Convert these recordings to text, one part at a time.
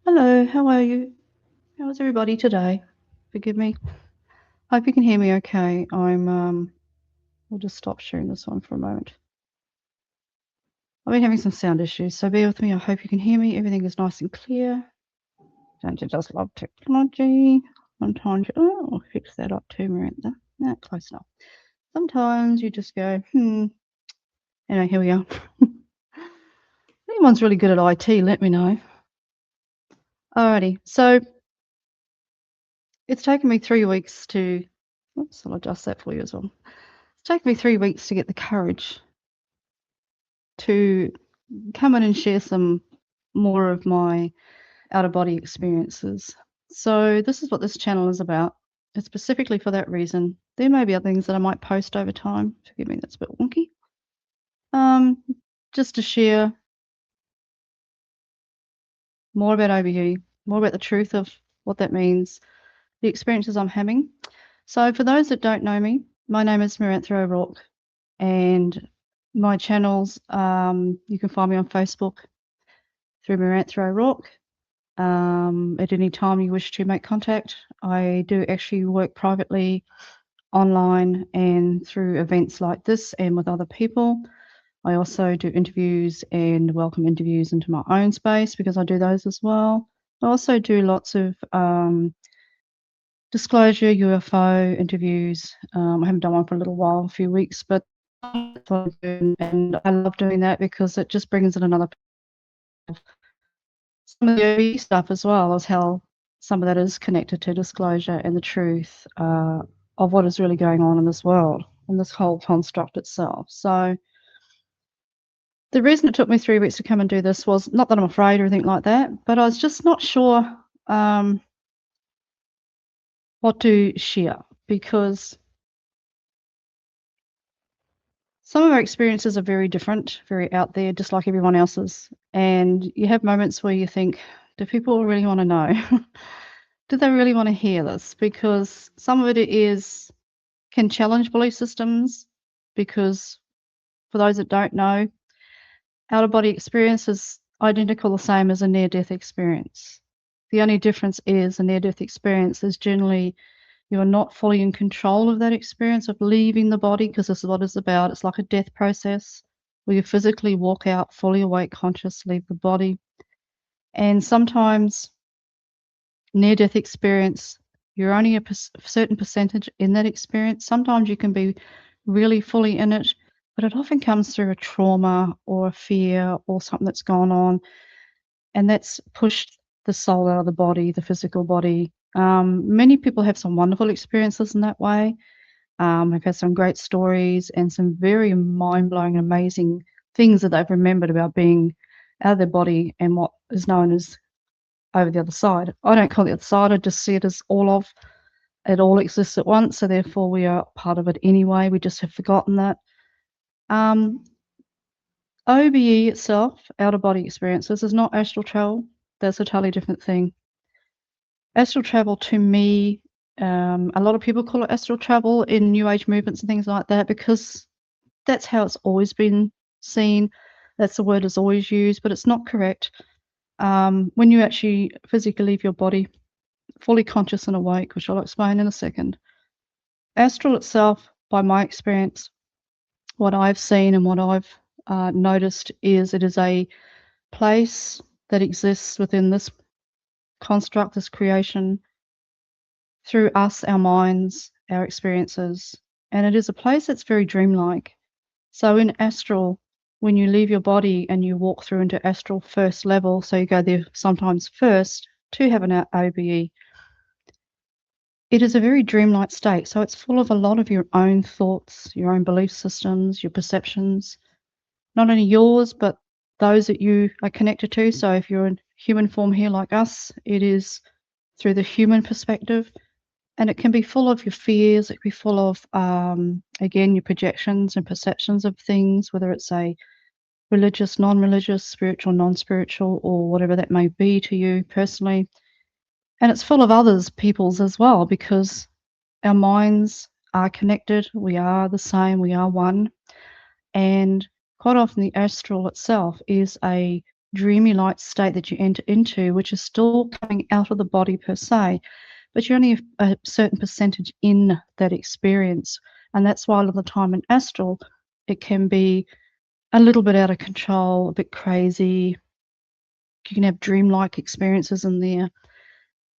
Hello, how are you? How is everybody today? Forgive me. Hope you can hear me okay. We'll just stop sharing this one for a moment. I've been having some sound issues, so bear with me. I hope you can hear me. Everything is nice and clear. Don't you just love technology? Sometimes I'll fix that up too, Miranda. No, close enough. Sometimes you just go, Anyway, here we are. If anyone's really good at IT, let me know. Alrighty, so it's taken me 3 weeks to, oops, I'll adjust that for you as well. It's taken me 3 weeks to get the courage to come in and share some more of my out-of-body experiences. So this is what this channel is about. It's specifically for that reason. There may be other things that I might post over time. Forgive me, that's a bit wonky. Just to share more about OBE, more about the truth of what that means, the experiences I'm having. So for those that don't know me, my name is Miranda O'Rourke, and my channels, you can find me on Facebook through Miranda O'Rourke. At any time you wish to make contact. I do actually work privately, online, and through events like this and with other people. I also do interviews and welcome interviews into my own space because I do those as well. I also do lots of disclosure UFO interviews. I haven't done one for a little while, a few weeks, but that's what I do, and I love doing that because it just brings in another. Some of the OBE stuff as well as how some of that is connected to disclosure and the truth of what is really going on in this world and this whole construct itself. So the reason it took me 3 weeks to come and do this was not that I'm afraid or anything like that, but I was just not sure what to share, because some of our experiences are very different, very out there, just like everyone else's. And you have moments where you think, do people really want to know? Do they really want to hear this? Because some of it can challenge belief systems, because for those that don't know, out-of-body experience is identical the same as a near-death experience. The only difference is a near-death experience is generally you are not fully in control of that experience of leaving the body, because this is what it's about. It's like a death process where you physically walk out fully awake, conscious, leave the body. And sometimes near-death experience, you're only a certain percentage in that experience. Sometimes you can be really fully in it, but it often comes through a trauma or a fear or something that's gone on, and that's pushed the soul out of the body, the physical body. Many people have some wonderful experiences in that way. I've had some great stories and some very mind-blowing, amazing things that they've remembered about being out of their body and what is known as over the other side. I don't call it the other side, I just see it as it all exists at once, so therefore we are part of it anyway, we just have forgotten that. OBE itself, out-of-body experiences, is not astral travel. That's a totally different thing. Astral travel to me, a lot of people call it astral travel in New Age movements and things like that, because that's how it's always been seen. That's the word is always used, but it's not correct. When you actually physically leave your body, fully conscious and awake, which I'll explain in a second. Astral itself, by my experience, what I've seen and what I've noticed is it is a place that exists within this construct, this creation, through us, our minds, our experiences. And it is a place that's very dreamlike. So in astral, when you leave your body and you walk through into astral first level, so you go there sometimes first to have an OBE, it is a very dreamlike state. So it's full of a lot of your own thoughts, your own belief systems, your perceptions, not only yours, but those that you are connected to. So if you're in human form here like us, it is through the human perspective. And it can be full of your fears, it can be full of, again, your projections and perceptions of things, whether it's a religious, non-religious, spiritual, non-spiritual, or whatever that may be to you personally. And it's full of others, people's as well, because our minds are connected, we are the same, we are one. And quite often the astral itself is a dreamy light state that you enter into, which is still coming out of the body per se, but you're only a certain percentage in that experience. And that's why a lot of the time in astral, it can be a little bit out of control, a bit crazy. You can have dreamlike experiences in there,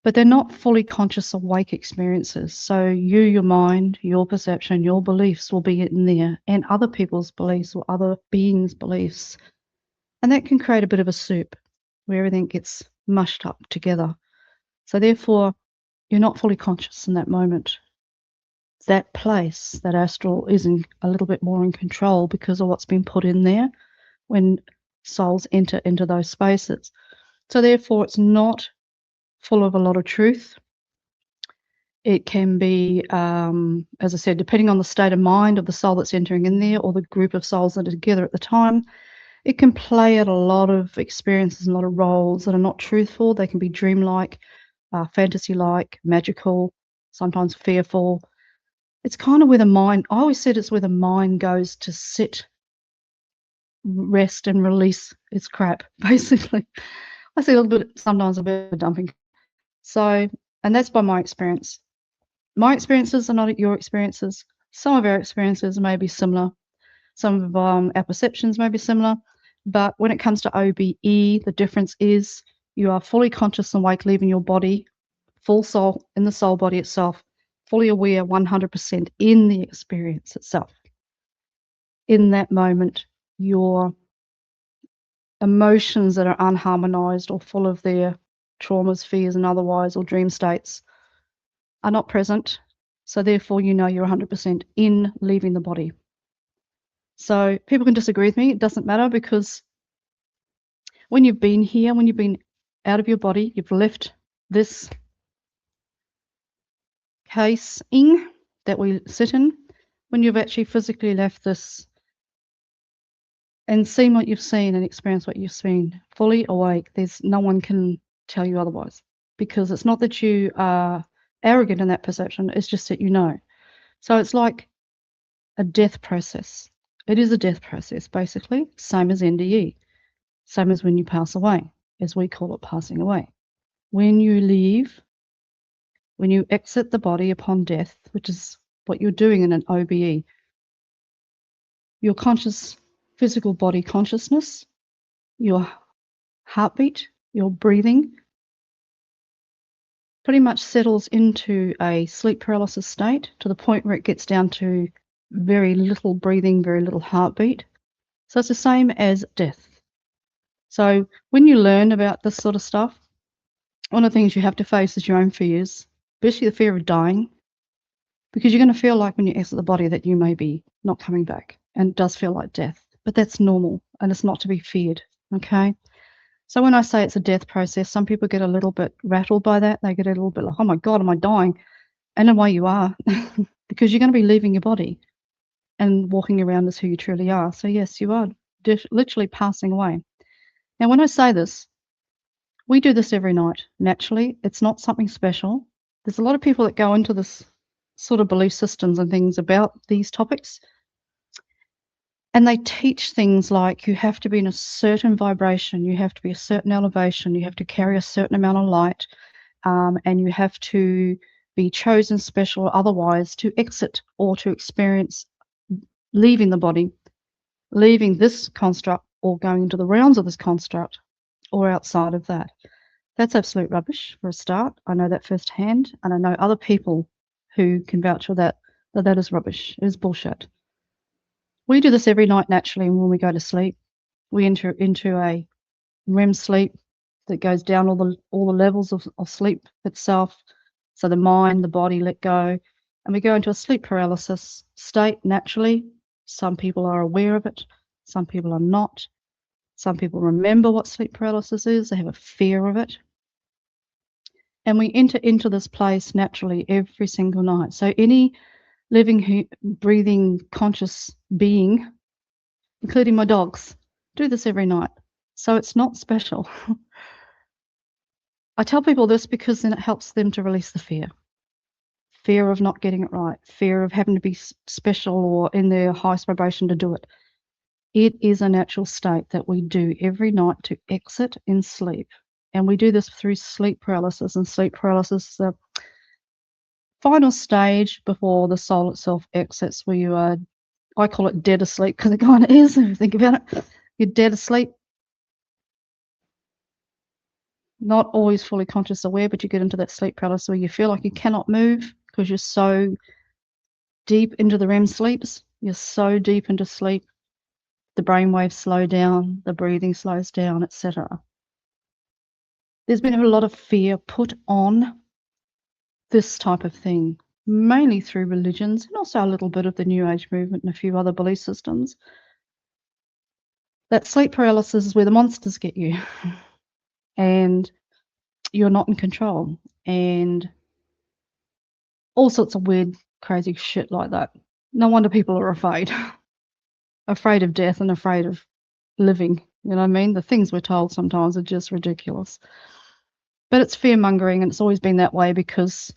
but they're not fully conscious, awake experiences. So you, your mind, your perception, your beliefs will be in there, and other people's beliefs or other beings' beliefs. And that can create a bit of a soup where everything gets mushed up together. So therefore, you're not fully conscious in that moment. That place, that astral, is a little bit more in control because of what's been put in there when souls enter into those spaces. So therefore, it's not full of a lot of truth. It can be, as I said, depending on the state of mind of the soul that's entering in there or the group of souls that are together at the time, it can play out a lot of experiences and a lot of roles that are not truthful. They can be dreamlike, fantasy-like, magical, sometimes fearful. It's kind of where the mind, I always said it's where the mind goes to sit, rest, and release its crap, basically. I see a little bit, sometimes a bit of dumping. So, and that's by my experience. My experiences are not your experiences. Some of our experiences may be similar. Some of our perceptions may be similar. But when it comes to OBE, the difference is you are fully conscious and awake, leaving your body, full soul in the soul body itself, fully aware 100% in the experience itself. In that moment, your emotions that are unharmonized or full of their traumas, fears, and otherwise, or dream states are not present. So therefore, you know you're 100% in leaving the body. So people can disagree with me. It doesn't matter, because when you've been here, when you've been out of your body, you've left this casing that we sit in, when you've actually physically left this and seen what you've seen and experienced what you've seen, fully awake, there's no one can tell you otherwise, because it's not that you are arrogant in that perception, it's just that you know. So it's like a death process. It is a death process, basically, same as NDE, same as when you pass away, as we call it, passing away. When you leave, when you exit the body upon death, which is what you're doing in an OBE, your conscious physical body consciousness, your heartbeat, your breathing, pretty much settles into a sleep paralysis state, to the point where it gets down to very little breathing, very little heartbeat. So it's the same as death. So when you learn about this sort of stuff, one of the things you have to face is your own fears, especially the fear of dying, because you're going to feel like when you exit the body that you may be not coming back, and it does feel like death, but that's normal and it's not to be feared, okay? So when I say it's a death process, some people get a little bit rattled by that. They get a little bit like, oh my God, am I dying? And in a way you are, because you're going to be leaving your body and walking around as who you truly are. So yes, you are literally passing away. Now, when I say this, we do this every night, naturally. It's not something special. There's a lot of people that go into this sort of belief systems and things about these topics, and they teach things like you have to be in a certain vibration, you have to be a certain elevation, you have to carry a certain amount of light, and you have to be chosen special or otherwise to exit or to experience leaving the body, leaving this construct, or going into the realms of this construct, or outside of that. That's absolute rubbish for a start. I know that firsthand, and I know other people who can vouch for that, that is rubbish. It is bullshit. We do this every night naturally when we go to sleep. We enter into a REM sleep that goes down all the levels of sleep itself. So the mind, the body let go, and we go into a sleep paralysis state naturally. Some people are aware of it, some people are not. Some people remember what sleep paralysis is, they have a fear of it. And we enter into this place naturally every single night. So any living, breathing, conscious being, including my dogs, do this every night. So it's not special. I tell people this because then it helps them to release the fear of not getting it right, fear of having to be special or in their highest vibration to do it. It is a natural state that we do every night to exit in sleep. And we do this through sleep paralysis. And sleep paralysis is the final stage before the soul itself exits, where you are, I call it dead asleep because it kind of is, if you think about it. You're dead asleep, not always fully conscious aware, but you get into that sleep paralysis where you feel like you cannot move because you're so deep into the REM sleeps. You're so deep into sleep, the brainwaves slow down, the breathing slows down, etc. There's been a lot of fear put on this type of thing, mainly through religions and also a little bit of the New Age movement and a few other belief systems. That sleep paralysis is where the monsters get you and you're not in control, and all sorts of weird, crazy shit like that. No wonder people are afraid. Afraid of death and afraid of living. You know what I mean? The things we're told sometimes are just ridiculous. But it's fear-mongering, and it's always been that way because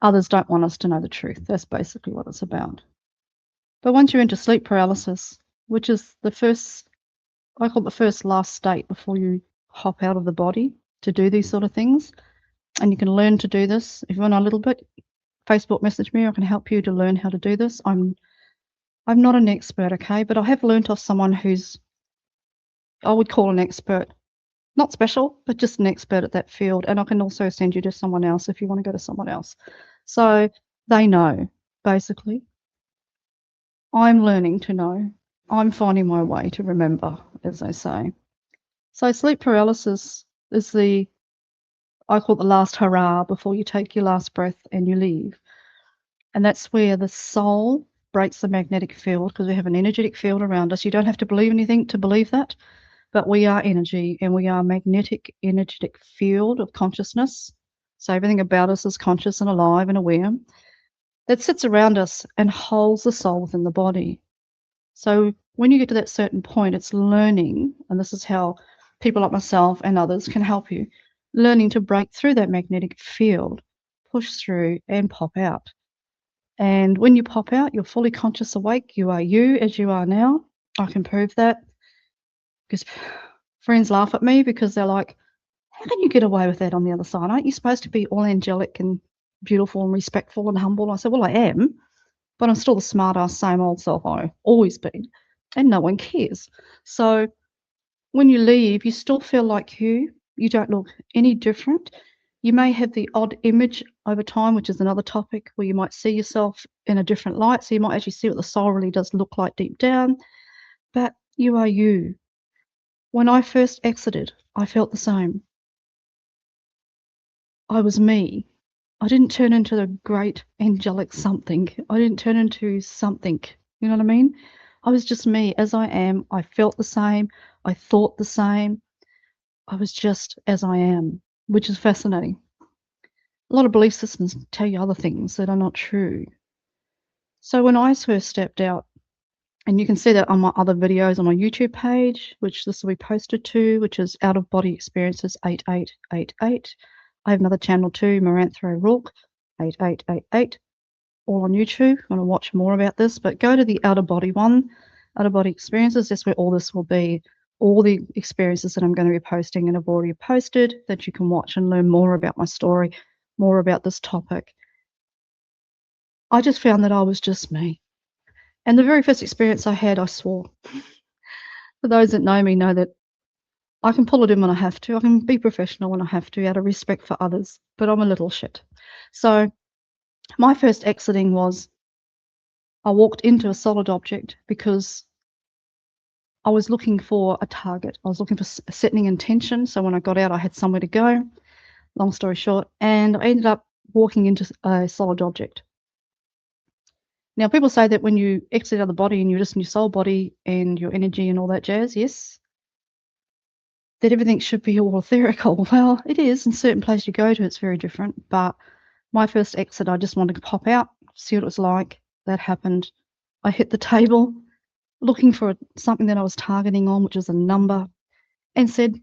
others don't want us to know the truth. That's basically what it's about. But once you're into sleep paralysis, which is the first, I call it the first last state before you hop out of the body to do these sort of things, and you can learn to do this. If you want a little bit, Facebook message me. I can help you to learn how to do this. I'm not an expert, okay, but I have learned off someone who's, I would call an expert, not special, but just an expert at that field. And I can also send you to someone else if you want to go to someone else. So they know, basically. I'm learning to know. I'm finding my way to remember, as they say. So sleep paralysis is the, I call it the last hurrah before you take your last breath and you leave. And that's where the soul breaks the magnetic field, because we have an energetic field around us. You don't have to believe anything to believe that, but we are energy, and we are a magnetic, energetic field of consciousness. So everything about us is conscious and alive and aware that sits around us and holds the soul within the body. So when you get to that certain point, it's learning, and this is how people like myself and others can help you, learning to break through that magnetic field, push through and pop out. And when you pop out, you're fully conscious, awake. You are you as you are now. I can prove that, because friends laugh at me because they're like, how can you get away with that on the other side? Aren't you supposed to be all angelic and beautiful and respectful and humble? I said, well, I am, but I'm still the smart ass, same old self I've always been, and no one cares. So when you leave, you still feel like you don't look any different. You may have the odd image over time, which is another topic, where you might see yourself in a different light. So you might actually see what the soul really does look like deep down, but you are you. When I first exited, I felt the same. I was me. I didn't turn into the great angelic something. I didn't turn into something. You know what I mean? I was just me as I am. I felt the same. I thought the same. I was just as I am, which is fascinating. A lot of belief systems tell you other things that are not true. So when I first stepped out, and you can see that on my other videos on my YouTube page, which this will be posted to, which is Out of Body Experiences 8888. I have another channel too, Maranthro Rourke 8888, all on YouTube. I want to watch more about this, but go to the Out of Body one, Out of Body Experiences. That's where all this will be. All the experiences that I'm going to be posting and have already posted, that you can watch and learn more about my story, more about this topic. I just found that I was just me. And the very first experience I had, I swore. For those that know me know that I can pull it in when I have to. I can be professional when I have to, out of respect for others, but I'm a little shit. So my first exiting was, I walked into a solid object because I was looking for a target. I was looking for setting intention. So when I got out, I had somewhere to go, long story short, and I ended up walking into a solid object. Now, people say that when you exit out of the body and you're just in your soul body and your energy and all that jazz, yes, that everything should be all etherical. Well, it is. In certain places you go to, it's very different. But my first exit, I just wanted to pop out, see what it was like. That happened. I hit the table looking for something that I was targeting on, which is a number, and said,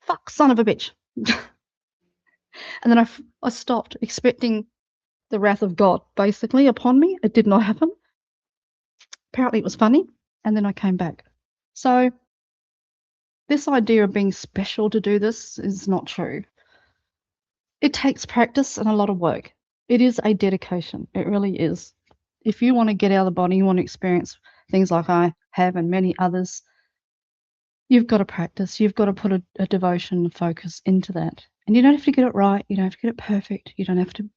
fuck, son of a bitch. And then I stopped, expecting the wrath of God, basically, upon me. It did not happen. apparently it was funny, and then I came back. So this idea of being special to do this is not true. It takes practice and a lot of work. It is a dedication. It really is. If you want to get out of the body, you want to experience things like I have and many others, you've got to practice. You've got to put a devotion and focus into that. And you don't have to get it right. You don't have to get it perfect. You don't have to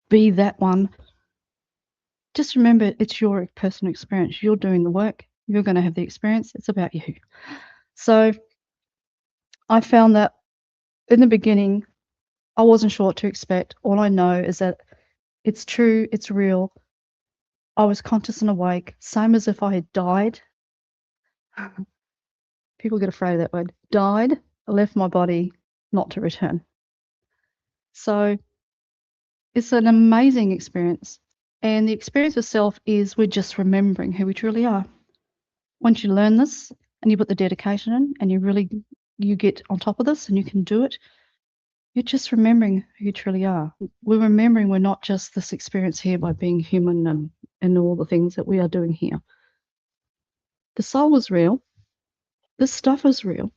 be that one. Just remember, it's your personal experience. You're doing the work. You're going to have the experience. It's about you. So I found that in the beginning, I wasn't sure what to expect. All I know is that it's true. It's real. I was conscious and awake, same as if I had died. People get afraid of that word. Died, left my body, not to return. So it's an amazing experience. And the experience itself is we're just remembering who we truly are. Once you learn this and you put the dedication in and you get on top of this and you can do it, you're just remembering who you truly are. We're remembering we're not just this experience here by being human and all the things that we are doing here. The soul is real. This stuff is real.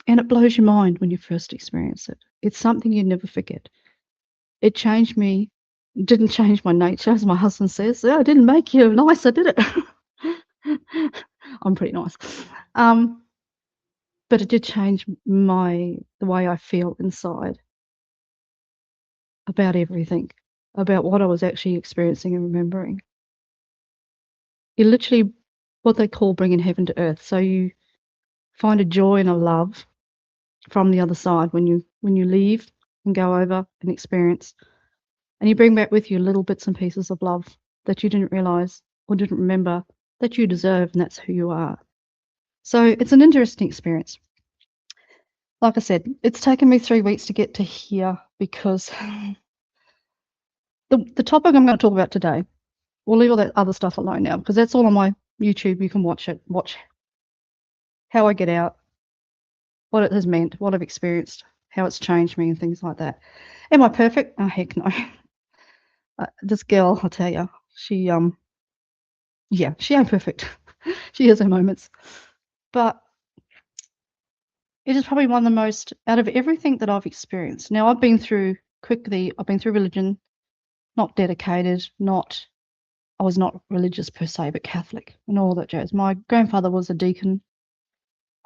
And it blows your mind when you first experience it. It's something you never forget. It changed me. Didn't change my nature, as my husband says. Yeah, I didn't make you nice, I did it. I'm pretty nice. But it did change the way I feel inside about everything, about what I was actually experiencing and remembering. You literally, what they call bringing heaven to earth. So you find a joy and a love from the other side when you leave and go over and experience. And you bring back with you little bits and pieces of love that you didn't realize or didn't remember that you deserve, and that's who you are. So it's an interesting experience. Like I said, it's taken me 3 weeks to get to here because the topic I'm going to talk about today, we'll leave all that other stuff alone now because that's all on my YouTube. You can watch it, watch how I get out, what it has meant, what I've experienced, how it's changed me and things like that. Am I perfect? Oh, heck no. This girl, I'll tell you, she ain't perfect. She has her moments. But it is probably one of the most, out of everything that I've experienced. Now, I've been through religion, not dedicated, I was not religious per se, but Catholic and all that jazz. My grandfather was a deacon.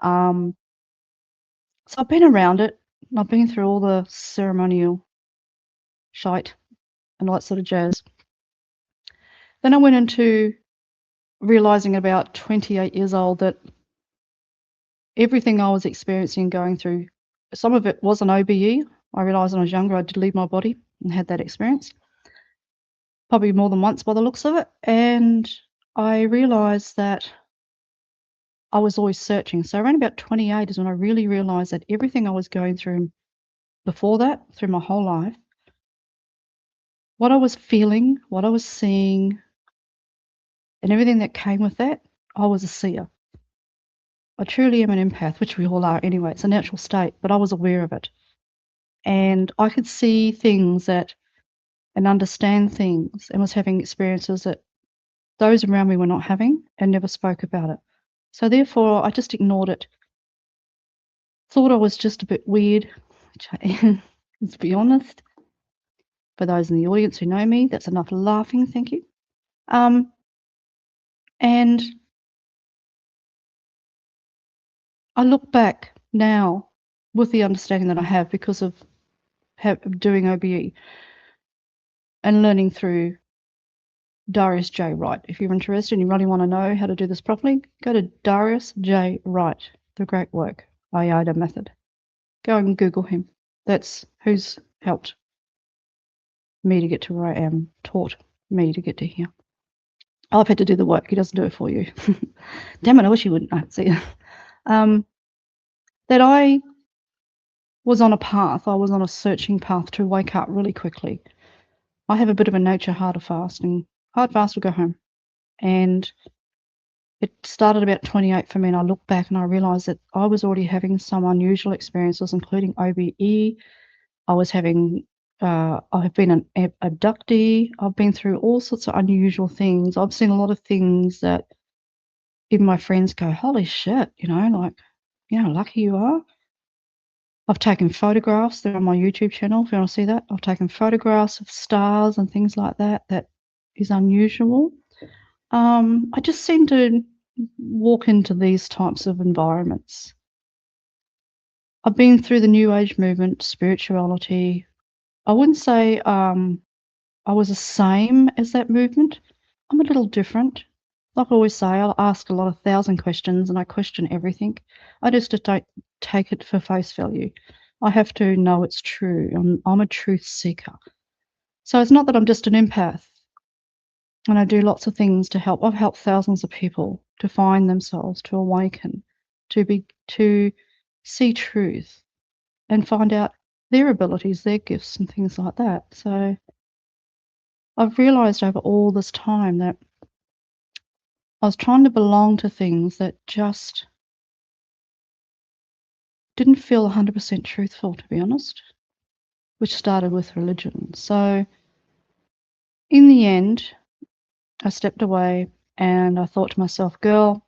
So I've been around it. And I've been through all the ceremonial shite and all that sort of jazz. Then I went into realizing at about 28 years old that everything I was experiencing and going through, some of it was an OBE. I realized when I was younger I did leave my body and had that experience, probably more than once by the looks of it. And I realized that I was always searching. So around about 28 is when I really realized that everything I was going through before that, through my whole life, what I was feeling, what I was seeing, and everything that came with that, I was a seer. I truly am an empath, which we all are anyway. It's a natural state, but I was aware of it. And I could see things and understand things and was having experiences that those around me were not having and never spoke about it. So therefore, I just ignored it. Thought I was just a bit weird, which I am, let's be honest. For those in the audience who know me, that's enough laughing, thank you. And I look back now with the understanding that I have because of doing OBE and learning through Darius J. Wright. If you're interested and you really want to know how to do this properly, go to Darius J. Wright, the great work, IATA method. Go and Google him. That's who's helped me to get to where I am, taught me to get to here. I've had to do the work. He doesn't do it for you. Damn it, I wish he wouldn't. No, see, that I was on a path. I was on a searching path to wake up really quickly. I have a bit of a nature hard fast will go home. And it started about 28 for me, and I look back and I realized that I was already having some unusual experiences, including OBE. I was having I've been an abductee. I've been through all sorts of unusual things. I've seen a lot of things that even my friends go, "Holy shit," like, lucky you are. I've taken photographs. They're on my YouTube channel if you want to see that. I've taken photographs of stars and things like that. That is unusual. I just seem to walk into these types of environments. I've been through the New Age movement, spirituality. I wouldn't say I was the same as that movement. I'm a little different. Like I always say, I'll ask a lot of 1,000 questions and I question everything. I just don't take it for face value. I have to know it's true. I'm a truth seeker. So it's not that I'm just an empath and I do lots of things to help. I've helped thousands of people to find themselves, to awaken, to see truth and find out their abilities, their gifts and things like that. So I've realized over all this time that I was trying to belong to things that just didn't feel 100% truthful, to be honest, which started with religion. So in the end, I stepped away and I thought to myself, girl,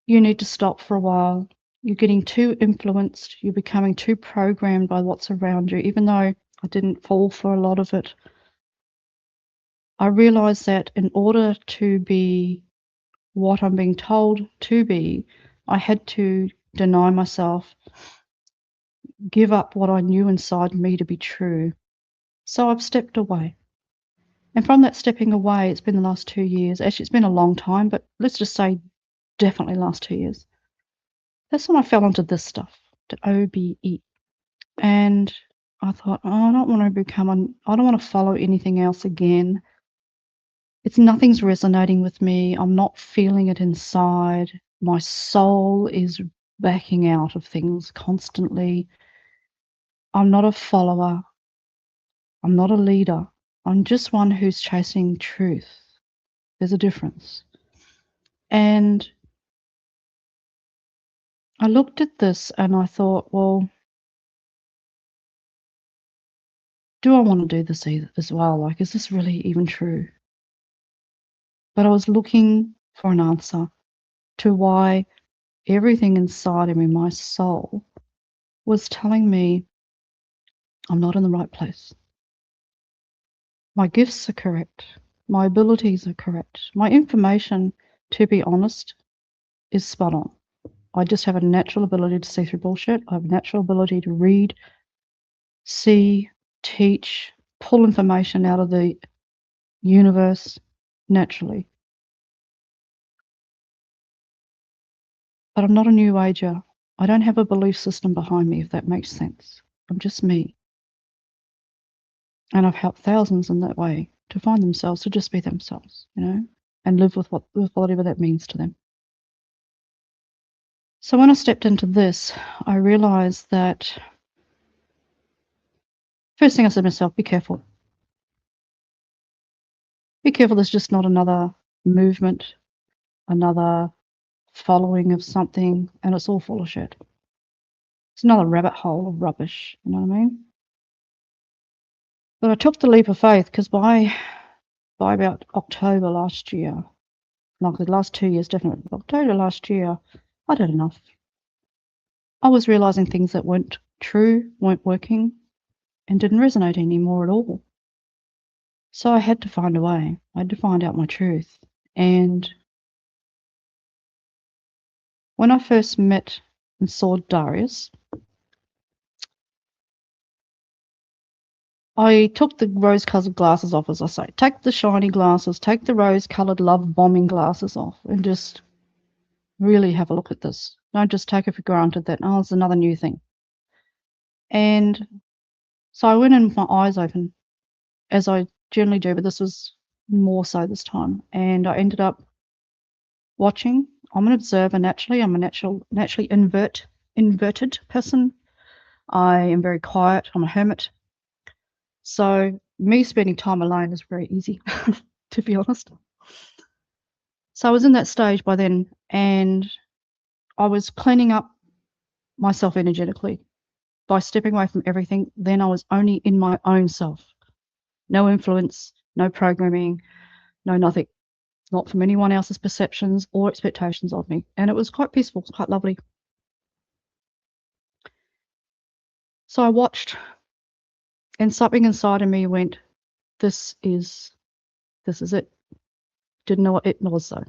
you need to stop for a while. You're getting too influenced. You're becoming too programmed by what's around you. Even though I didn't fall for a lot of it, I realized that in order to be what I'm being told to be, I had to deny myself, give up what I knew inside me to be true. So I've stepped away. And from that stepping away, it's been the last 2 years. Actually, it's been a long time, but let's just say definitely last 2 years. That's when I fell into this stuff, the OBE. And I thought, oh, I don't want to follow anything else again. Nothing's resonating with me. I'm not feeling it inside. My soul is backing out of things constantly. I'm not a follower. I'm not a leader. I'm just one who's chasing truth. There's a difference. And I looked at this and I thought, well, do I want to do this as well? Like, is this really even true? But I was looking for an answer to why everything inside of me, my soul, was telling me I'm not in the right place. My gifts are correct. My abilities are correct. My information, to be honest, is spot on. I just have a natural ability to see through bullshit. I have a natural ability to read, see, teach, pull information out of the universe naturally. But I'm not a new ager. I don't have a belief system behind me, if that makes sense. I'm just me. And I've helped thousands in that way to find themselves, to just be themselves, and live with whatever that means to them. So when I stepped into this, I realized that first thing I said to myself, be careful. Be careful, there's just not another movement, another following of something, and it's all full of shit. It's another rabbit hole of rubbish, you know what I mean? But I took the leap of faith because by about October last year, like the last 2 years definitely, October last year, I'd had enough. I was realizing things that weren't true, weren't working, and didn't resonate anymore at all. So I had to find a way. I had to find out my truth. And when I first met and saw Darius, I took the rose-colored glasses off, as I say. Take the shiny glasses, take the rose-colored love-bombing glasses off, and just really have a look at this. Don't just take it for granted that, oh, it's another new thing. And so I went in with my eyes open, as I generally do, but this was more so this time. And I ended up watching. I'm an observer naturally. I'm a naturally inverted person. I am very quiet. I'm a hermit. So me spending time alone is very easy, to be honest. So I was in that stage by then, and I was cleaning up myself energetically. by stepping away from everything, then I was only in my own self. No influence, no programming, no nothing. Not from anyone else's perceptions or expectations of me. And it was quite peaceful, quite lovely. So I watched, and something inside of me went, this is it. Didn't know what it was though.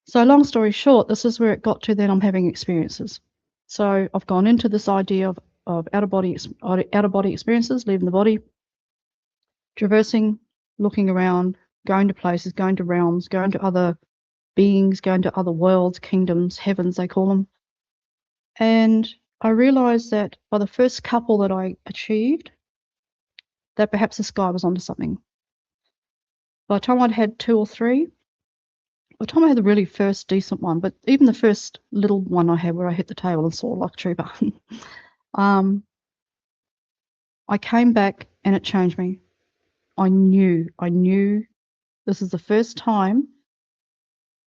So long story short, this is where it got to. Then I'm having experiences. So I've gone into this idea of out-of-body experiences, leaving the body, traversing, looking around, going to places, going to realms, going to other beings, going to other worlds, kingdoms, heavens, they call them. And I realized that by the first couple that I achieved, that perhaps the sky was onto something. By the time I'd had 2 or 3, by the time I had the really first decent one, but even the first little one I had where I hit the table and saw like a trooper, I came back and it changed me. I knew this is the first time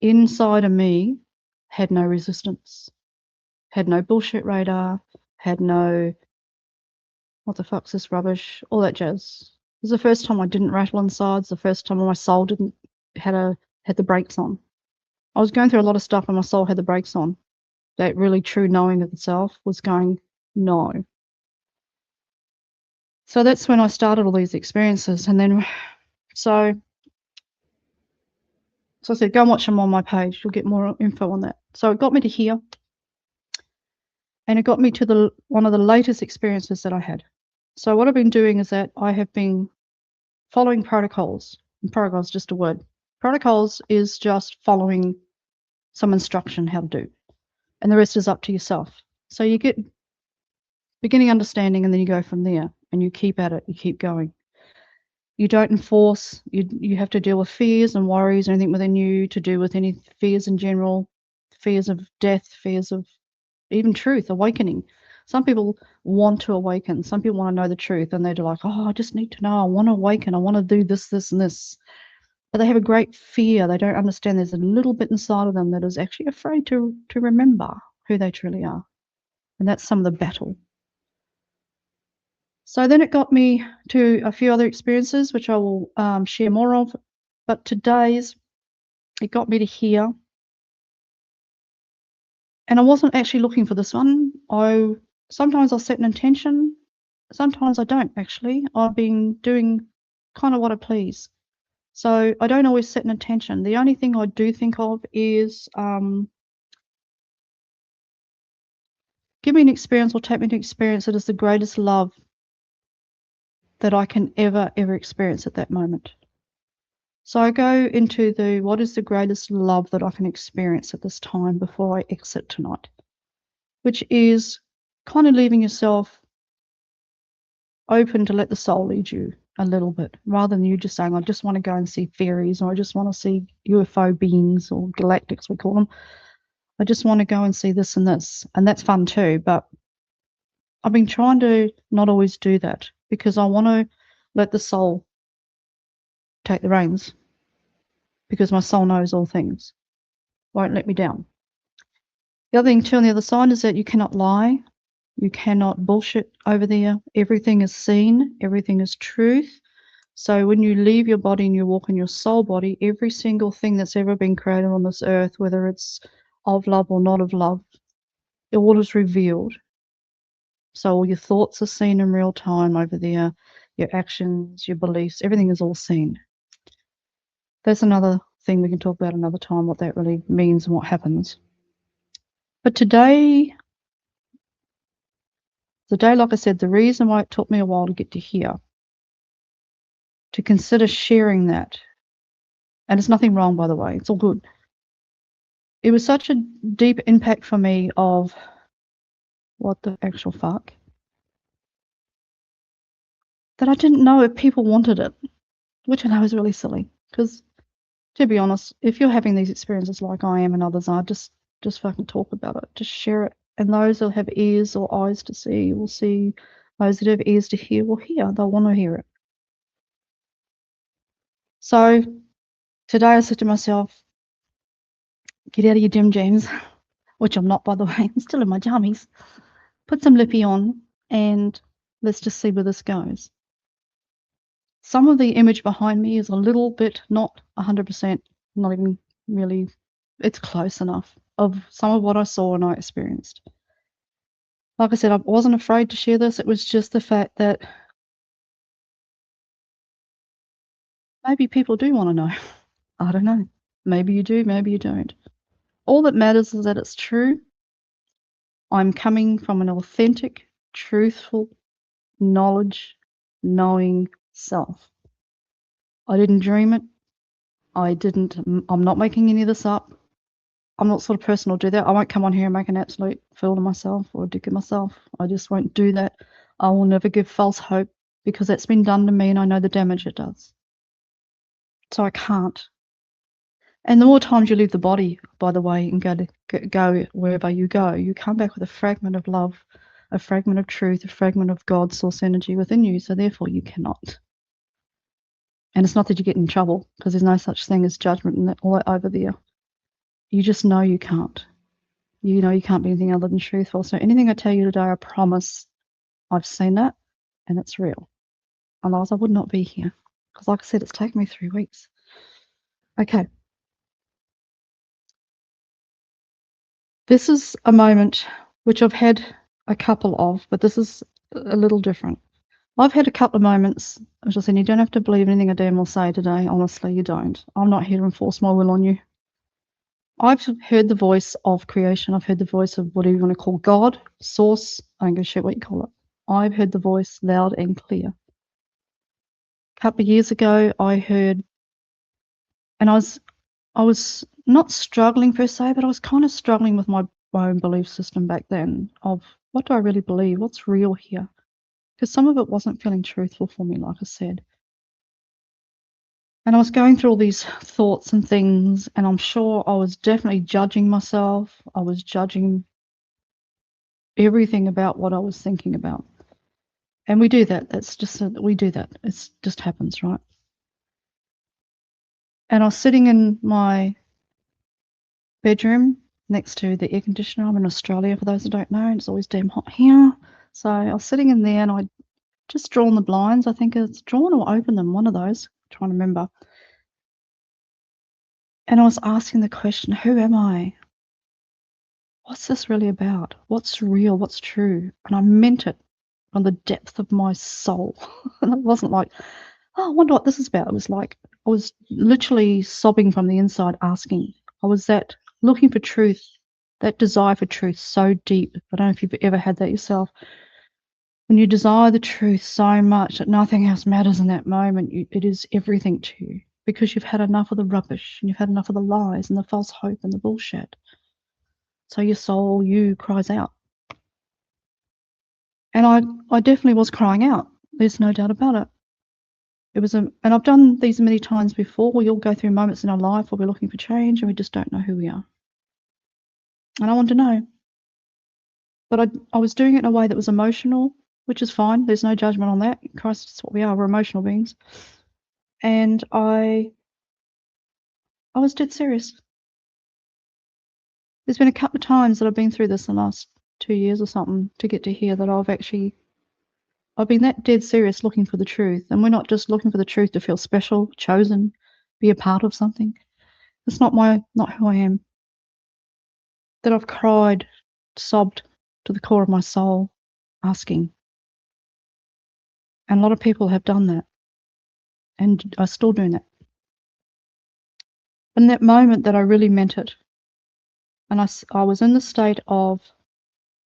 inside of me had no resistance, had no bullshit radar, had no, what the fuck's this rubbish, all that jazz. It was the first time I didn't rattle inside. It's the first time my soul didn't had the brakes on. I was going through a lot of stuff and my soul had the brakes on. That really true knowing of itself was going, no. So that's when I started all these experiences. And then, so I said, go and watch them on my page. You'll get more info on that. So it got me to here. And it got me to one of the latest experiences that I had. So what I've been doing is that I have been following protocols. And protocols is just a word. Protocols is just following some instruction how to do. And the rest is up to yourself. So you get beginning understanding and then you go from there. And you keep at it, you keep going. You don't enforce, you have to deal with fears and worries, anything within you to do with any fears in general, fears of death, fears of even truth, awakening. Some people want to awaken. Some people want to know the truth and they're like, oh, I just need to know. I want to awaken. I want to do this, this, and this. But they have a great fear. They don't understand there's a little bit inside of them that is actually afraid to remember who they truly are. And that's some of the battle. So then it got me to a few other experiences, which I will share more of. But today's, it got me to here. And I wasn't actually looking for this one. Sometimes I'll set an intention. Sometimes I don't, actually. I've been doing kind of what I please. So I don't always set an intention. The only thing I do think of is give me an experience or take me to experience that is the greatest love that I can ever experience at that moment. So I go into what is the greatest love that I can experience at this time before I exit tonight, which is kind of leaving yourself open to let the soul lead you a little bit, rather than you just saying, I just want to go and see fairies, or I just want to see UFO beings or galactics, we call them. I just want to go and see this and this. And that's fun too. But I've been trying to not always do that because I want to let the soul take the reins, because my soul knows all things, won't let me down. The other thing too on the other side is that you cannot lie. You cannot bullshit over there. Everything is seen. Everything is truth. So when you leave your body and you walk in your soul body, every single thing that's ever been created on this earth, whether it's of love or not of love, it all is revealed. So all your thoughts are seen in real time over there, your actions, your beliefs, everything is all seen. That's another thing we can talk about another time, what that really means and what happens. But today, like I said, the reason why it took me a while to get to here, to consider sharing that, and it's nothing wrong, by the way, it's all good. It was such a deep impact for me of what the actual fuck, that I didn't know if people wanted it, which I know is really silly. Because, to be honest, if you're having these experiences like I am and others are, just fucking talk about it, just share it. And those that have ears or eyes to see will see. Those that have ears to hear will hear. They'll want to hear it. So today I said to myself, get out of your dim jams, which I'm not, by the way. I'm still in my jammies. put some lippy on, and let's just see where this goes. Some of the image behind me is a little bit, not 100%, not even really, it's close enough of some of what I saw and I experienced. Like I said, I wasn't afraid to share this. It was just the fact that maybe people do want to know. I don't know. Maybe you do, maybe you don't. All that matters is that it's true. I'm coming from an authentic, truthful, knowledge, knowing self. I didn't dream it. I'm not making any of this up. I'm not the sort of person who'll do that. I won't come on here and make an absolute fool of myself or a dick of myself. I just won't do that. I will never give false hope because that's been done to me and I know the damage it does. So I can't. And the more times you leave the body, by the way, and go wherever you go, you come back with a fragment of love, a fragment of truth, a fragment of God's source energy within you. So therefore you cannot. And it's not that you get in trouble because there's no such thing as judgment and all that over there. You just know you can't. You know you can't be anything other than truthful. So anything I tell you today, I promise I've seen that and it's real. Otherwise I would not be here. Because like I said, it's taken me 3 weeks. Okay. This is a moment which I've had a couple of, but this is a little different. I've had a couple of moments, which I said, you don't have to believe anything I damn will say today. Honestly, you don't. I'm not here to enforce my will on you. I've heard the voice of creation. I've heard the voice of whatever you want to call God, source. I don't give a shit what you call it. I've heard the voice loud and clear. A couple of years ago, I heard, and I was not struggling per se, but I was kind of struggling with my own belief system back then of what do I really believe? What's real here? Because some of it wasn't feeling truthful for me, like I said. And I was going through all these thoughts and things, and I'm sure I was definitely judging myself. I was judging everything about what I was thinking about. And we do that. We do that. It just happens, right? And I was sitting in my bedroom next to the air conditioner. I'm in Australia, for those who don't know, and it's always damn hot here. So I was sitting in there and I'd just drawn the blinds. I think it's drawn or opened them, one of those. I'm trying to remember. And I was asking the question, who am I? What's this really about? What's real? What's true? And I meant it from the depth of my soul. And it wasn't like, oh, I wonder what this is about. It was like I was literally sobbing from the inside asking. I was that looking for truth, that desire for truth so deep. I don't know if you've ever had that yourself. When you desire the truth so much that nothing else matters in that moment, it is everything to you because you've had enough of the rubbish and you've had enough of the lies and the false hope and the bullshit. So your soul, you cries out. And I definitely was crying out. There's no doubt about it. And I've done these many times before. We all go through moments in our life where we're looking for change and we just don't know who we are. And I want to know. But I was doing it in a way that was emotional, which is fine. There's no judgment on that. Christ, it's what we are. We're emotional beings. And I was dead serious. There's been a couple of times that I've been through this in the last 2 years or something to get to here that I've been that dead serious looking for the truth. And we're not just looking for the truth to feel special, chosen, be a part of something. It's not who I am. That I've cried, sobbed to the core of my soul, asking. And a lot of people have done that. And are still doing that. In that moment that I really meant it. And I was in the state of,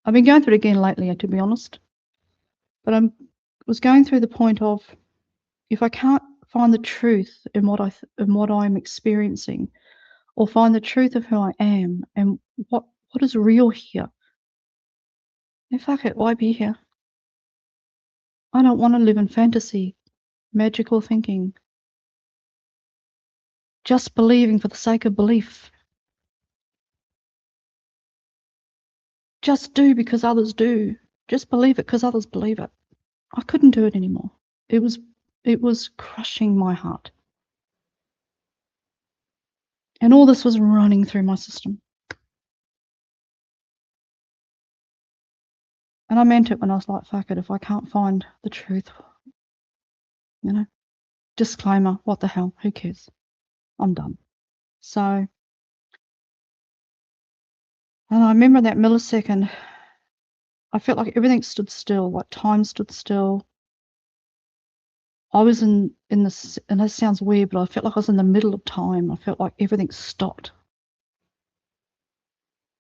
I've been going through it again lately, to be honest. But I was going through the point of, if I can't find the truth in what I'm experiencing, or find the truth of who I am and what is real here, then fuck it, why be here? I don't want to live in fantasy, magical thinking, just believing for the sake of belief. Just do because others do. Just believe it because others believe it. I couldn't do it anymore. It was crushing my heart. And all this was running through my system. And I meant it when I was like, fuck it, if I can't find the truth, you know, disclaimer, what the hell, who cares? I'm done. So, and I remember that millisecond, I felt like everything stood still, like time stood still. I was in this, and that sounds weird, but I felt like I was in the middle of time. I felt like everything stopped.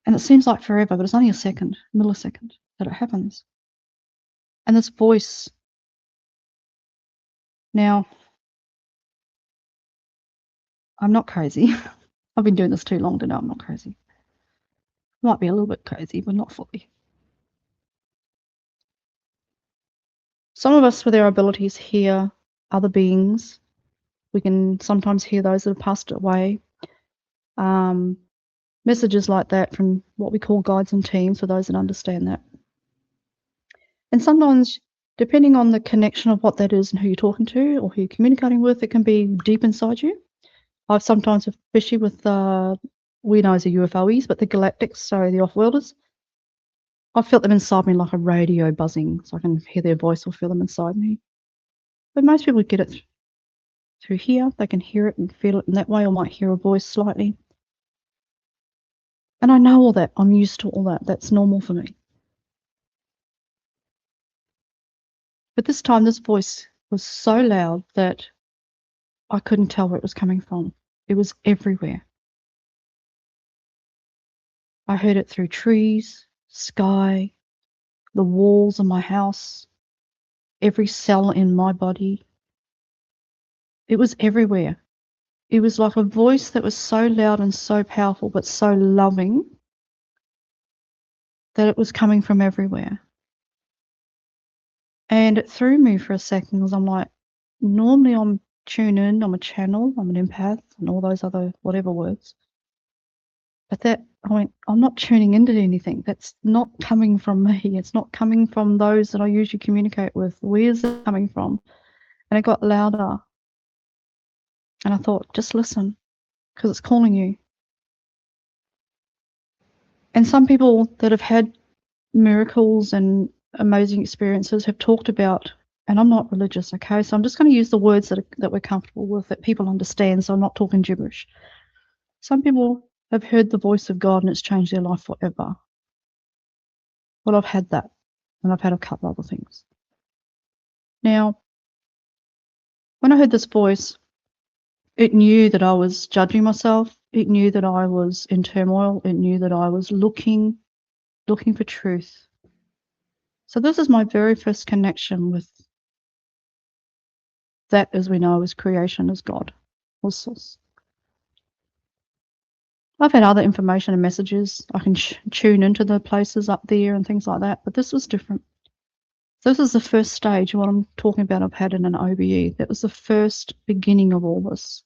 And it seems like forever, but it's only a second, millisecond that it happens. And this voice, now, I'm not crazy. I've been doing this too long to know I'm not crazy. Might be a little bit crazy, but not fully. Some of us with our abilities hear other beings. We can sometimes hear those that have passed away. Messages like that from what we call guides and teams, for those that understand that. And sometimes, depending on the connection of what that is and who you're talking to or who you're communicating with, it can be deep inside you. I've sometimes, especially with we know as the UFOs, but the galactics, so the off-worlders, I felt them inside me like a radio buzzing, so I can hear their voice or feel them inside me. But most people get it through here. They can hear it and feel it in that way, or might hear a voice slightly. And I know all that. I'm used to all that. That's normal for me. But this time, this voice was so loud that I couldn't tell where it was coming from. It was everywhere. I heard it through trees, sky, the walls of my house, every cell in my body. It was everywhere. It was like a voice that was so loud and so powerful, but so loving, that it was coming from everywhere. And it threw me for a second, because I'm like, normally I'm tuned in, I'm a channel, I'm an empath, and all those other whatever words. But that, I went, I'm not tuning into anything. That's not coming from me. It's not coming from those that I usually communicate with. Where's it coming from? And it got louder. And I thought, just listen, because it's calling you. And some people that have had miracles and amazing experiences have talked about, and I'm not religious, okay, so I'm just going to use the words that we're comfortable with, that people understand, so I'm not talking gibberish. Some people have heard the voice of God and it's changed their life forever. Well, I've had that, and I've had a couple other things. Now, when I heard this voice, it knew that I was judging myself. It knew that I was in turmoil. It knew that I was looking for truth. So this is my very first connection with that, as we know, as creation, as God, or source. I've had other information and messages. I can tune into the places up there and things like that, but this was different. This is the first stage of what I'm talking about I've had in an OBE. That was the first beginning of all this.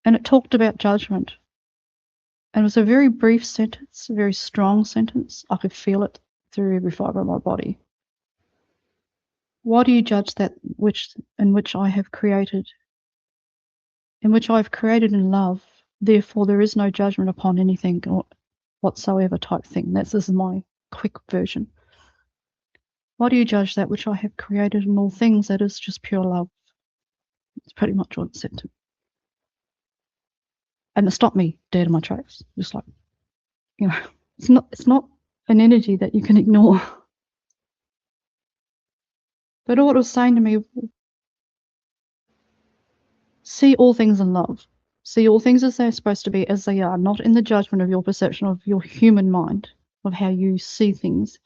And it talked about judgment. And it was a very brief sentence, a very strong sentence. I could feel it through every fibre of my body. Why do you judge that in which I have created? In which I have created in love. Therefore, there is no judgment upon anything whatsoever type thing. This is my quick version. Why do you judge that which I have created in all things? That is just pure love. It's pretty much what it said to me. And it stopped me dead in my tracks. Just like, you know, it's not an energy that you can ignore. But all it was saying to me, see all things in love. See all things as they're supposed to be, as they are, not in the judgment of your perception of your human mind, of how you see things.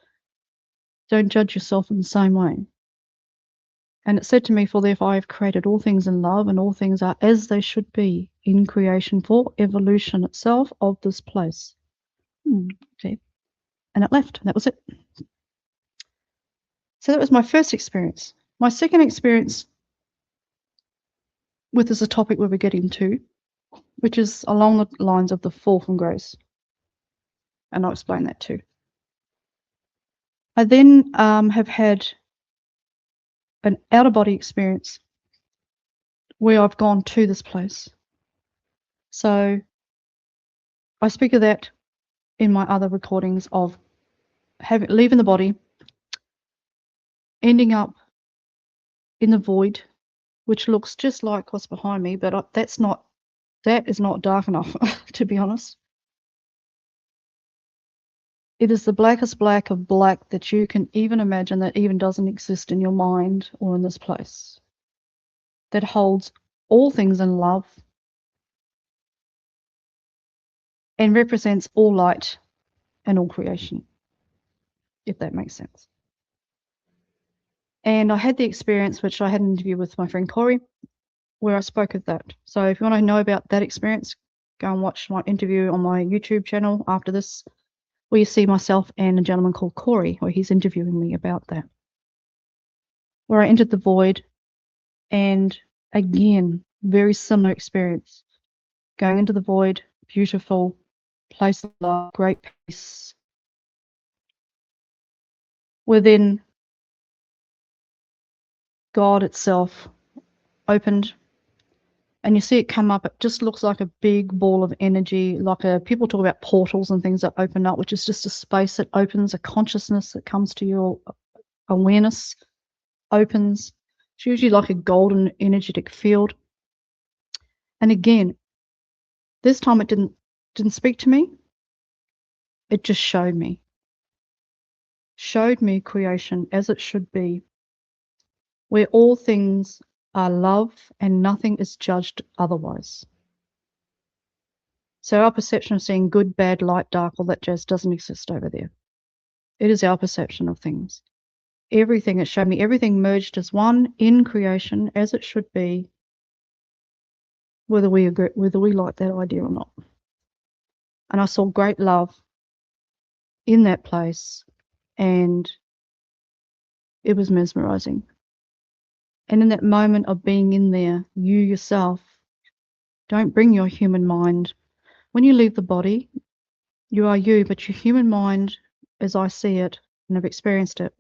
Don't judge yourself in the same way. And it said to me, for therefore I have created all things in love, and all things are as they should be in creation for evolution itself of this place. Okay. And it left. That was it. So that was my first experience. My second experience with this, a topic where we're getting to, which is along the lines of the fall from grace. And I'll explain that too. I then have had an out-of-body experience where I've gone to this place. So I speak of that in my other recordings of leaving the body, ending up in the void, which looks just like what's behind me, but that is not dark enough, to be honest. It is the blackest black of black that you can even imagine, that even doesn't exist in your mind or in this place, that holds all things in love and represents all light and all creation, if that makes sense. And I had the experience, which I had an interview with my friend Corey, where I spoke of that. So if you want to know about that experience, go and watch my interview on my YouTube channel after this, where you see myself and a gentleman called Corey, where he's interviewing me about that. Where I entered the void, and again, very similar experience. Going into the void, beautiful place of love, great peace. Within God itself opened, and you see it come up. It just looks like a big ball of energy, people talk about portals and things that open up, which is just a space that opens, a consciousness that comes to your awareness, opens. It's usually like a golden energetic field. And again, this time it didn't speak to me. It just showed me creation as it should be, where all things are love and nothing is judged otherwise. So our perception of seeing good, bad, light, dark, all that jazz doesn't exist over there. It is our perception of things. Everything, it showed me everything merged as one in creation as it should be, whether we like that idea or not. And I saw great love in that place, and it was mesmerizing. And in that moment of being in there, you yourself don't bring your human mind. When you leave the body, you are you, but your human mind, as I see it and have experienced it,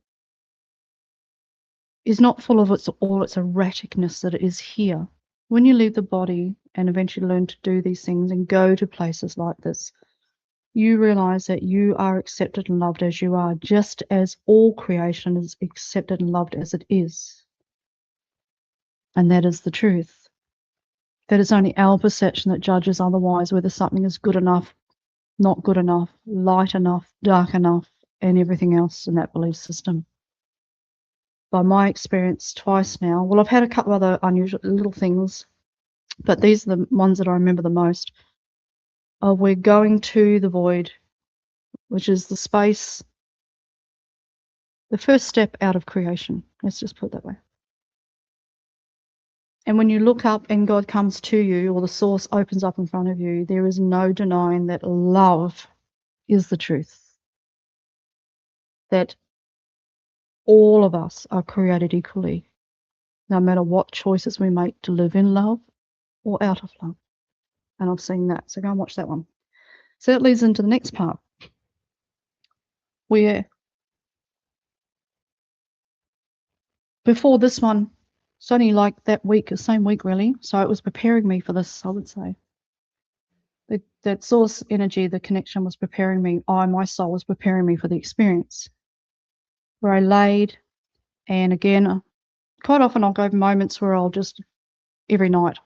is not full of all its erraticness that it is here. When you leave the body and eventually learn to do these things and go to places like this, you realize that you are accepted and loved as you are, just as all creation is accepted and loved as it is. And that is the truth. That is only our perception that judges otherwise, whether something is good enough, not good enough, light enough, dark enough, and everything else in that belief system. By my experience twice now, well, I've had a couple other unusual little things, but these are the ones that I remember the most. We're going to the void, which is the space, the first step out of creation. Let's just put it that way. And when you look up and God comes to you, or the source opens up in front of you, there is no denying that love is the truth. That all of us are created equally, no matter what choices we make to live in love or out of love. And I've seen that. So go and watch that one. So that leads into the next part, where before this one, it's only like that week, the same week really. So it was preparing me for this, I would say. That source energy, the connection was preparing me. My soul was preparing me for the experience. Where I laid, and again, quite often I'll go moments where I'll just, every night,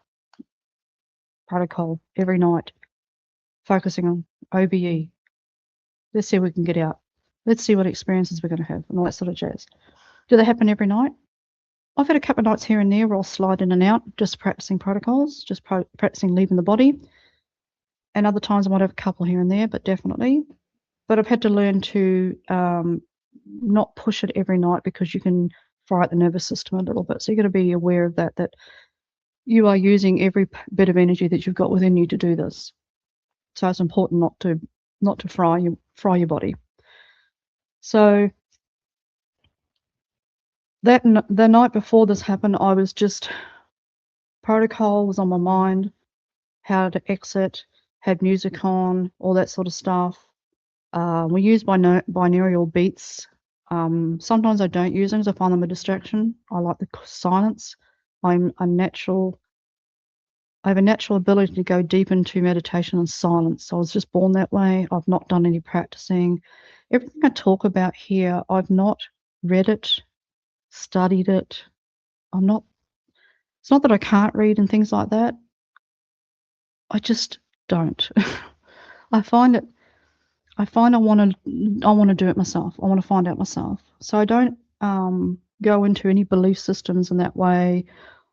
protocol, every night, focusing on OBE. Let's see what we can get out. Let's see what experiences we're going to have, and all that sort of jazz. Do they happen every night? I've had a couple of nights here and there where I'll slide in and out, just practicing protocols, just practicing leaving the body. And other times I might have a couple here and there, but definitely. But I've had to learn to not push it every night, because you can fry out the nervous system a little bit. So you've got to be aware of that you are using every bit of energy that you've got within you to do this. So it's important not to fry your body. So the night before this happened, I was just, protocol was on my mind, how to exit, had music on, all that sort of stuff. We use binaural beats. Sometimes I don't use them because I find them a distraction. I like the silence. I have a natural ability to go deep into meditation and silence. So I was just born that way. I've not done any practicing. Everything I talk about here, I've not read it, studied it. It's not that I can't read and things like that. I just don't. I find I wanna do it myself. I wanna find out myself. So I don't, go into any belief systems in that way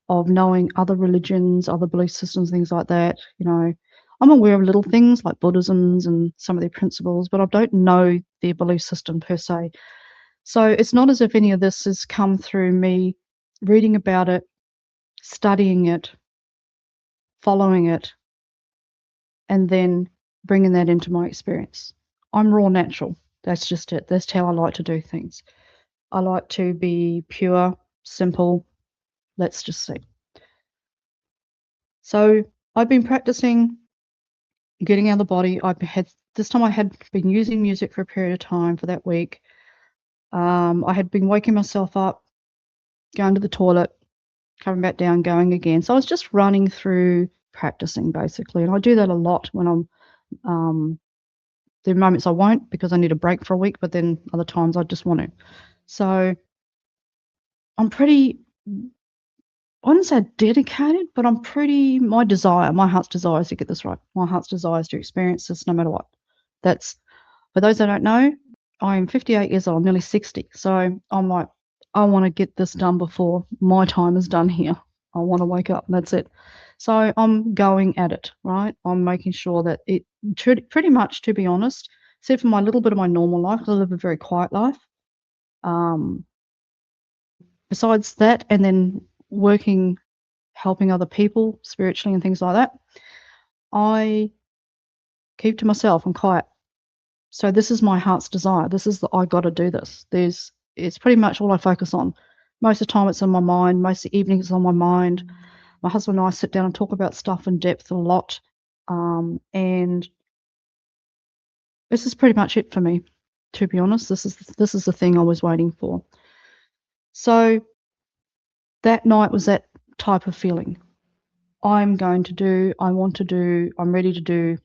of knowing other religions, other belief systems, things like that, you know. I'm aware of little things like Buddhisms and some of their principles, but I don't know their belief system per se. So it's not as if any of this has come through me reading about it, studying it, following it, and then bringing that into my experience. I'm raw natural. That's just it. That's how I like to do things. I like to be pure, simple. Let's just see. So I've been practicing getting out of the body. I had been using music for a period of time for that week. I had been waking myself up, going to the toilet, coming back down, going again. So I was just running through practicing basically, and I do that a lot when I'm. There are moments I won't because I need a break for a week, but then other times I just want to. So I'm pretty. I wouldn't say dedicated, but my heart's desire is to get this right. My heart's desire is to experience this no matter what. That's, for those that don't know, I'm 58 years old, nearly 60. So I'm like, I want to get this done before my time is done here. I want to wake up and that's it. So I'm going at it, right? I'm making sure that it pretty much, to be honest, except for my little bit of my normal life, I live a very quiet life. Besides that, and then working, helping other people spiritually and things like that, I keep to myself. I'm quiet. So this is my heart's desire. This is I got to do this. It's pretty much all I focus on. Most of the time it's on my mind. Most of the evenings it's on my mind. My husband and I sit down and talk about stuff in depth a lot. And this is pretty much it for me, to be honest. This is the thing I was waiting for. So that night was that type of feeling. I want to do, I'm ready to do.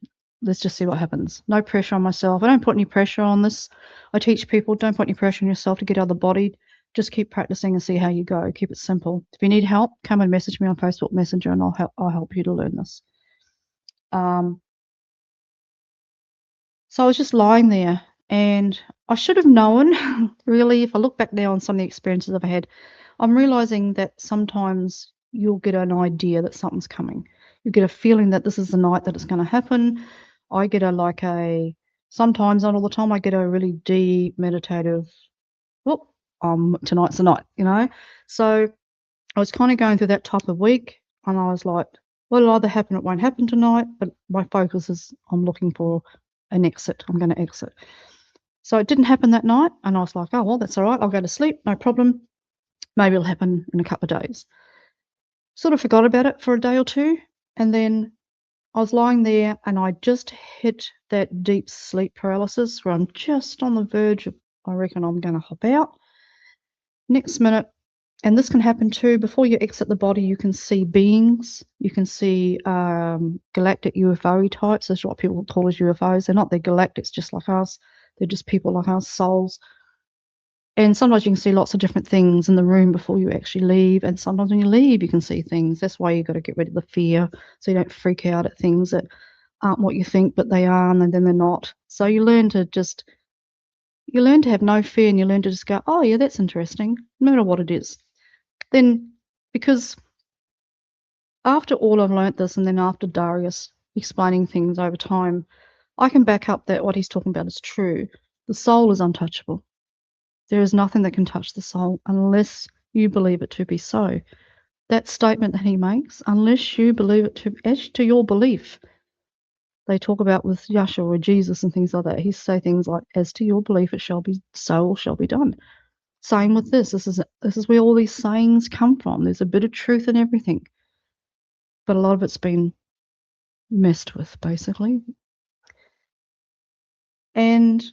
Let's just see what happens. No pressure on myself. I don't put any pressure on this. I teach people, don't put any pressure on yourself to get out of the body. Just keep practicing and see how you go. Keep it simple. If you need help, come and message me on Facebook Messenger and I'll help you to learn this. So I was just lying there and I should have known, really, if I look back now on some of the experiences I've had, I'm realizing that sometimes you'll get an idea that something's coming. You get a feeling that this is the night that it's going to happen. I get sometimes, not all the time, I get a really deep meditative, oh, tonight's the night, you know? So I was kind of going through that type of week and I was like, well, it'll either happen, it won't happen tonight, but my focus is I'm looking for an exit. I'm going to exit. So it didn't happen that night and I was like, oh, well, that's all right. I'll go to sleep. No problem. Maybe it'll happen in a couple of days. Sort of forgot about it for a day or two. And then I was lying there and I just hit that deep sleep paralysis where I'm just on the verge of, I reckon I'm going to hop out. Next minute, and this can happen too, before you exit the body, you can see beings. You can see galactic UFO types. That's what people call as UFOs. They're not, they're galactics just like us. They're just people like us, souls. And sometimes you can see lots of different things in the room before you actually leave. And sometimes when you leave, you can see things. That's why you've got to get rid of the fear so you don't freak out at things that aren't what you think, but they are, and then they're not. So you learn to have no fear and you learn to just go, oh, yeah, that's interesting, no matter what it is. Then, because after all I've learnt this, and then after Darius explaining things over time, I can back up that what he's talking about is true. The soul is untouchable. There is nothing that can touch the soul unless you believe it to be so. That statement that he makes, unless you believe it as to your belief, they talk about with Yahshua or Jesus and things like that. He say things like, as to your belief it shall be so or shall be done. Same with this. This is where all these sayings come from. There's a bit of truth in everything. But a lot of it's been messed with, basically. And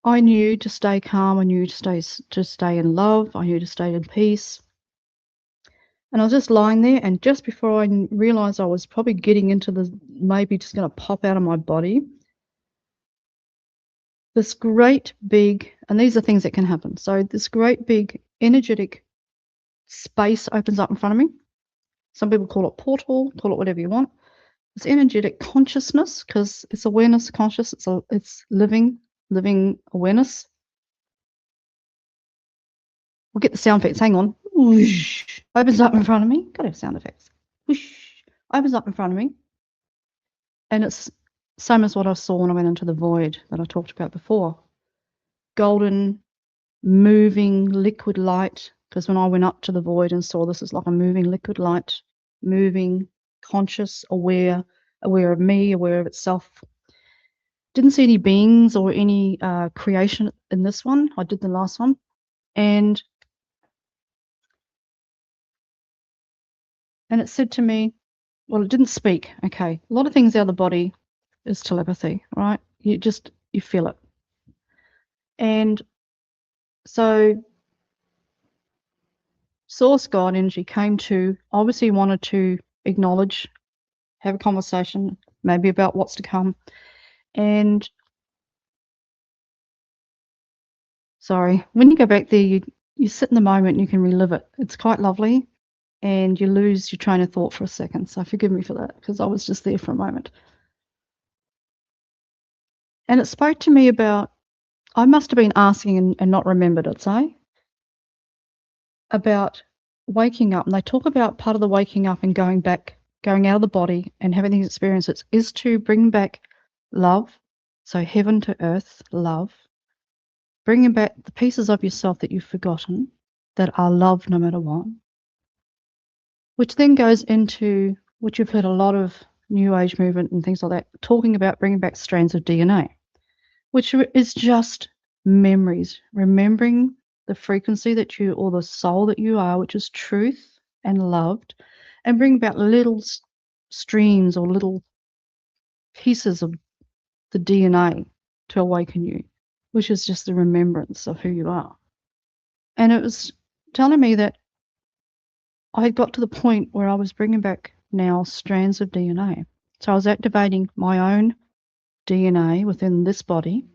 I knew to stay calm, I knew to stay in love, I knew to stay in peace. And I was just lying there, and just before I realized I was probably getting into maybe just going to pop out of my body, this great big, and these are things that can happen. So this great big energetic space opens up in front of me. Some people call it portal, call it whatever you want. It's energetic consciousness, because it's awareness conscious. It's living awareness. We'll get the sound effects. Hang on. Whoosh, opens up in front of me. Gotta have sound effects. Whoosh, opens up in front of me. And it's same as what I saw when I went into the void that I talked about before. Golden, moving liquid light. Because when I went up to the void and saw this, it's like a moving liquid light, moving, conscious, aware of me, aware of itself. Didn't see any beings or any creation in this one. I did the last one. And it said to me, well, it didn't speak. Okay. A lot of things out of the body is telepathy, right? You feel it. And so Source God energy came to, obviously wanted to acknowledge, have a conversation, maybe about what's to come. And sorry, when you go back there, you sit in the moment and you can relive it. It's quite lovely, and you lose your train of thought for a second. So forgive me for that, because I was just there for a moment. And it spoke to me about, I must have been asking and not remembered it, say, about waking up. And they talk about part of the waking up and going out of the body and having these experiences is to bring back love. So heaven to earth, love. Bringing back the pieces of yourself that you've forgotten that are loved no matter what. Which then goes into, which you've heard a lot of New Age movement and things like that, talking about bringing back strands of DNA, which is just memories, remembering the frequency that you, or the soul that you are, which is truth and loved, and bring back little streams or little pieces of the DNA to awaken you, which is just the remembrance of who you are. And it was telling me that I had got to the point where I was bringing back now strands of DNA. So I was activating my own DNA within this body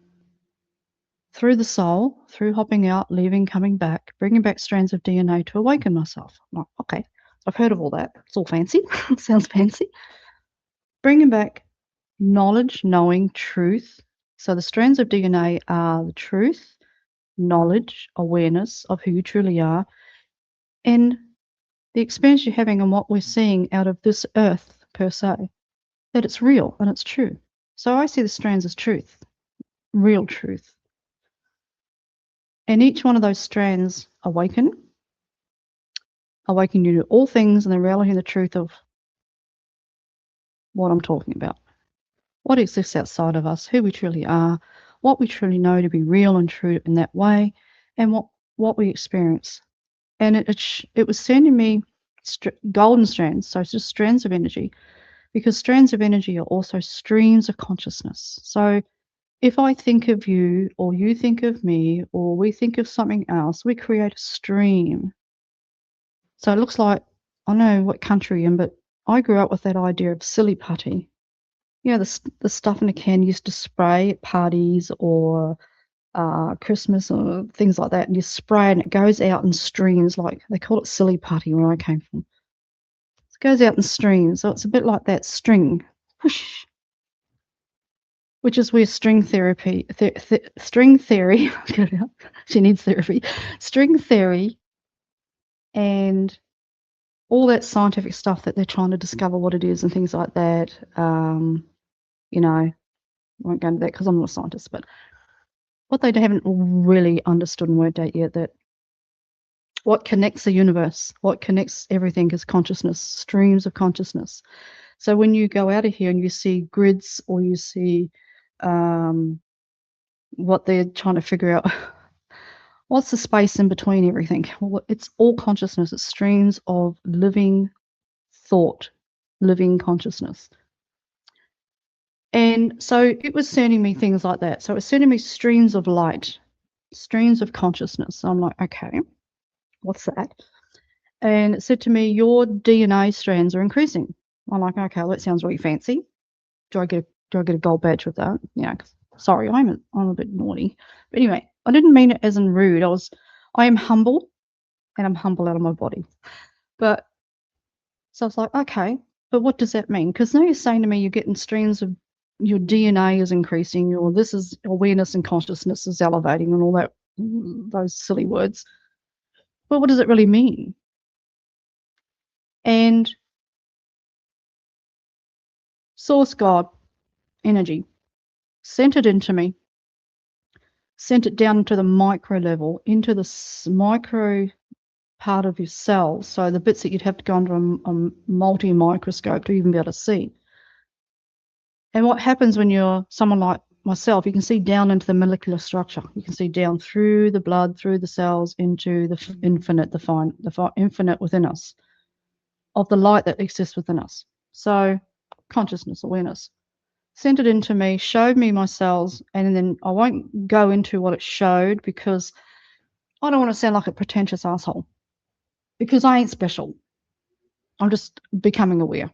through the soul, through hopping out, leaving, coming back, bringing back strands of DNA to awaken myself. I'm like, okay, I've heard of all that. It's all fancy. Sounds fancy. Bringing back knowledge, knowing, truth. So the strands of DNA are the truth, knowledge, awareness of who you truly are, and the experience you're having and what we're seeing out of this earth per se, that it's real and it's true. So I see the strands as truth, real truth. And each one of those strands awaken you to all things and the reality and the truth of what I'm talking about. What exists outside of us, who we truly are, what we truly know to be real and true in that way, and what we experience. And it was sending me golden strands, so it's just strands of energy, because strands of energy are also streams of consciousness. So if I think of you, or you think of me, or we think of something else, we create a stream. So it looks like, I don't know what country you're in, but I grew up with that idea of silly putty. You know, the stuff in a can you used to spray at parties or Christmas or things like that, and you spray and it goes out in streams, like they call it silly putty where I came from. It goes out in streams, so it's a bit like that string, whoosh, which is where string therapy, string theory, get it out, she needs therapy, string theory and all that scientific stuff that they're trying to discover what it is and things like that. You know, I won't go into that because I'm not a scientist, but what they haven't really understood and worked out yet, that what connects the universe, what connects everything is consciousness, streams of consciousness. So when you go out of here and you see grids, or you see what they're trying to figure out, what's the space in between everything? Well, it's all consciousness. It's streams of living thought, living consciousness. And so it was sending me things like that. So it was sending me streams of light, streams of consciousness. So I'm like, okay, what's that? And it said to me, your DNA strands are increasing. I'm like, okay, well, that sounds really fancy. Do I get a gold badge with that? Yeah, Sorry, I'm a bit naughty. But anyway, I didn't mean it as in rude. I am humble, and I'm humble out of my body. But so I was like, okay, but what does that mean? Because now you're saying to me you're getting streams of your DNA is increasing, or this is awareness and consciousness is elevating, and all that, those silly words. Well, what does it really mean? And Source God, energy, sent it into me, sent it down to the micro level, into the micro part of your cell, so the bits that you'd have to go under a multi-microscope to even be able to see. And what happens when you're someone like myself, you can see down into the molecular structure. You can see down through the blood, through the cells, into the infinite, the infinite within us, of the light that exists within us. So consciousness, awareness. Sent it into me, showed me my cells, and then I won't go into what it showed because I don't want to sound like a pretentious asshole, because I ain't special. I'm just becoming aware.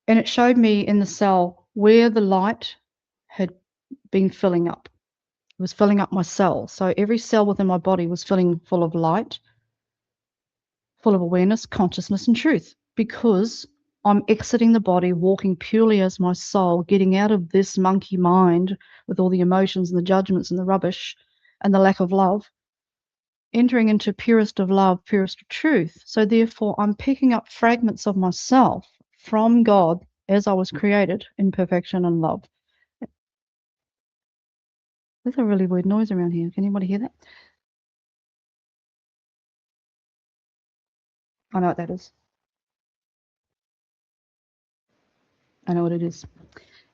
And it showed me in the cell where the light had been filling up. It was filling up my cell. So every cell within my body was filling full of light, full of awareness, consciousness, and truth, because I'm exiting the body, walking purely as my soul, getting out of this monkey mind with all the emotions and the judgments and the rubbish and the lack of love, entering into purest of love, purest of truth. So therefore, I'm picking up fragments of myself from God as I was created in perfection and love. There's a really weird noise around here. Can anybody hear that? I know what that is. I know what it is.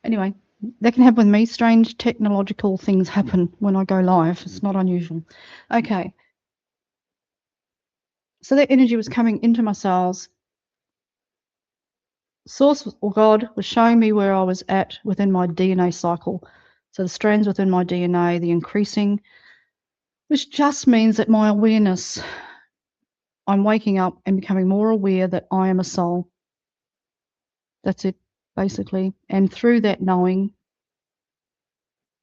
Anyway, that can happen with me. Strange technological things happen when I go live. It's not unusual. Okay. So that energy was coming into my cells. Source or God was showing me where I was at within my DNA cycle. So the strands within my DNA, the increasing, which just means that my awareness, I'm waking up and becoming more aware that I am a soul. That's it, basically. And through that knowing,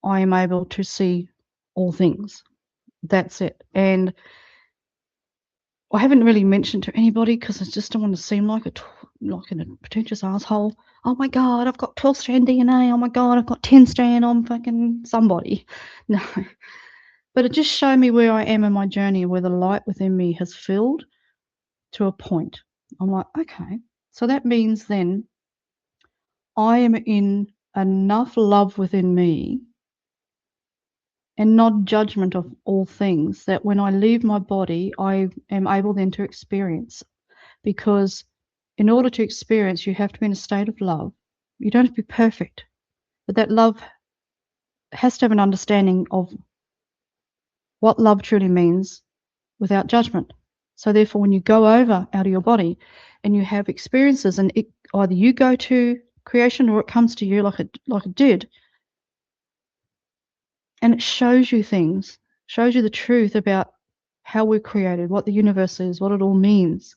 I am able to see all things. That's it. And I haven't really mentioned to anybody because I just don't want to seem like a pretentious asshole. Oh my God, I've got 12-strand DNA. Oh my God, I've got 10-strand. I'm fucking somebody. No. But it just showed me where I am in my journey, where the light within me has filled to a point. I'm like, okay. So that means then I am in enough love within me and not judgment of all things, that when I leave my body, I am able then to experience. Because in order to experience, you have to be in a state of love. You don't have to be perfect, but that love has to have an understanding of what love truly means without judgment. So therefore, when you go over out of your body and you have experiences, and either you go to creation or it comes to you like it did, and it shows you things, shows you the truth about how we're created, what the universe is, what it all means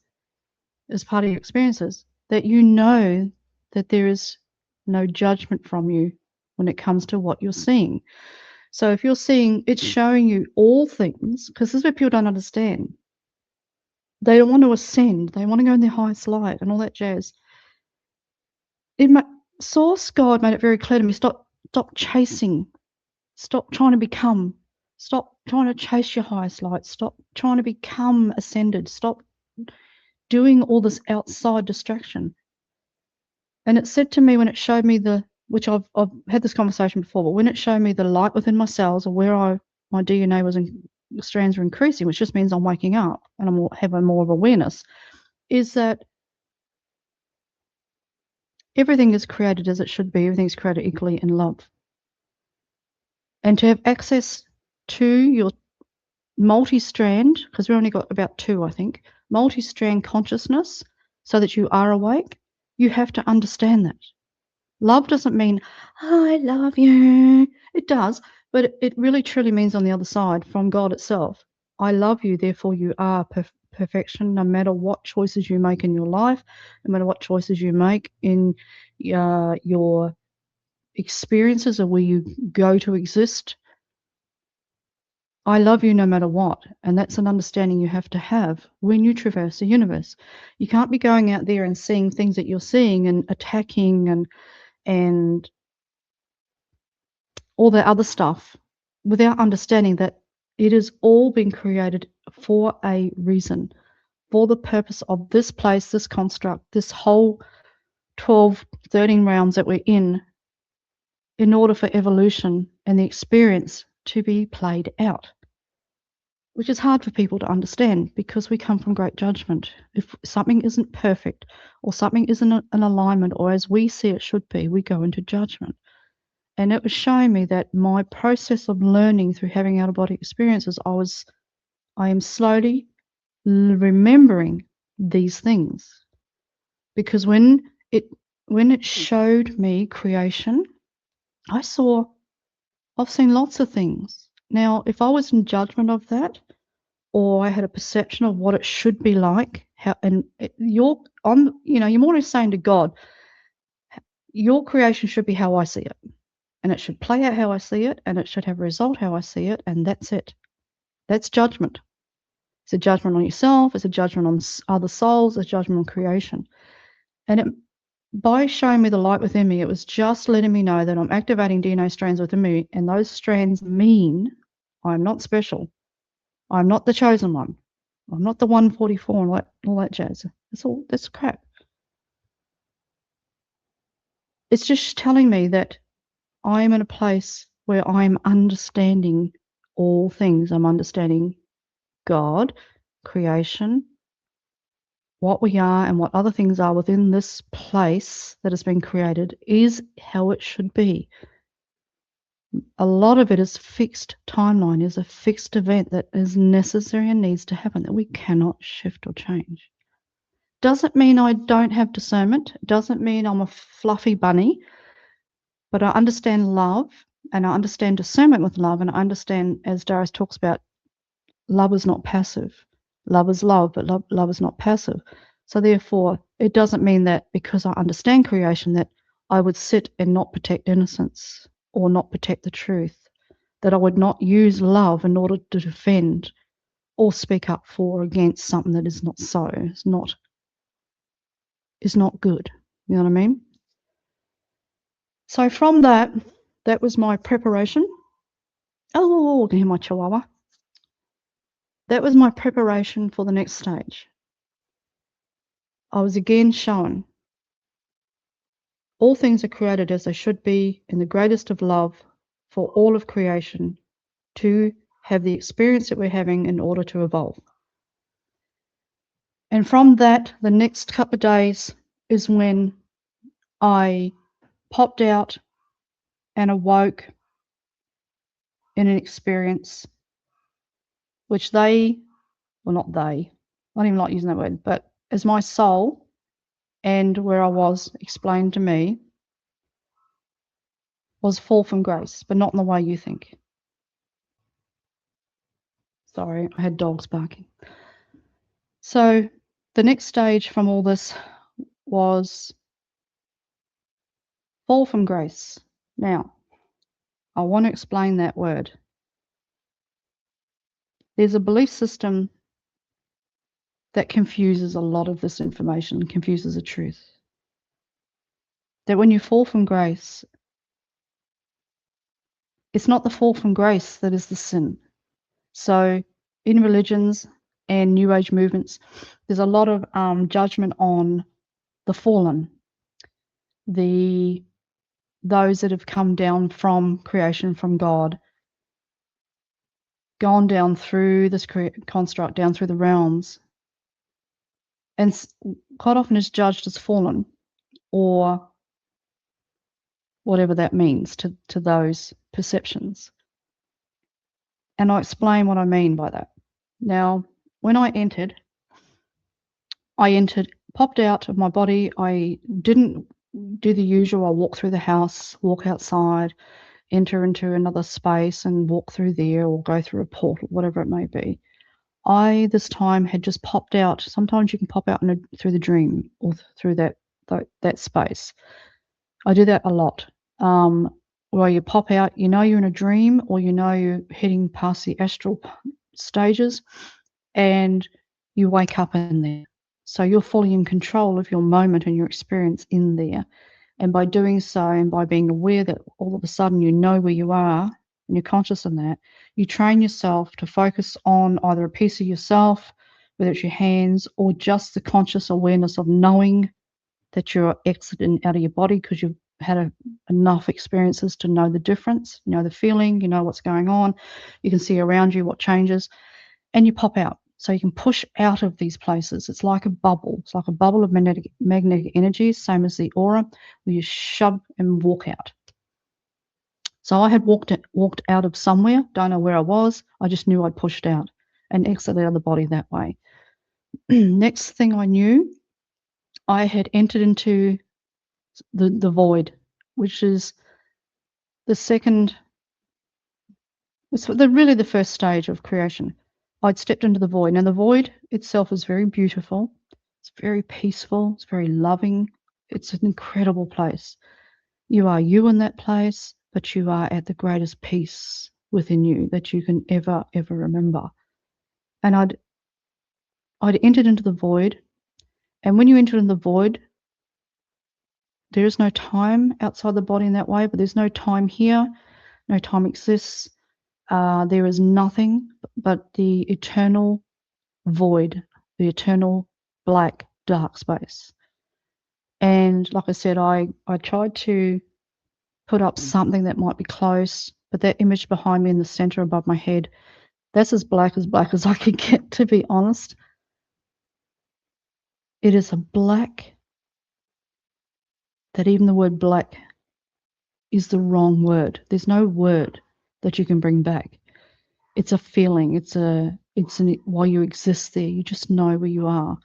as part of your experiences, that you know that there is no judgment from you when it comes to what you're seeing. So if you're seeing, it's showing you all things, because this is what people don't understand. They don't want to ascend. They want to go in their highest light and all that jazz. Source God made it very clear to me, stop chasing. Stop trying to become. Stop trying to chase your highest light. Stop trying to become ascended. Stop doing all this outside distraction. And it said to me when it showed me which I've had this conversation before, but when it showed me the light within my cells, or where my DNA was strands were increasing, which just means I'm waking up and I'm having more of awareness, is that everything is created as it should be. Everything is created equally in love. And to have access to your multi-strand, because we've only got about 2, I think, multi-strand consciousness, so that you are awake, you have to understand that. Love doesn't mean, I love you. It does, but it really truly means on the other side, from God itself. I love you, therefore you are perfection, no matter what choices you make in your life, no matter what choices you make in your experiences are where you go to exist. I love you no matter what. And that's an understanding you have to have when you traverse the universe. You can't be going out there and seeing things that you're seeing and attacking and all the other stuff without understanding that it has all been created for a reason, for the purpose of this place, this construct, this whole 12, 13 rounds that we're in order for evolution and the experience to be played out, which is hard for people to understand because we come from great judgment. If something isn't perfect or something isn't an alignment or as we see it should be, we go into judgment. And it was showing me that my process of learning through having out-of-body experiences, I am slowly remembering these things. Because when it showed me creation, I've seen lots of things. Now, if I was in judgment of that, or I had a perception of what it should be like, you're more or less saying to God, your creation should be how I see it. And it should play out how I see it, and it should have a result how I see it, and that's it. That's judgment. It's a judgment on yourself, it's a judgment on other souls, it's a judgment on creation. And by showing me the light within me, it was just letting me know that I'm activating DNA strands within me, and those strands mean I'm not special. I'm not the chosen one. I'm not the 144 and all that jazz. That's crap. It's just telling me that I'm in a place where I'm understanding all things. I'm understanding God, creation, what we are and what other things are within this place that has been created is how it should be. A lot of it is fixed timeline, is a fixed event that is necessary and needs to happen that we cannot shift or change. Doesn't mean I don't have discernment, doesn't mean I'm a fluffy bunny, but I understand love and I understand discernment with love, and I understand, as Darius talks about, love is not passive. Love is love, but love is not passive. So therefore, it doesn't mean that because I understand creation that I would sit and not protect innocence or not protect the truth, that I would not use love in order to defend or speak up for or against something that is not so, is not good. You know what I mean? So from that was my preparation. Oh, I can hear my chihuahua. That was my preparation for the next stage. I was again shown all things are created as they should be in the greatest of love for all of creation to have the experience that we're having in order to evolve. And from that, the next couple of days is when I popped out and awoke in an experience which not they, I don't even like using that word, but as my soul and where I was explained to me was fall from grace, but not in the way you think. Sorry, I had dogs barking. So the next stage from all this was fall from grace. Now, I want to explain that word. There's a belief system that confuses a lot of this information, confuses the truth. That when you fall from grace, it's not the fall from grace that is the sin. So in religions and New Age movements, there's a lot of judgment on the fallen, those that have come down from creation, from God, gone down through this construct, down through the realms, and quite often is judged as fallen, or whatever that means to those perceptions. And I'll explain what I mean by that. Now, when I entered, popped out of my body. I didn't do the usual, I walk through the house, walk outside, enter into another space and walk through there or go through a portal, whatever it may be. I, this time, had just popped out. Sometimes you can pop out through the dream or through that space. I do that a lot. where you pop out, you know you're in a dream, or you know you're heading past the astral stages, and you wake up in there. So you're fully in control of your moment and your experience in there. And by doing so, and by being aware that all of a sudden you know where you are and you're conscious of that, you train yourself to focus on either a piece of yourself, whether it's your hands, or just the conscious awareness of knowing that you're exiting out of your body because you've had enough experiences to know the difference, you know the feeling, you know what's going on, you can see around you what changes, and you pop out. So you can push out of these places. It's like a bubble. It's like a bubble of magnetic energy, same as the aura, where you shove and walk out. So I had walked out of somewhere, don't know where I was. I just knew I'd pushed out and exited out of the body that way. Next thing I knew, I had entered into the void, which is the second, it's really the first stage of creation. I'd stepped into the void. Now, the void itself is very beautiful. It's very peaceful. It's very loving. It's an incredible place. You are you in that place, but you are at the greatest peace within you that you can ever remember. And I'd entered into the void. And when you enter in the void, there is no time outside the body in that way, but there's no time here. No time exists. There is nothing but the eternal void, the eternal black, dark space. And like I said, I tried to put up something that might be close, but that image behind me in the center above my head, that's as black as I could get, to be honest. It is a black that even the word black is the wrong word. There's no word that you can bring back. It's a feeling. While you exist there, you just know where you are.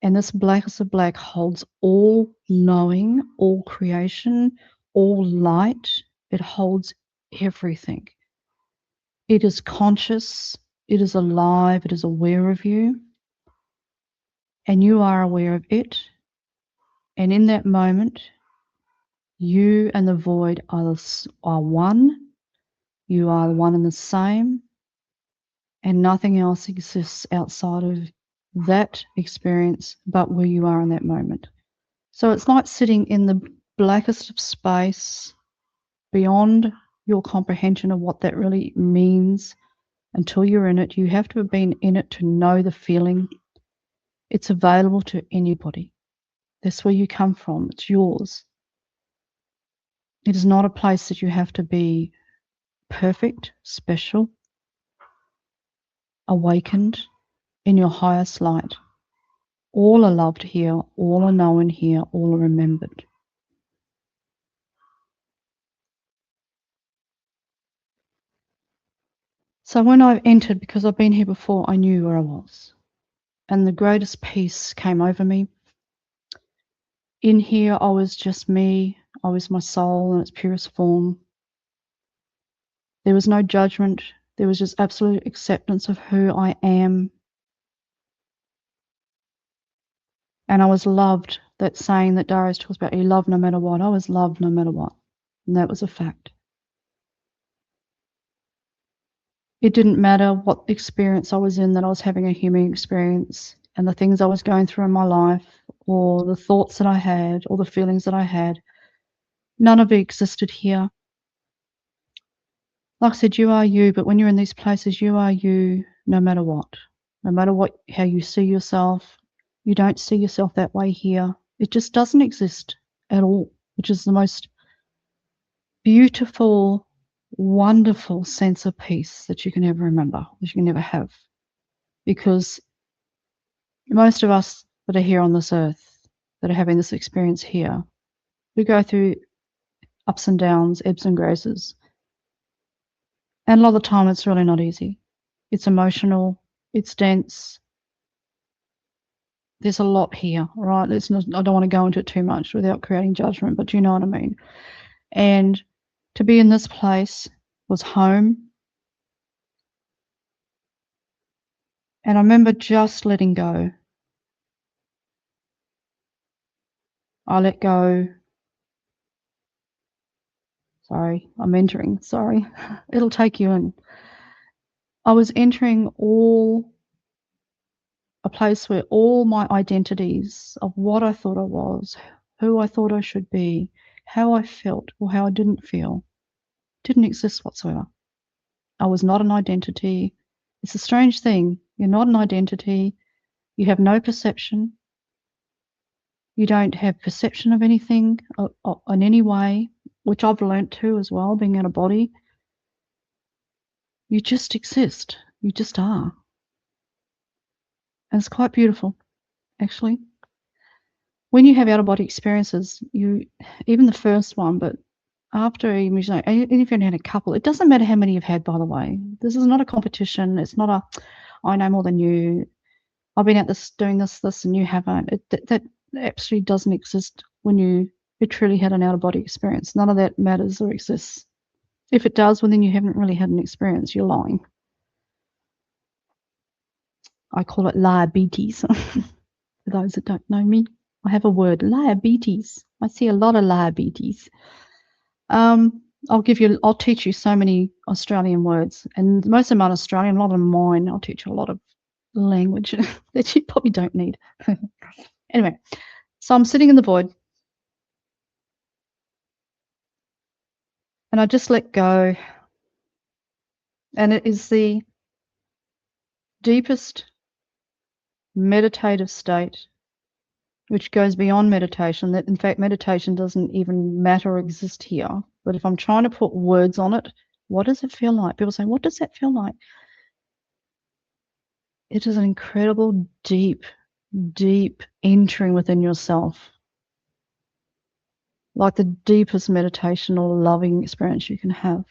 And this blackest of black holds all knowing, all creation, all light. It holds everything. It is conscious. It is alive. It is aware of you. And you are aware of it. And in that moment, you and the void are one. You are one and the same. And nothing else exists outside of that experience but where you are in that moment. So it's like sitting in the blackest of space, beyond your comprehension of what that really means. Until you're in it, you have to have been in it to know the feeling. It's available to anybody. That's where you come from. It's yours. It is not a place that you have to be perfect, special, awakened, in your highest light. All are loved here, all are known here, all are remembered. So when I've entered, because I've been here before, I knew where I was. And the greatest peace came over me. In here, I was just me. I was my soul in its purest form. There was no judgment. There was just absolute acceptance of who I am. And I was loved. That saying that Darius talks about, you love no matter what. I was loved no matter what. And that was a fact. It didn't matter what experience I was in, that I was having a human experience, and the things I was going through in my life, or the thoughts that I had, or the feelings that I had. None of it existed here. Like I said, you are you, but when you're in these places, you are you no matter what. No matter how you see yourself. You don't see yourself that way here. It just doesn't exist at all, which is the most beautiful, wonderful sense of peace that you can ever remember, that you can ever have. Because most of us that are here on this earth, that are having this experience here, we go through ups and downs, ebbs and graces. And a lot of the time it's really not easy. It's emotional, it's dense. There's a lot here, right? I don't want to go into it too much without creating judgment, but you know what I mean. And to be in this place was home. And I remember just letting go. I let go Sorry, I'm entering. Sorry. It'll take you in. I was entering a place where all my identities of what I thought I was, who I thought I should be, how I felt or how I didn't feel, didn't exist whatsoever. I was not an identity. It's a strange thing. You're not an identity. You have no perception. You don't have perception of anything in any way, which I've learnt too as well, being in a body. You just exist. You just are. And it's quite beautiful, actually. When you have out-of-body experiences, even the first one, but after even if you've had a couple, it doesn't matter how many you've had, by the way. This is not a competition. It's not I know more than you. I've been at this doing this, and you haven't. That absolutely doesn't exist when you truly had an out-of-body experience. None of that matters or exists. If it does, well, then you haven't really had an experience. You're lying. I call it diabetes. For those that don't know me, I have a word, diabetes. I see a lot of diabetes. I'll teach you so many Australian words, and most of them are Australian, a lot of them mine. I'll teach you a lot of language that you probably don't need. Anyway, so I'm sitting in the void, and I just let go, and it is the deepest meditative state which goes beyond meditation, that in fact meditation doesn't even matter or exist here. But if I'm trying to put words on it, what does it feel like? People say, what does that feel like? It is an incredible, deep, deep entering within yourself. Like the deepest meditation or loving experience you can have.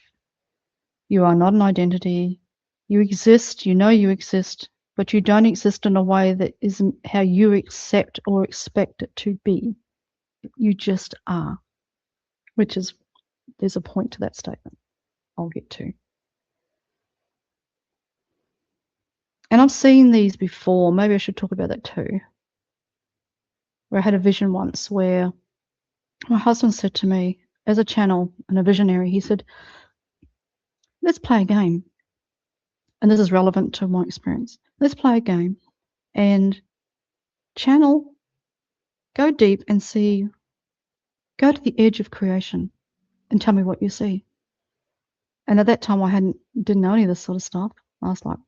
You are not an identity. You exist, you know you exist, but you don't exist in a way that isn't how you accept or expect it to be. You just are, which is, there's a point to that statement I'll get to. And I've seen these before. Maybe I should talk about that too. Where I had a vision once where my husband said to me, as a channel and a visionary, he said, let's play a game. And this is relevant to my experience. Let's play a game and channel, go deep and see, go to the edge of creation and tell me what you see. And at that time, I didn't know any of this sort of stuff. I was like,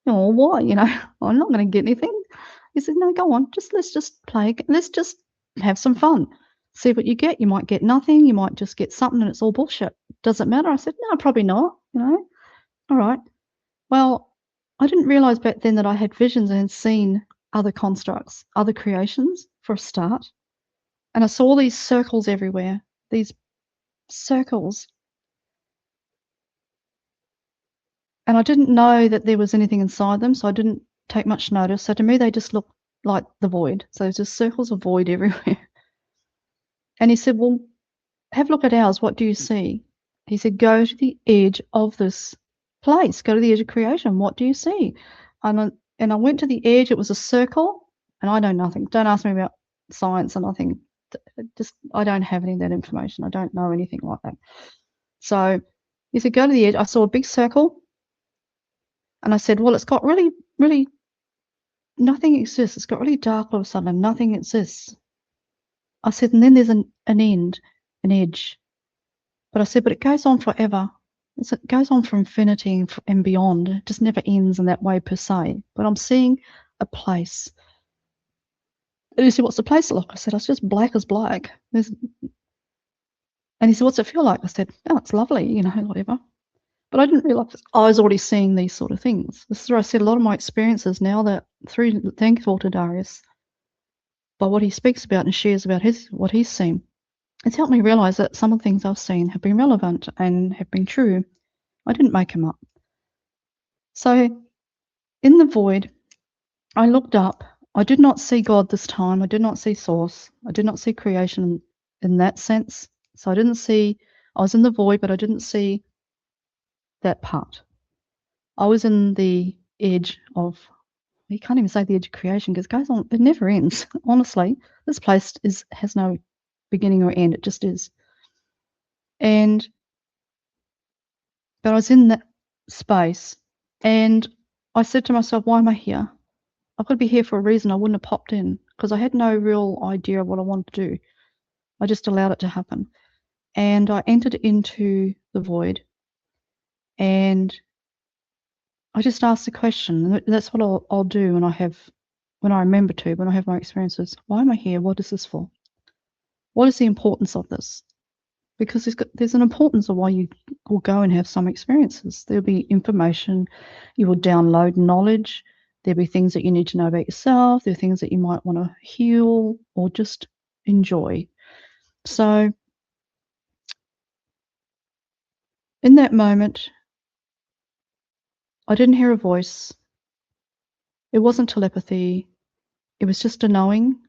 oh, what? I'm not going to get anything. He said, no, go on. Let's just play. Let's just have some fun. See what you get. You might get nothing. You might just get something and it's all bullshit. Does it matter? I said, no, probably not. All right. Well, I didn't realize back then that I had visions and had seen other constructs, other creations for a start. And I saw all these circles everywhere, these circles. And I didn't know that there was anything inside them, so I didn't take much notice. So to me, they just looked like the void. So there's just circles of void everywhere. And he said, well, have a look at ours. What do you see? He said, go to the edge of this place. Go to the edge of creation. What do you see? And I went to the edge. It was a circle. And I know nothing. Don't ask me about science or nothing. I don't have any of that information. I don't know anything like that. So he said, go to the edge. I saw a big circle. And I said, well, it's got really, really, nothing exists. It's got really dark all of a sudden and nothing exists. I said, and then there's an end, an edge. But I said, but it goes on forever. It goes on for infinity and beyond. It just never ends in that way per se. But I'm seeing a place. And he said, what's the place like? I said, it's just black as black. And he said, what's it feel like? I said, oh, it's lovely, whatever. But I didn't realize I was already seeing these sort of things. This is where I said a lot of my experiences now that thankful to Darius, by what he speaks about and shares about what he's seen. It's helped me realize that some of the things I've seen have been relevant and have been true. I didn't make them up. So in the void, I looked up. I did not see God this time. I did not see source. I did not see creation in that sense. So I was in the void, but I didn't see that part. I was in the edge of, you can't even say the edge of creation because it goes on, it never ends. Honestly, this place has no beginning or end, it just is. But I was in that space, and I said to myself, why am I here? I could be here for a reason. I wouldn't have popped in because I had no real idea of what I wanted to do. I just allowed it to happen. And I entered into the void, and I just asked the question. And that's what I'll do when I remember to, when I have my experiences. Why am I here? What is this for? What is the importance of this? Because there's an importance of why you will go and have some experiences. There'll be information, you will download knowledge, there'll be things that you need to know about yourself, there are things that you might want to heal or just enjoy. So in that moment, I didn't hear a voice. It wasn't telepathy. It was just a knowing.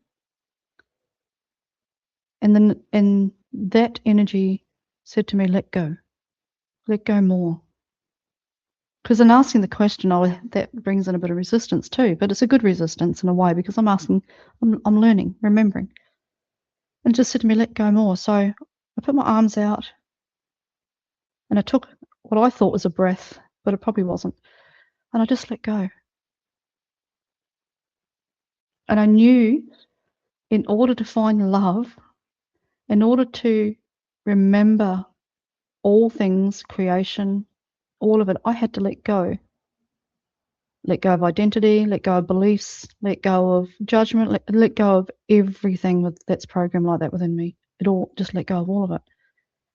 And that energy said to me, let go more. Because in asking the question, that brings in a bit of resistance too, but it's a good resistance in a way because I'm learning, remembering. And it just said to me, let go more. So I put my arms out and I took what I thought was a breath, but it probably wasn't. And I just let go. And I knew in order to find love, in order to remember all things, creation, all of it, I had to let go. Let go of identity, let go of beliefs, let go of judgment, let go of everything that's programmed like that within me. Just let go of all of it.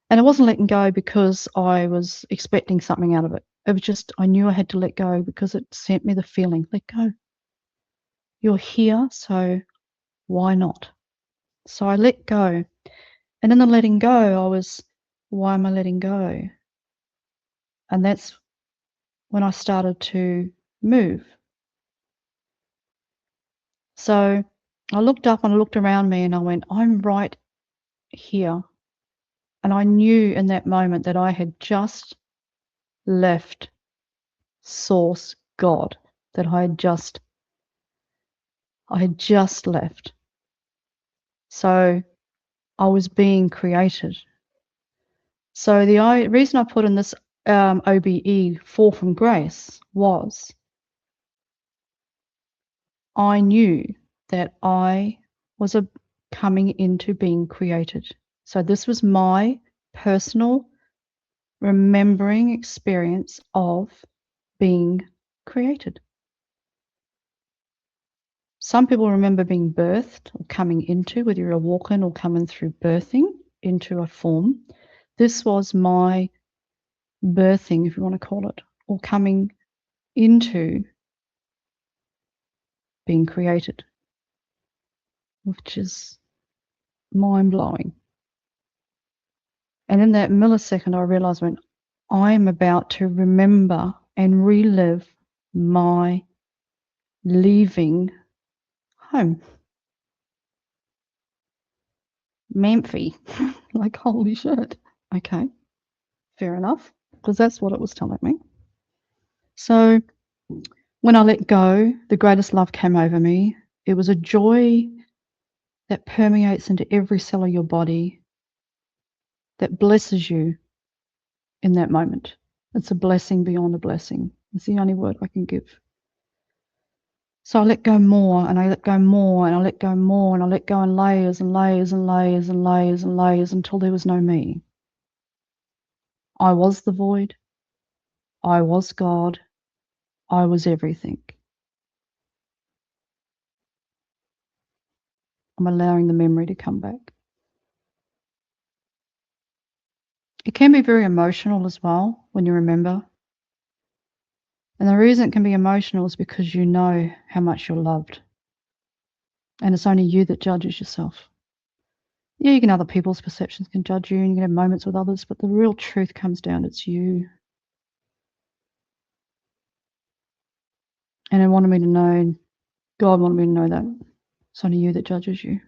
And it wasn't letting go because I was expecting something out of it. It was just, I knew I had to let go because it sent me the feeling, let go. You're here, so why not? So I let go. And in the letting go, I was, why am I letting go? And that's when I started to move. So I looked up and I looked around me and I went, I'm right here. And I knew in that moment that I had just left Source, God, that I had just left. So I was being created. So the reason I put in this OBE, Fall from Grace, was I knew that I was coming into being created. So this was my personal remembering experience of being created. Some people remember being birthed or coming into, whether you're a walk-in or coming through birthing into a form. This was my birthing, if you want to call it, or coming into being created, which is mind-blowing. And in that millisecond, I realized when I'm about to remember and relive my leaving home. Memphi. Like, holy shit. Okay, fair enough, because that's what it was telling me. So when I let go, the greatest love came over me. It was a joy that permeates into every cell of your body, that blesses you in that moment. It's a blessing beyond a blessing. It's the only word I can give. So I let go more, and I let go more, and I let go more, and I let go in layers and layers and layers and layers and layers until there was no me. I was the void. I was God. I was everything. I'm allowing the memory to come back. It can be very emotional as well when you remember. And the reason it can be emotional is because you know how much you're loved. And it's only you that judges yourself. Yeah, you can other people's perceptions can judge you and you can have moments with others, but the real truth comes down, it's you. And it wanted me to know, God wanted me to know that it's only you that judges you.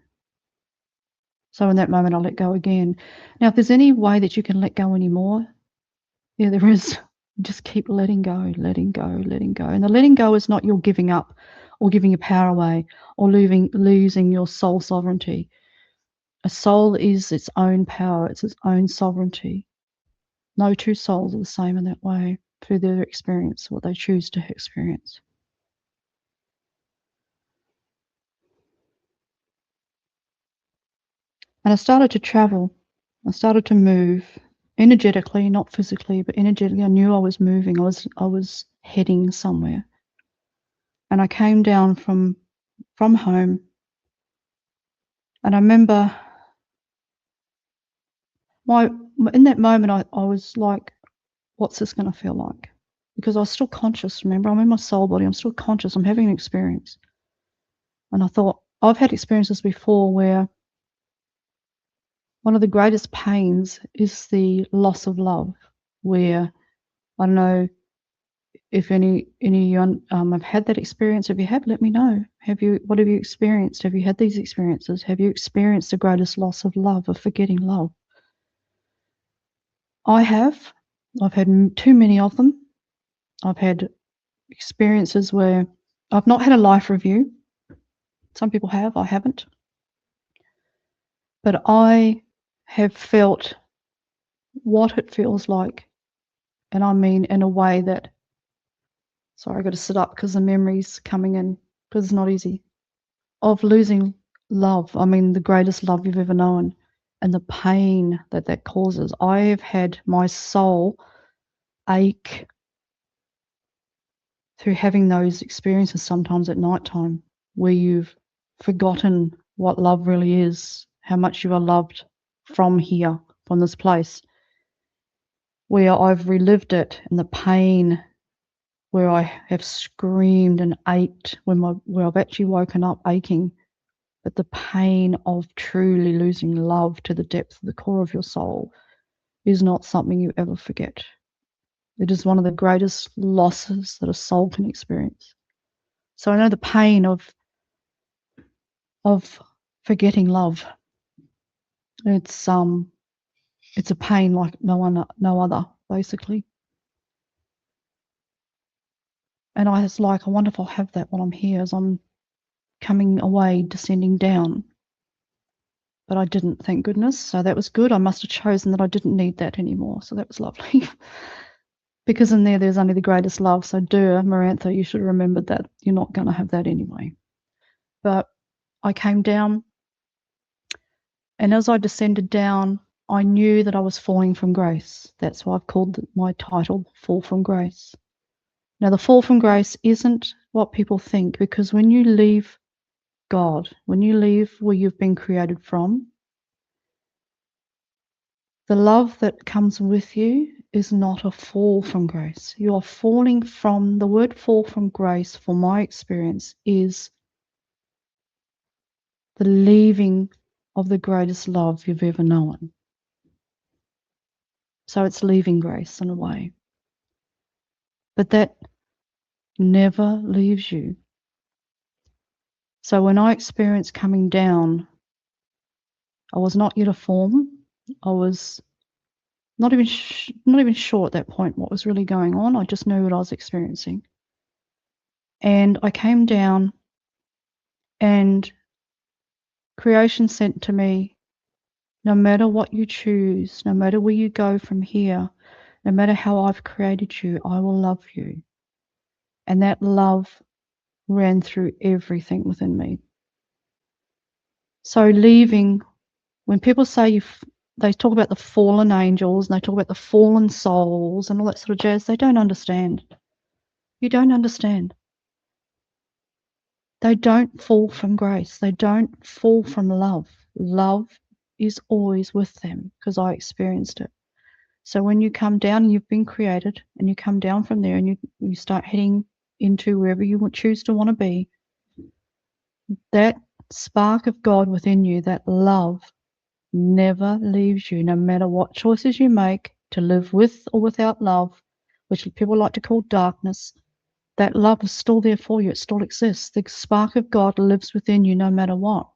So in that moment, I let go again. Now, if there's any way that you can let go anymore, yeah, there is. Just keep letting go, letting go, letting go. And the letting go is not your giving up or giving your power away or losing your soul sovereignty. A soul is its own power, it's its own sovereignty. No two souls are the same in that way through their experience, what they choose to experience. And I started to travel. I started to move energetically, not physically, but energetically. I knew I was moving. I was heading somewhere. And I came down from home. And I remember in that moment, I was like, what's this going to feel like? Because I was still conscious, remember? I'm in my soul body. I'm still conscious. I'm having an experience. And I thought, I've had experiences before where one of the greatest pains is the loss of love, where, I don't know if any of you have had that experience. If you have, let me know. What have you experienced? Have you had these experiences? Have you experienced the greatest loss of love, of forgetting love? I have. I've had too many of them. I've had experiences where I've not had a life review. Some people have, I haven't. But I have felt what it feels like, and I mean in a way that, sorry, I've got to sit up because the memory's coming in, because it's not easy, of losing love. I mean, the greatest love you've ever known, and the pain that causes. I have had my soul ache through having those experiences sometimes at night time, where you've forgotten what love really is, how much you are loved from here, from this place, where I've relived it, and the pain, where I have screamed and ached, where I've actually woken up aching. But the pain of truly losing love to the depth of the core of your soul is not something you ever forget. It is one of the greatest losses that a soul can experience. So I know the pain of forgetting love. It's a pain like no other, basically. And I was like, I wonder if I'll have that while I'm here, as I'm coming away, descending down. But I didn't, thank goodness. So that was good. I must have chosen that I didn't need that anymore. So that was lovely. Because in there's only the greatest love. So Marantha, you should have remembered that you're not going to have that anyway. But I came down, and as I descended down, I knew that I was falling from grace. That's why I've called my title Fall from Grace. Now, the fall from grace isn't what people think, because when you leave God, when you leave where you've been created from, the love that comes with you is not a fall from grace. You are falling from, the word fall from grace, for my experience, is the leaving of the greatest love you've ever known. So it's leaving grace in a way. But that never leaves you. So when I experienced coming down, I was not yet a form. I was not even sure at that point what was really going on. I just knew what I was experiencing. And I came down, and creation sent to me, no matter what you choose, no matter where you go from here, no matter how I've created you, I will love you. And that love ran through everything within me. So leaving, when people say they talk about the fallen angels and they talk about the fallen souls and all that sort of jazz, they don't understand. You don't understand. They don't fall from grace. They don't fall from love. Love is always with them, because I experienced it. So when you come down, you've been created, and you come down from there, and you start heading into wherever you choose to want to be, that spark of God within you, that love, never leaves you, no matter what choices you make to live with or without love, which people like to call darkness. That love is still there for you. It still exists. The spark of God lives within you no matter what.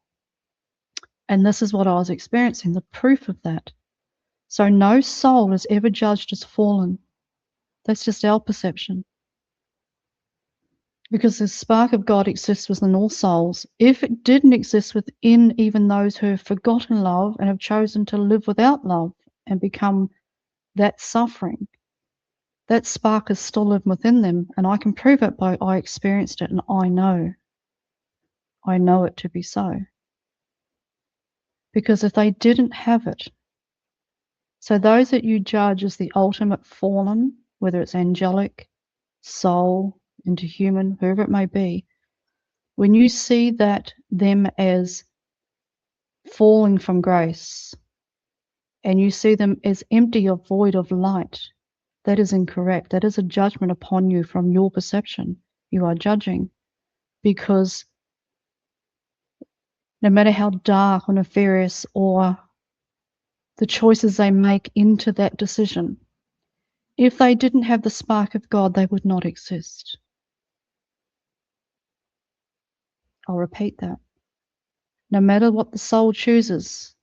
And this is what I was experiencing, the proof of that. So no soul is ever judged as fallen. That's just our perception. Because the spark of God exists within all souls. If it didn't exist within even those who have forgotten love and have chosen to live without love and become that suffering, that spark is still living within them. And I can prove it by I experienced it and I know it to be so. Because if they didn't have it, so those that you judge as the ultimate fallen, whether it's angelic, soul, into human, whoever it may be, when you see them as falling from grace and you see them as empty or void of light, that is incorrect. That is a judgment upon you from your perception. You are judging, because no matter how dark or nefarious or the choices they make into that decision, if they didn't have the spark of God, they would not exist. I'll repeat that. No matter what the soul chooses,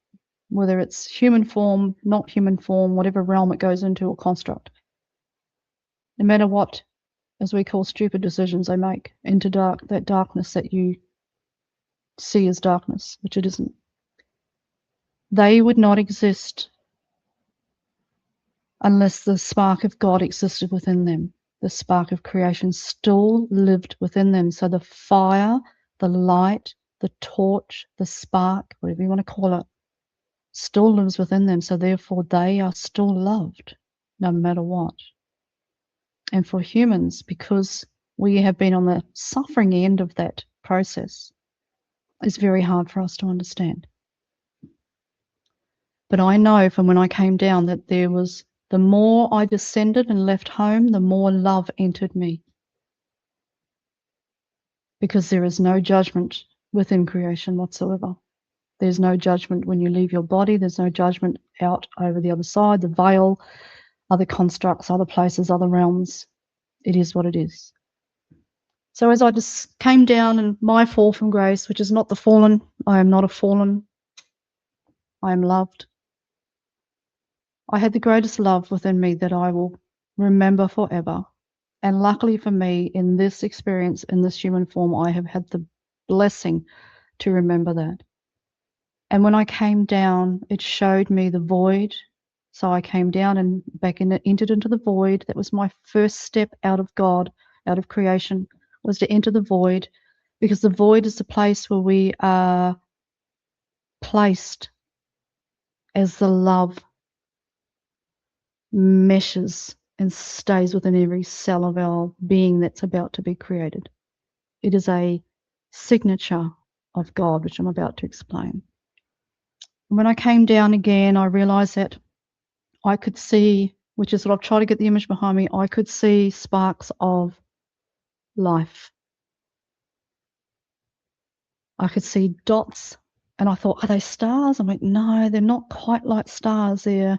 whether it's human form, not human form, whatever realm it goes into or construct, no matter what, as we call stupid decisions they make into that darkness that you see as darkness, which it isn't, they would not exist unless the spark of God existed within them. The spark of creation still lived within them. So the fire, the light, the torch, the spark, whatever you want to call it, still lives within them. So therefore they are still loved no matter what. And for humans, because we have been on the suffering end of that process, it's very hard for us to understand. But I know from when I came down that there was, the more I descended and left home, the more love entered me. Because there is no judgment within creation whatsoever. There's no judgment when you leave your body. There's no judgment out over the other side, the veil, other constructs, other places, other realms. It is what it is. So as I just came down in my fall from grace, which is not the fallen, I am not a fallen, I am loved. I had the greatest love within me that I will remember forever. And luckily for me, in this experience, in this human form, I have had the blessing to remember that. And when I came down, it showed me the void. So I came down and back in, entered into the void. That was my first step out of God, out of creation, was to enter the void, because the void is the place where we are placed as the love meshes and stays within every cell of our being that's about to be created. It is a signature of God, which I'm about to explain. And when I came down again, I realized that I could see, which is what I've tried to get the image behind me, I could see sparks of life. I could see dots, and I thought, are they stars? I went, no, they're not quite like stars. They're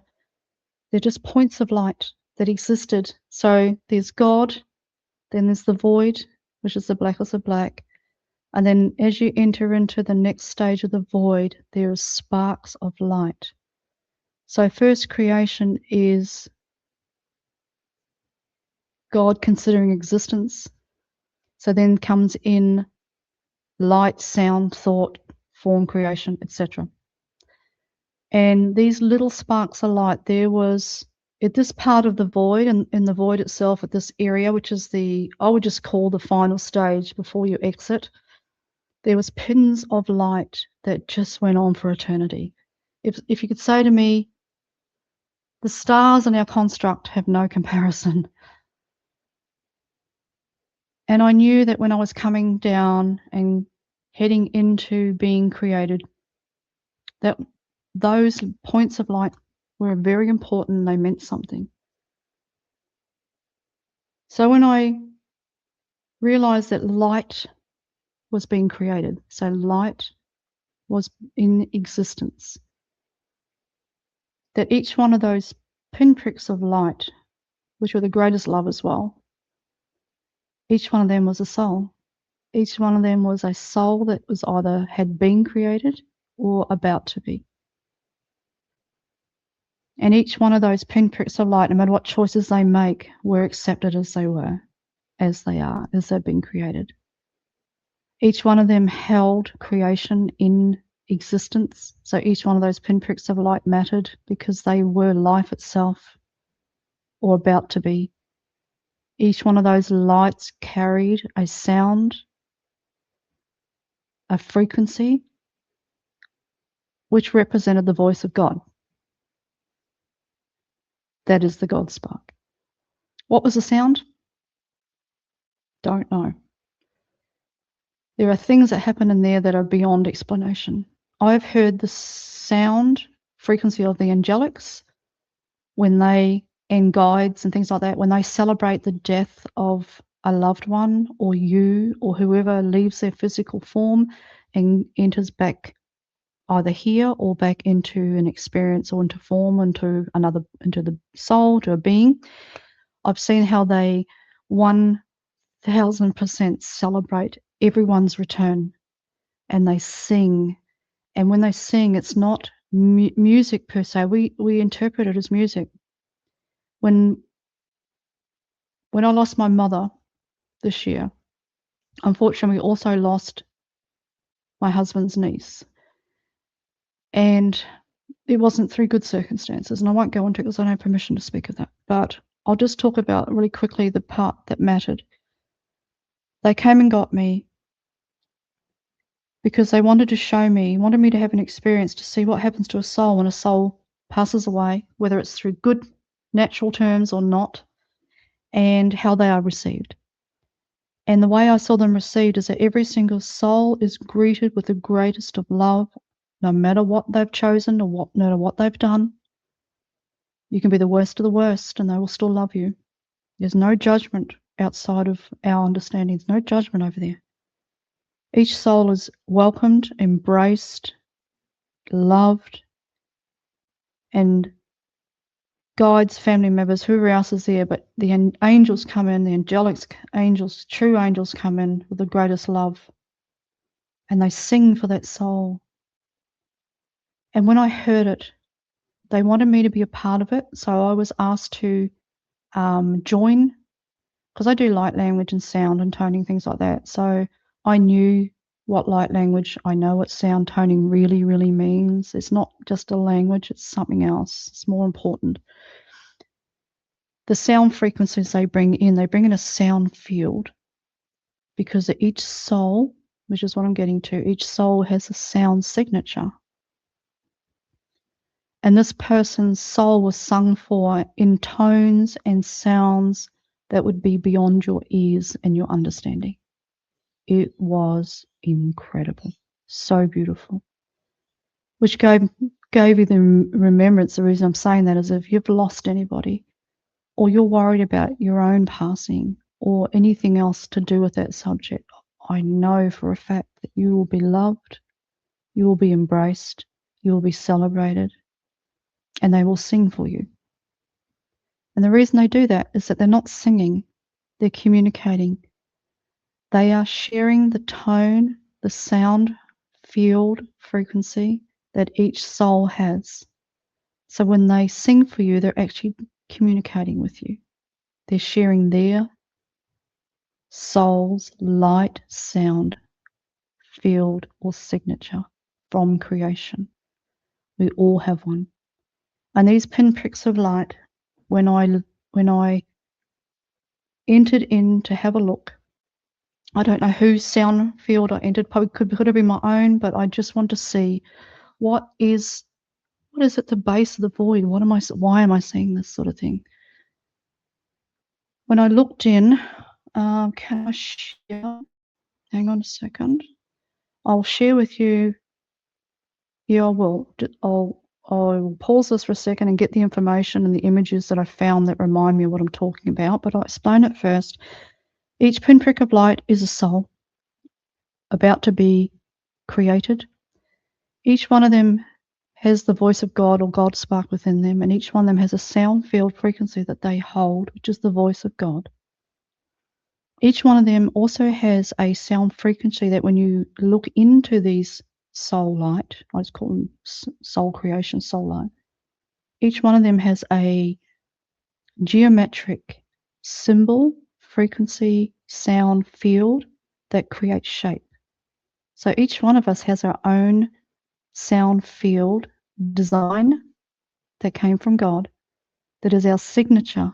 just points of light that existed. So there's God, then there's the void, which is the blackest of black. And then as you enter into the next stage of the void, there are sparks of light. So first creation is God considering existence. So then comes in light, sound, thought, form, creation, etc. And these little sparks of light, there was at this part of the void, and in the void itself, at this area, which is I would just call the final stage before you exit, there was pins of light that just went on for eternity. If you could say to me, the stars in our construct have no comparison. And I knew that when I was coming down and heading into being created, that those points of light were very important and they meant something. So when I realized that light was being created, so light was in existence, that each one of those pinpricks of light, which were the greatest love as well, each one of them was a soul. Each one of them was a soul that was either had been created or about to be. And each one of those pinpricks of light, no matter what choices they make, were accepted as they were. as they are, as they've been created. Each one of them held creation in existence. So each one of those pinpricks of light mattered because they were life itself or about to be. Each one of those lights carried a sound, a frequency, which represented the voice of God. That is the God spark. What was the sound? Don't know. There are things that happen in there that are beyond explanation. I've heard the sound frequency of the angelics when they, and guides and things like that, when they celebrate the death of a loved one or you or whoever leaves their physical form and enters back either here or back into an experience or into form, into the soul, to a being. I've seen how they 1000% celebrate everyone's return, and they sing. And when they sing, it's not music per se. We interpret it as music. When I lost my mother this year, unfortunately, we also lost my husband's niece. And it wasn't through good circumstances, and I won't go into it because I don't have permission to speak of that. But I'll just talk about really quickly the part that mattered. They came and got me because they wanted to show me, wanted me to have an experience to see what happens to a soul when a soul passes away, whether it's through good natural terms or not, and how they are received. And the way I saw them received is that every single soul is greeted with the greatest of love, no matter what they've chosen or no matter what they've done. You can be the worst of the worst and they will still love you. There's no judgment outside of our understanding. There's no judgment over there. Each soul is welcomed, embraced, loved, and guides, family members, whoever else is there, but the angels come in, the angelic angels, true angels come in with the greatest love, and they sing for that soul. And when I heard it, they wanted me to be a part of it, so I was asked to join, because I do light language and sound and toning, things like that. So I knew what light language, I know what sound toning really, really means. It's not just a language, it's something else. It's more important. The sound frequencies they bring in a sound field, because each soul, which is what I'm getting to, each soul has a sound signature. And this person's soul was sung for in tones and sounds that would be beyond your ears and your understanding. It was incredible, so beautiful, which gave you the remembrance. The reason I'm saying that is if you've lost anybody, or you're worried about your own passing, or anything else to do with that subject, I know for a fact that you will be loved, you will be embraced, you will be celebrated, and they will sing for you. And the reason they do that is that they're not singing, they're communicating. They are sharing the tone, the sound field frequency that each soul has. So when they sing for you, they're actually communicating with you. They're sharing their soul's light sound field or signature from creation. We all have one. And these pinpricks of light, when I entered in to have a look, I don't know whose sound field I entered, probably could have been my own, but I just want to see what is at the base of the void. Why am I seeing this sort of thing? When I looked in, can I share? Hang on a second. I'll share with you. Yeah, I will. I'll pause this for a second and get the information and the images that I found that remind me of what I'm talking about, but I'll explain it first. Each pinprick of light is a soul about to be created. Each one of them has the voice of God or God spark within them, and each one of them has a sound field frequency that they hold, which is the voice of God. Each one of them also has a sound frequency that when you look into these soul light, I just call them soul creation, soul light, each one of them has a geometric symbol frequency, sound field that creates shape. So each one of us has our own sound field design that came from God, that is our signature,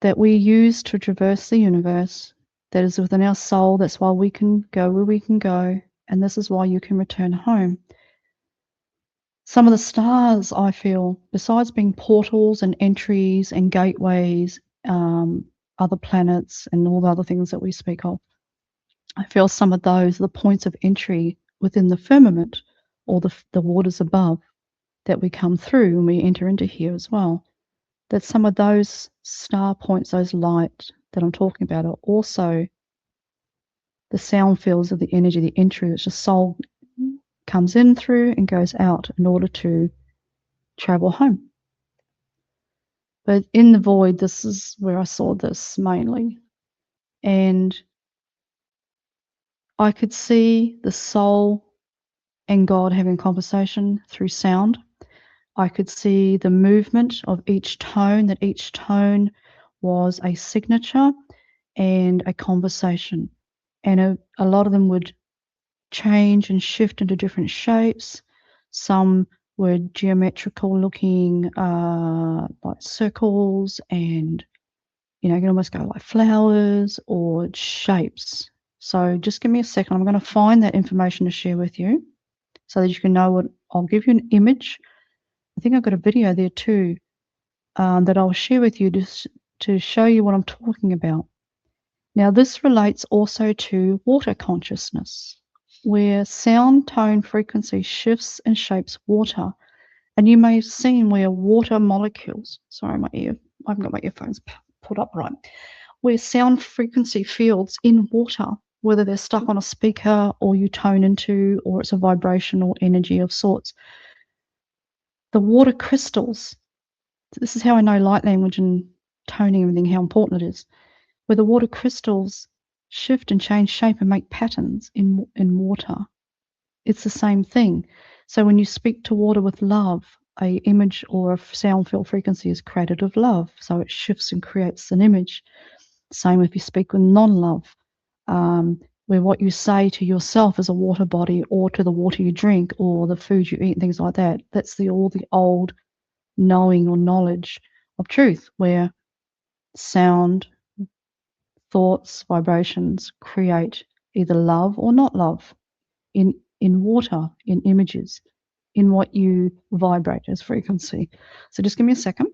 that we use to traverse the universe, that is within our soul. That's why we can go where we can go, and this is why you can return home. Some of the stars, I feel, besides being portals and entries and gateways, other planets and all the other things that we speak of, I feel some of those are the points of entry within the firmament or the waters above that we come through when we enter into here as well. That some of those star points, those light that I'm talking about, are also the sound fields of the energy, the entry which the soul comes in through and goes out in order to travel home. But in the void, this is where I saw this mainly. And I could see the soul and God having a conversation through sound. I could see the movement of each tone, that each tone was a signature and a conversation. And a lot of them would change and shift into different shapes. Some were geometrical looking, like circles, and you can almost go like flowers or shapes. So just give me a second. I'm going to find that information to share with you so that you can know what. I'll give you an image. I think I've got a video there too, that I'll share with you to show you what I'm talking about. Now, this relates also to water consciousness, where sound, tone, frequency shifts and shapes water. And you may have seen where water molecules, sorry, I haven't got my earphones put up right, where sound frequency fields in water, whether they're stuck on a speaker or you tone into, or it's a vibrational energy of sorts. The water crystals, this is how I know light language and toning and everything, how important it is. Where the water crystals shift and change shape and make patterns in water. It's the same thing. So when you speak to water with love, a image or a sound field frequency is created of love. So it shifts and creates an image. Same if you speak with non-love, where what you say to yourself is a water body, or to the water you drink, or the food you eat, and things like that. That's all the old knowing or knowledge of truth, where sound, thoughts, vibrations create either love or not love in water, in images, in what you vibrate as frequency. So just give me a second.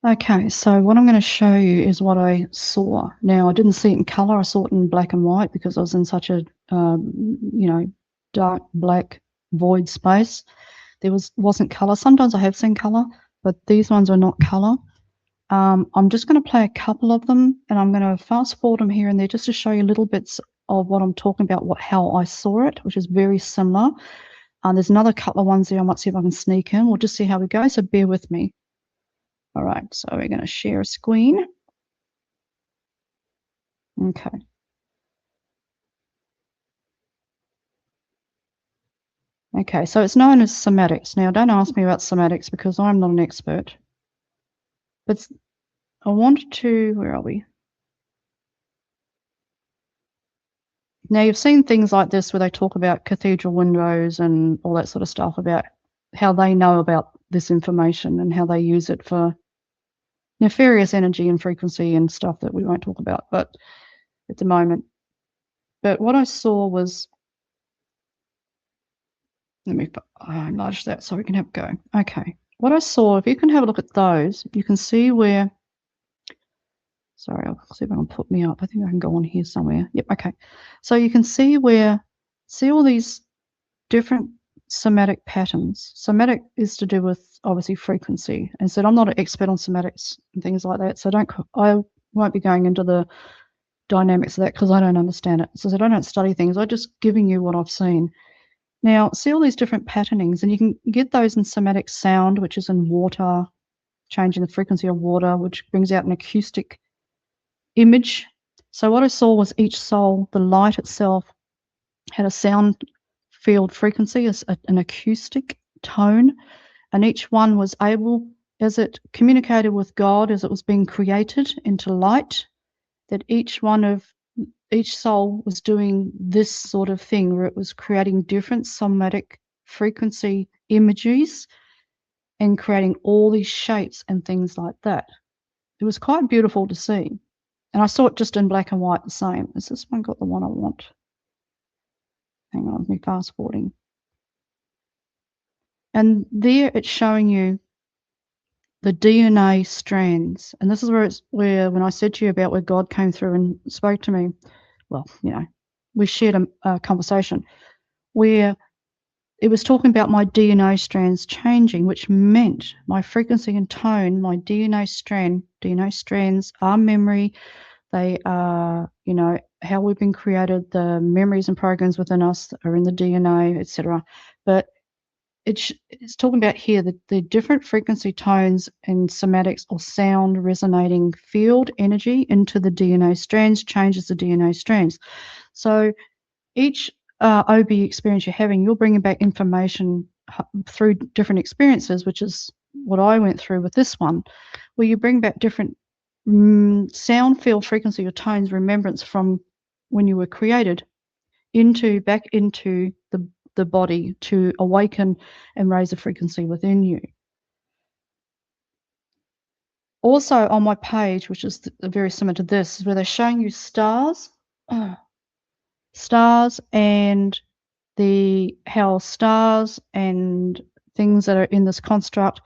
Okay, so what I'm going to show you is what I saw. Now, I didn't see it in color. I saw it in black and white because I was in such a, dark black void space. There wasn't color. Sometimes I have seen color, but these ones are not color. I'm just going to play a couple of them, and I'm going to fast forward them here and there just to show you little bits of what I'm talking about, how I saw it, which is very similar. There's another couple of ones there. I might see if I can sneak in. We'll just see how we go, so bear with me. All right, so we're going to share a screen. Okay. Okay, so it's known as somatics. Now, don't ask me about somatics because I'm not an expert. But I wanted to, where are we? Now, you've seen things like this where they talk about cathedral windows and all that sort of stuff, about how they know about this information and how they use it for nefarious energy and frequency and stuff that we won't talk about but at the moment. But what I saw was, let me enlarge that so we can have a go. Okay, what I saw, if you can have a look at those, you can see where, sorry, I'll see if I can put me up. I think I can go on here somewhere. Yep, okay. So you can see see all these different somatic patterns. Somatic is to do with obviously frequency, and so I'm not an expert on somatics and things like that, so I won't be going into the dynamics of that because I don't understand it. So I don't study things. I'm just giving you what I've seen. Now, see all these different patternings, and you can get those in somatic sound, which is in water, changing the frequency of water, which brings out an acoustic image. So what I saw was each soul, the light itself, had a sound field frequency, an acoustic tone, and each one was able as it communicated with God, as it was being created into light, that each soul was doing this sort of thing where it was creating different somatic frequency images and creating all these shapes and things like that. It was quite beautiful to see. And I saw it just in black and white the same. Has this one got the one I want? Hang on, me fast forwarding. And there it's showing you the DNA strands. And this is where when I said to you about where God came through and spoke to me, well, we shared a conversation where it was talking about my DNA strands changing, which meant my frequency and tone, my DNA strands are memory. They are, how we've been created, the memories and programs within us are in the DNA, etc. But it's talking about here the different frequency tones and somatics or sound resonating field energy into the DNA strands changes the DNA strands. So each OBE experience you're having, you're bringing back information through different experiences, which is what I went through with this one, where you bring back different sound, field, frequency, or tones, remembrance from when you were created back into the body to awaken and raise the frequency within you. Also on my page, which is very similar to this, is where they're showing you stars, and how stars and things that are in this construct,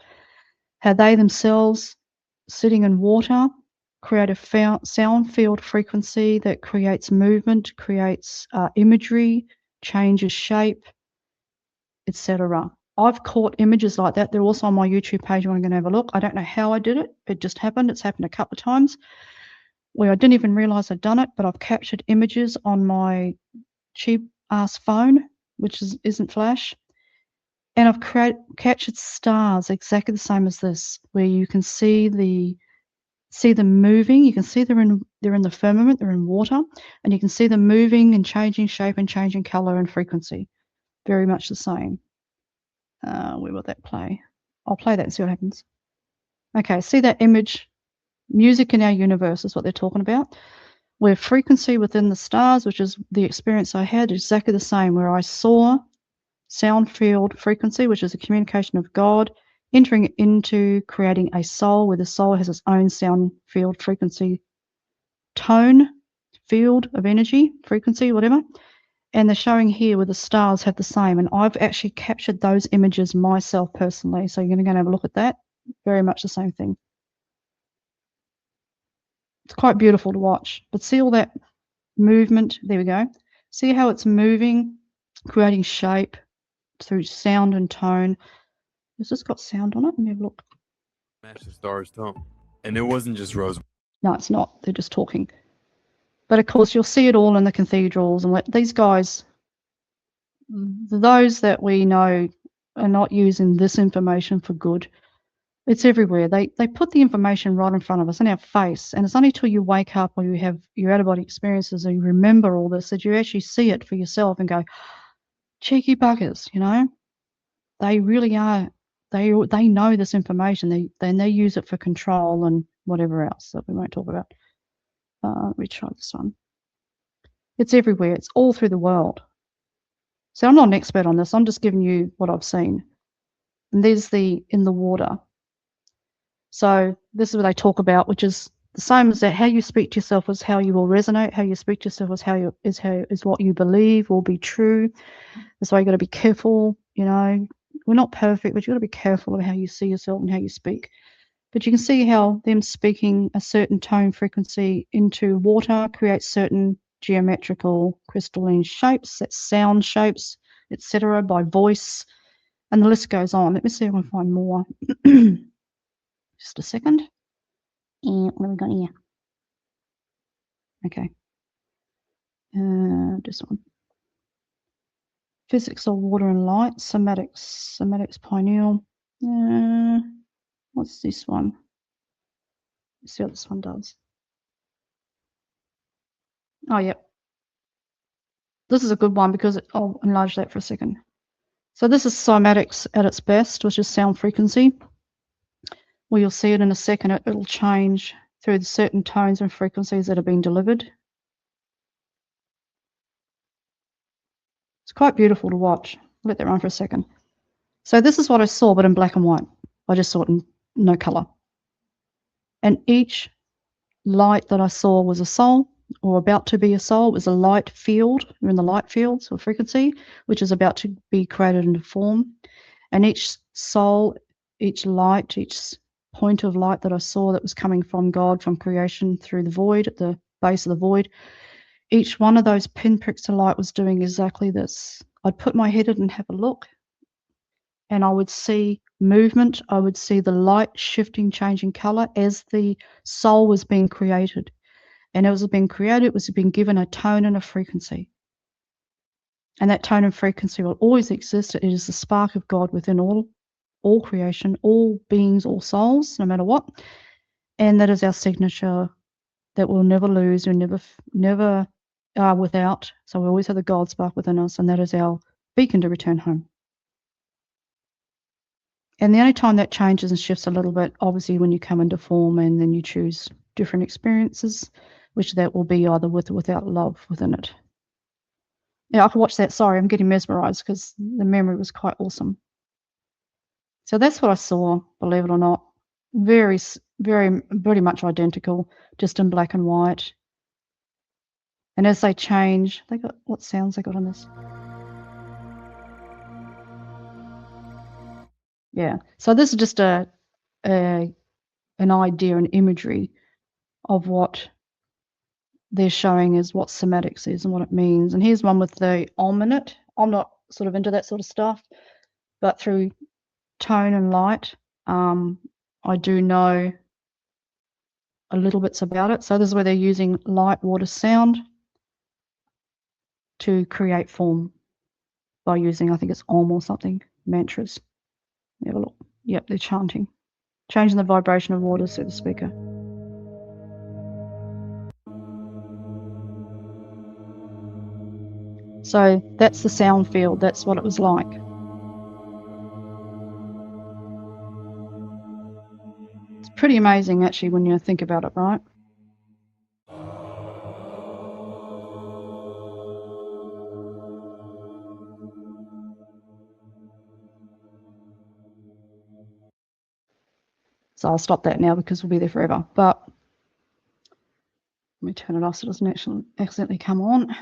how they themselves sitting in water create a sound field frequency that creates movement, creates imagery, changes shape, etc. I've caught images like that. They're also on my YouTube page. I'm going to have a look. I don't know how I did it. It just happened. It's happened a couple of times where I didn't even realize I'd done it, but I've captured images on my cheap ass phone, which isn't flash. And I've captured stars exactly the same as this, where you can see them moving. You can see they're in the firmament, they're in water, and you can see them moving and changing shape and changing color and frequency. Very much the same. Where will that play? I'll play that and see what happens. Okay, see that image? Music in our universe is what they're talking about. Where frequency within the stars, which is the experience I had, is exactly the same, where I saw sound field frequency, which is a communication of God, entering into creating a soul, where the soul has its own sound field frequency, tone, field of energy, frequency, whatever. And they're showing here where the stars have the same. And I've actually captured those images myself personally. So you're going to have a look at that. Very much the same thing. It's quite beautiful to watch. But see all that movement? There we go. See how it's moving, creating shape through sound and tone. Has this got sound on it? Let me have a look. Match the stars don't. And it wasn't just Rose. No, it's not. They're just talking. But of course, you'll see it all in the cathedrals. And these guys, those that we know are not using this information for good. It's everywhere. They put the information right in front of us, in our face. And it's only till you wake up or you have your out-of-body experiences or you remember all this that you actually see it for yourself and go, cheeky buggers, They really are. They know this information. They use it for control and whatever else that we won't talk about. Let me try this one. It's everywhere. It's all through the world. So I'm not an expert on this. I'm just giving you what I've seen. And there's in the water. So this is what they talk about, which is the same as that. How you speak to yourself is how you will resonate. How you speak to yourself is what you believe will be true. That's why you got to be careful. We're not perfect, but you got to be careful of how you see yourself and how you speak. But you can see how them speaking a certain tone frequency into water creates certain geometrical crystalline shapes, that's sound shapes, etc. by voice, and the list goes on. Let me see if I can find more. Just a second. And what have we got here? Okay. This one. Physics of water and light, somatics pineal. What's this one? Let's see what this one does. Oh, yep. This is a good one because I'll enlarge that for a second. So this is somatics at its best, which is sound frequency. Well, you'll see it in a second. It'll change through the certain tones and frequencies that have been delivered. It's quite beautiful to watch. Let that run for a second. So this is what I saw, but in black and white. I just saw it in no color. And each light that I saw was a soul, or about to be a soul. It was a light field. We're in the light fields or frequency, which is about to be created into form. And each soul, each light, each point of light that I saw that was coming from God, from creation through the void, at the base of the void, each one of those pinpricks of light was doing exactly this. I'd put my head in and have a look, and I would see movement. I would see the light shifting, changing color as the soul was being created. And as it was being created, it was being given a tone and a frequency. And that tone and frequency will always exist. It is the spark of God within all creation, all beings, all souls, no matter what. And that is our signature that we'll never lose, we never are without. So we always have the God spark within us, and that is our beacon to return home. And the only time that changes and shifts a little bit, obviously, when you come into form and then you choose different experiences, which that will be either with or without love within it. Yeah, I could watch that. Sorry, I'm getting mesmerized because the memory was quite awesome. So that's what I saw, believe it or not. Very, pretty much identical, just in black and white. And as they change, they got, what sounds they got on this? Yeah. So this is just an idea, an imagery of what they're showing is what somatics is and what it means. And here's one with the om in it. I'm not sort of into that sort of stuff, but through tone and light, I do know a little bits about it. So this is where they're using light, water, sound to create form by using, I think it's om or something, mantras. Have a look. Yep, they're chanting, changing the vibration of water through the speaker. So that's the sound field. That's what it was like. It's pretty amazing, actually, when you think about it, right? So I'll stop that now because we'll be there forever. But let me turn it off so it doesn't accidentally come on.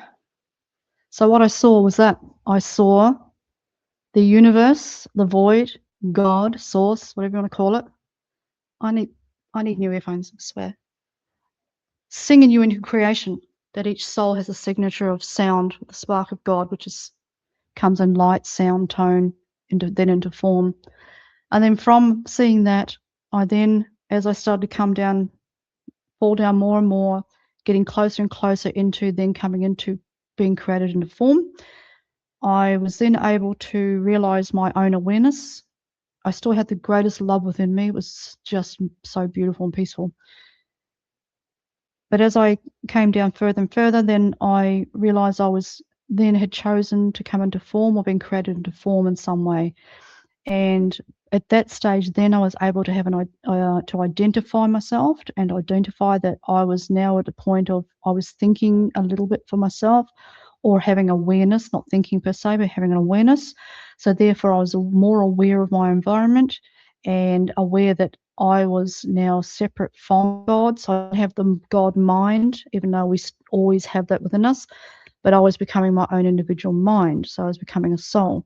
So what I saw was that I saw the universe, the void, God, source, whatever you want to call it. I need new earphones, I swear. Singing you into creation, that each soul has a signature of sound, the spark of God, which comes in light, sound, tone, then into form. And then from seeing that, I then, as I started to come down, fall down more and more, getting closer and closer into then coming into being created into form, I was then able to realize my own awareness. I still had the greatest love within me. It was just so beautiful and peaceful. But as I came down further and further, then I realized I was then had chosen to come into form or been created into form in some way. And at that stage, then I was able to have to identify myself and identify that I was now at a point of I was thinking a little bit for myself or having awareness, not thinking per se, but having an awareness. So therefore, I was more aware of my environment and aware that I was now separate from God. So I don't have the God mind, even though we always have that within us, but I was becoming my own individual mind. So I was becoming a soul.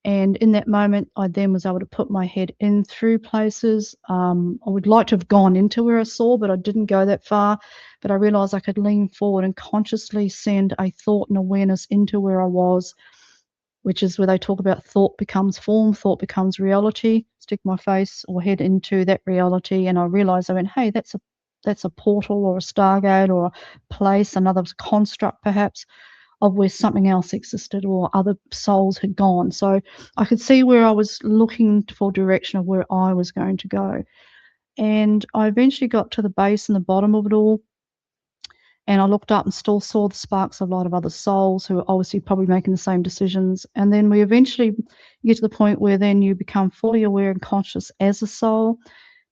And in that moment, I then was able to put my head in through places. I would like to have gone into where I saw, but I didn't go that far. But I realized I could lean forward and consciously send a thought and awareness into where I was, which is where they talk about thought becomes form, thought becomes reality. Stick my face or head into that reality. And I realized, I went, hey, that's a portal or a stargate or a place, another construct perhaps, of where something else existed or other souls had gone. So I could see where I was looking for direction of where I was going to go. And I eventually got to the base and the bottom of it all. And I looked up and still saw the sparks of a lot of other souls who are obviously probably making the same decisions. And then we eventually get to the point where then you become fully aware and conscious as a soul.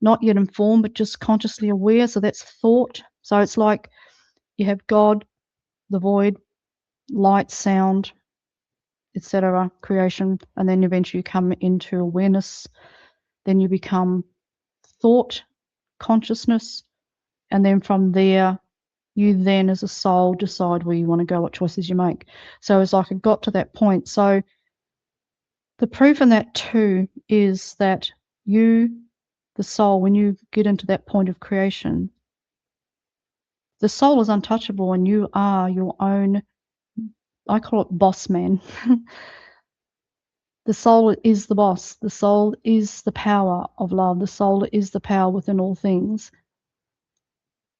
not yet informed, but just consciously aware. So that's thought. So it's like you have God, the void, light, sound, etc., creation, and then eventually you come into awareness. Then you become thought, consciousness, and then from there, you then as a soul decide where you want to go, what choices you make. So it's like it got to that point. So the proof in that too is that you, the soul, when you get into that point of creation, the soul is untouchable and you are your own, I call it boss man. The soul is the boss. The soul is the power of love. The soul is the power within all things.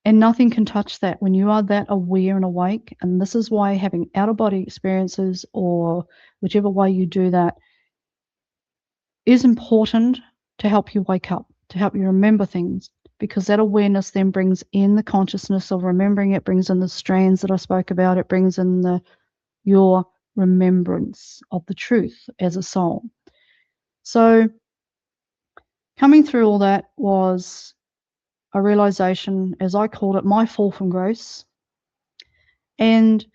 And nothing can touch that when you are that aware and awake. And this is why having out-of-body experiences, or whichever way you do that, is important to help you wake up, to help you remember things, because that awareness then brings in the consciousness of remembering. It brings in the strands that I spoke about. It brings in your remembrance of the truth as a soul. So coming through all that was a realization, as I called it, my fall from grace. And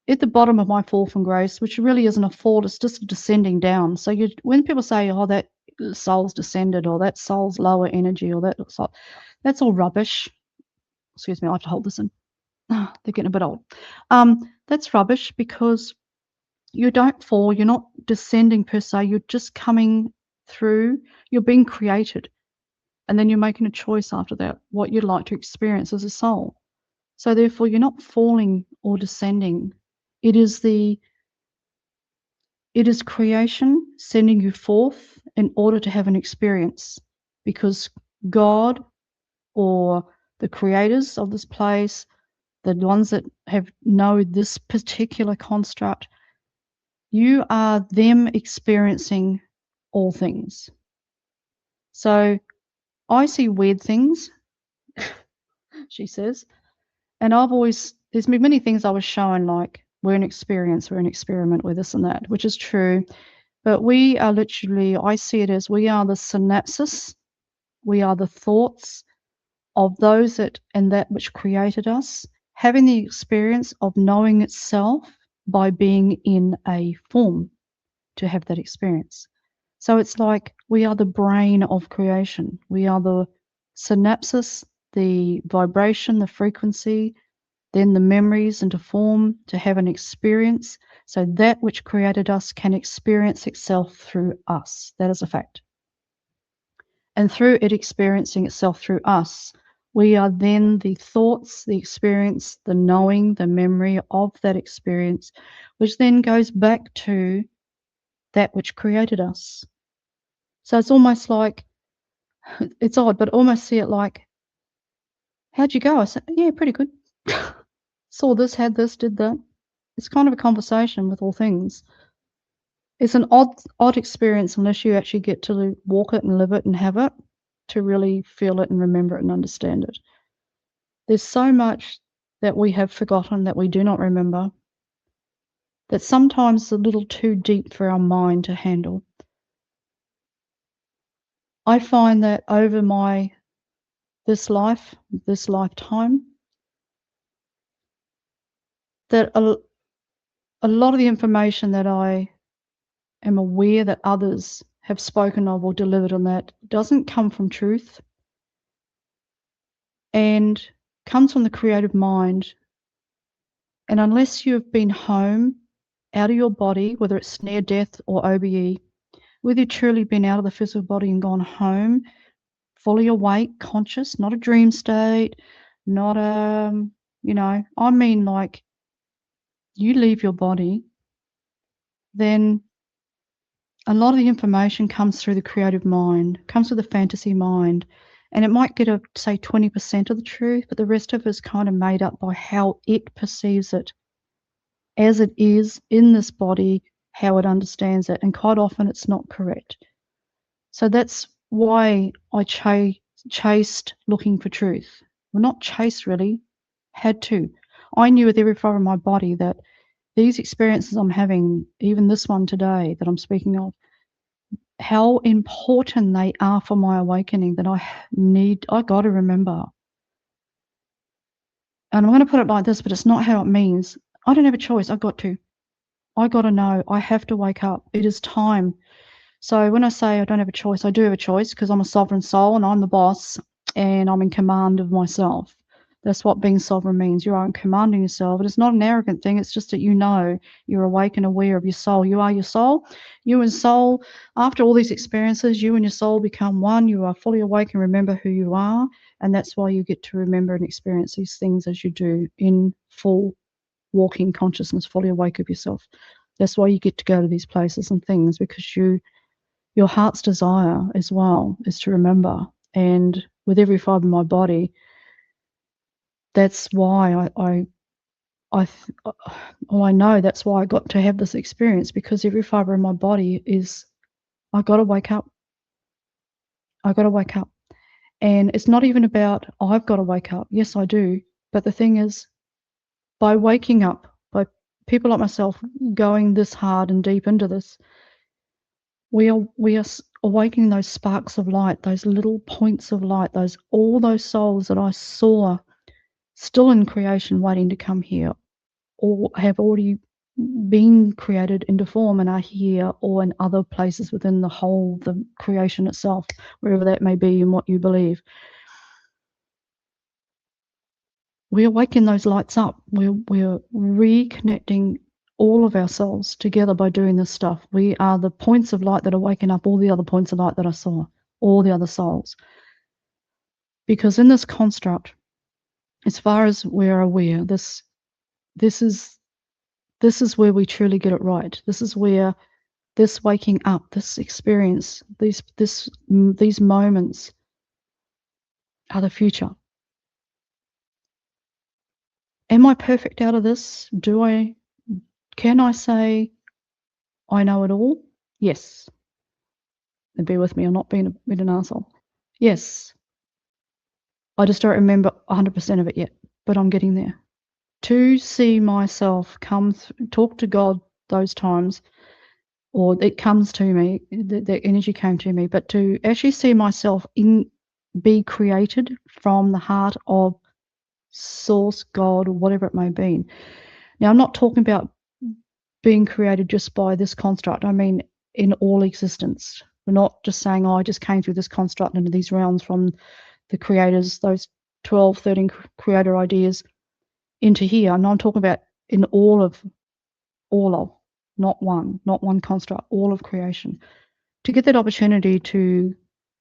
at the bottom of my fall from grace, which really isn't a fall, it's just descending down. So when people say, oh, that soul's descended, or that soul's lower energy, or that's all rubbish. Excuse me, I have to hold this in. They're getting a bit old. That's rubbish, because you don't fall. You're not descending per se. You're just coming through. You're being created. And then you're making a choice after that, what you'd like to experience as a soul. So therefore, you're not falling or descending. It is creation sending you forth in order to have an experience, because God, or the creators of this place, the ones that know this particular construct, you are them experiencing all things. So I see weird things, she says, and there's been many things I was shown, like we're an experience, we're an experiment, we're this and that, which is true. But we are literally, I see it as we are the synapses, we are the thoughts of those that which created us, having the experience of knowing itself by being in a form to have that experience. So it's like we are the brain of creation. We are the synapses, the vibration, the frequency, then the memories into form to have an experience. So that which created us can experience itself through us. That is a fact. And through it experiencing itself through us, we are then the thoughts, the experience, the knowing, the memory of that experience, which then goes back to that which created us. So it's almost like, it's odd, but almost see it like, how'd you go? I said, yeah, pretty good. Saw this, had this, did that. It's kind of a conversation with all things. It's an odd experience unless you actually get to walk it and live it and have it, to really feel it and remember it and understand it. There's so much that we have forgotten, that we do not remember, that sometimes is a little too deep for our mind to handle. I find that over this lifetime, that a lot of the information that I am aware that others have spoken of or delivered on that doesn't come from truth, and comes from the creative mind. And unless you've been home, out of your body, whether it's near death or OBE, whether you've truly been out of the physical body and gone home, fully awake, conscious, not a dream state, not I mean like you leave your body, then a lot of the information comes through the creative mind, comes through the fantasy mind, and it might get say 20% of the truth, but the rest of it is kind of made up by how it perceives it as it is in this body, how it understands it, and quite often it's not correct. So that's why I chased looking for truth. Well, not chased really, had to. I knew with every fibre of my body that these experiences I'm having, even this one today that I'm speaking of, how important they are for my awakening that I got to remember. And I'm going to put it like this, but it's not how it means. I don't have a choice. I got to know. I have to wake up. It is time. So when I say I don't have a choice, I do have a choice because I'm a sovereign soul and I'm the boss and I'm in command of myself. That's what being sovereign means. You are in command of yourself. And it's not an arrogant thing. It's just that you know you're awake and aware of your soul. You are your soul. You and soul, after all these experiences, you and your soul become one. You are fully awake and remember who you are. And that's why you get to remember and experience these things as you do in full walking consciousness, fully awake of yourself. That's why you get to go to these places and things, because your heart's desire as well is to remember. And with every fiber of my body, that's why I know that's why I got to have this experience, because every fiber in my body is, I got to wake up. I got to wake up. And it's not even about, I've got to wake up. Yes, I do. But the thing is, by waking up, by people like myself going this hard and deep into this, we are awakening those sparks of light, those little points of light, all those souls that I saw still in creation waiting to come here, or have already been created into form and are here, or in other places within the creation itself, wherever that may be and what you believe. We awaken those lights up. We're reconnecting all of our souls together by doing this stuff. We are the points of light that awaken up all the other points of light that I saw, all the other souls. Because in this construct, as far as we're aware, this is where we truly get it right. This is where this waking up, this experience, these moments are the future. Am I perfect out of this? Can I say I know it all? Yes. And be with me, I'm not being an asshole. Yes. I just don't remember 100% of it yet, but I'm getting there. To see myself talk to God those times, or it comes to me, the energy came to me, but to actually see myself be created from the heart of source, God, or whatever it may be. Now, I'm not talking about being created just by this construct. I mean, in all existence. We're not just saying, I just came through this construct into these realms from the creators, those 12, 13 creator ideas into here. And I'm talking about in all of, not one construct, all of creation. To get that opportunity to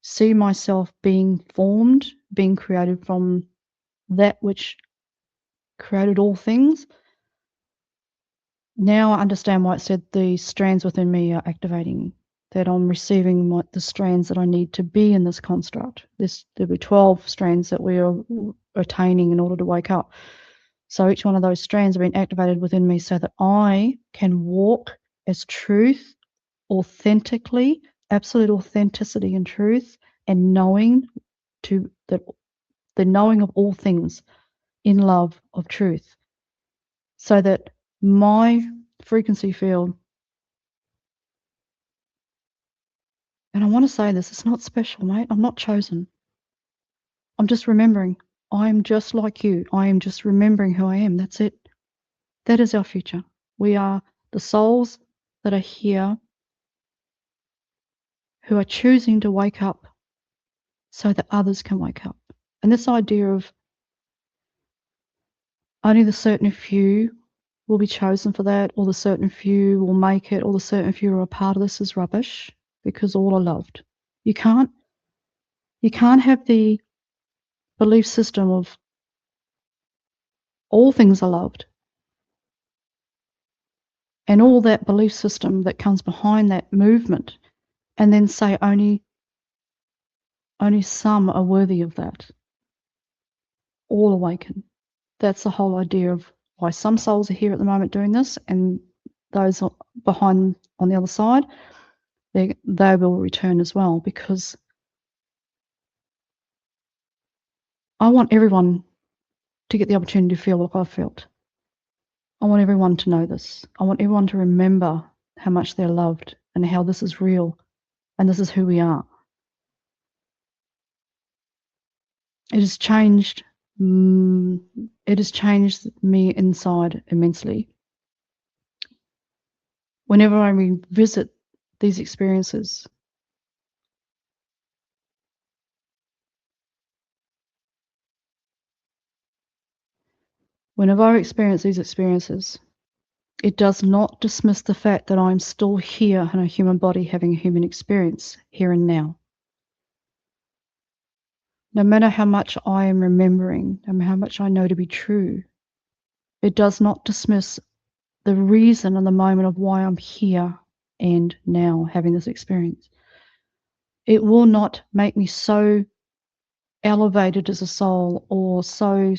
see myself being formed, being created from that which created all things. Now I understand why it said the strands within me are activating, that I'm receiving the strands that I need to be in this construct. There'll be 12 strands that we are attaining in order to wake up. So each one of those strands have been activated within me so that I can walk as truth, authentically, absolute authenticity and truth, and knowing that the knowing of all things in love of truth, so that my frequency field, and I want to say this, it's not special, mate. I'm not chosen. I'm just remembering. I am just like you. I am just remembering who I am. That's it. That is our future. We are the souls that are here who are choosing to wake up so that others can wake up. And this idea of only the certain few will be chosen for that, or the certain few will make it, or the certain few are a part of this is rubbish, because all are loved. You can't have the belief system of all things are loved, and all that belief system that comes behind that movement, and then say only some are worthy of that. All awaken. That's the whole idea of why some souls are here at the moment doing this, and those behind on the other side, they will return as well, because I want everyone to get the opportunity to feel like I've felt. I want everyone to know this. I want everyone to remember how much they're loved and how this is real, and this is who we are. It has changed. It has changed me inside immensely. Whenever I revisit these experiences, whenever I experience these experiences, it does not dismiss the fact that I'm still here in a human body having a human experience here and now. No matter how much I am remembering, no matter how much I know to be true, it does not dismiss the reason and the moment of why I'm here and now having this experience. It will not make me so elevated as a soul or so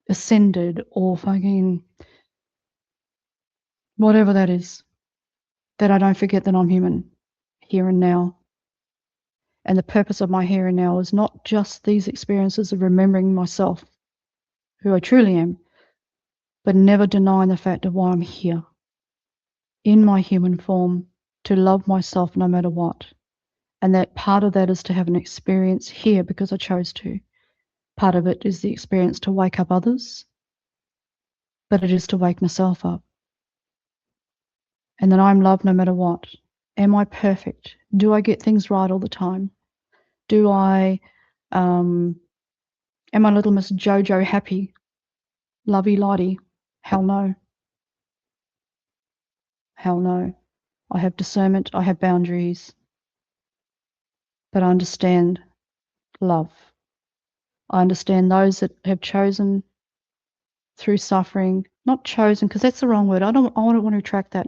ascended or fucking whatever that is, that I don't forget that I'm human here and now. And the purpose of my here and now is not just these experiences of remembering myself, who I truly am, but never denying the fact of why I'm here in my human form, to love myself no matter what. And that part of that is to have an experience here because I chose to. Part of it is the experience to wake up others, but it is to wake myself up. And that I'm loved no matter what. Am I perfect? Do I get things right all the time? Do I, am I little Miss Jojo happy? Lovey-lighty? Hell no. Hell no. I have discernment, I have boundaries, but I understand love. I understand those that have chosen through suffering, not chosen, because that's the wrong word. I don't want to retract that.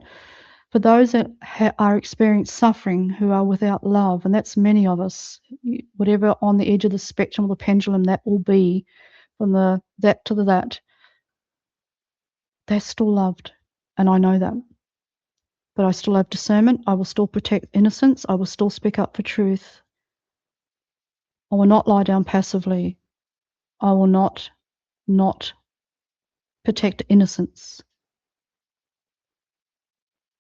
For those that are experiencing suffering, who are without love, and that's many of us, whatever on the edge of the spectrum of the pendulum that will be, from the that to the that, they're still loved, and I know that. But I still have discernment. I will still protect innocence. I will still speak up for truth. I will not lie down passively. I will not protect innocence.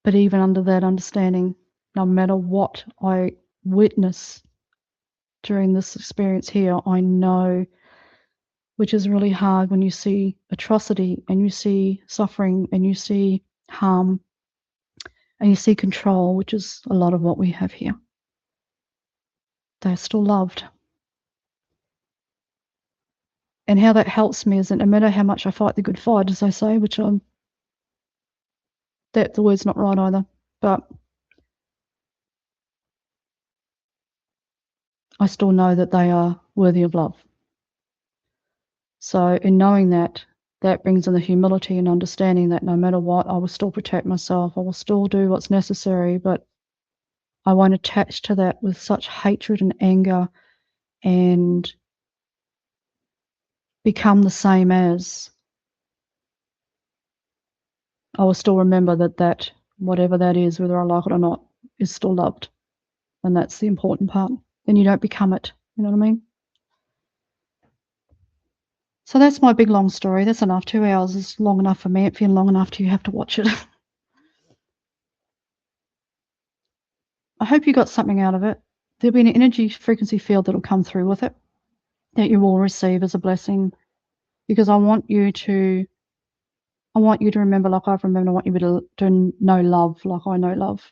But even under that understanding, no matter what I witness during this experience here, I know, which is really hard when you see atrocity and you see suffering and you see harm and you see control, which is a lot of what we have here. They're still loved. And how that helps me is that no matter how much I fight the good fight, as they say, which that the word's not right either, but I still know that they are worthy of love. So in knowing that, that brings in the humility and understanding that no matter what, I will still protect myself. I will still do what's necessary, but I won't attach to that with such hatred and anger and become the same as. I will still remember that whatever that is, whether I like it or not, is still loved. And that's the important part. Then you don't become it. You know what I mean? So that's my big long story. That's enough. 2 hours is long enough for me. It feels long enough to you have to watch it. I hope you got something out of it. There'll be an energy frequency field that'll come through with it that you will receive as a blessing, because I want you to remember like I've remembered. I want you to know love like I know love.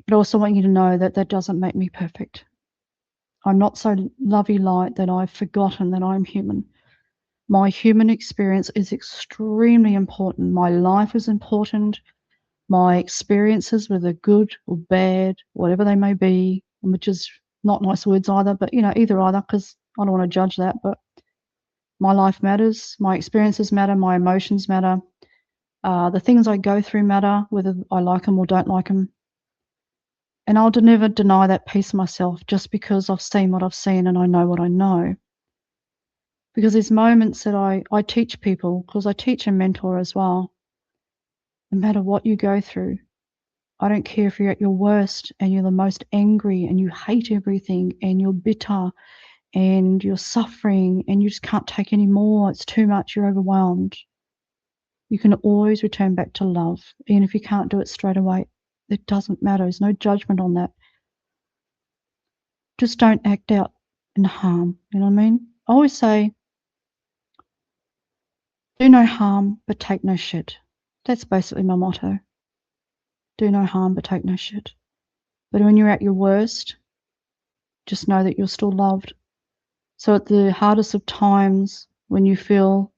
But I also want you to know that that doesn't make me perfect. I'm not so lovey light that I've forgotten that I'm human. My human experience is extremely important. My life is important. My experiences, whether good or bad, whatever they may be, which is not nice words either, but either, because I don't want to judge that, but my life matters, my experiences matter, my emotions matter, the things I go through matter, whether I like them or don't like them. And I'll never deny that piece of myself just because I've seen what I've seen and I know what I know. Because there's moments that I teach people, because I teach and mentor as well. No matter what you go through, I don't care if you're at your worst and you're the most angry and you hate everything and you're bitter and you're suffering and you just can't take any more, it's too much, you're overwhelmed. You can always return back to love, even if you can't do it straight away. It doesn't matter. There's no judgment on that. Just don't act out in harm. You know what I mean? I always say, do no harm, but take no shit. That's basically my motto. Do no harm, but take no shit. But when you're at your worst, just know that you're still loved. So at the hardest of times, when you feel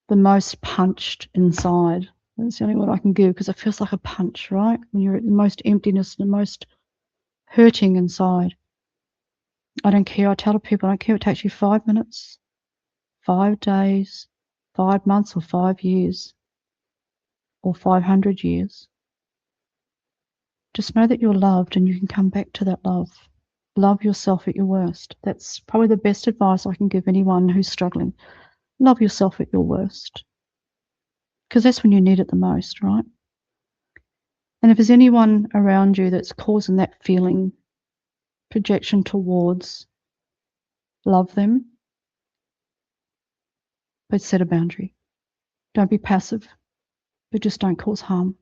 the most punched inside, that's the only word I can give, because it feels like a punch, right? When you're at the most emptiness and the most hurting inside. I don't care. I tell people, I don't care if it takes you 5 minutes, 5 days, 5 months, or 5 years, or 500 years. Just know that you're loved and you can come back to that love. Love yourself at your worst. That's probably the best advice I can give anyone who's struggling. Love yourself at your worst. Because that's when you need it the most, right? And if there's anyone around you that's causing that feeling, projection towards, love them, but set a boundary. Don't be passive, but just don't cause harm.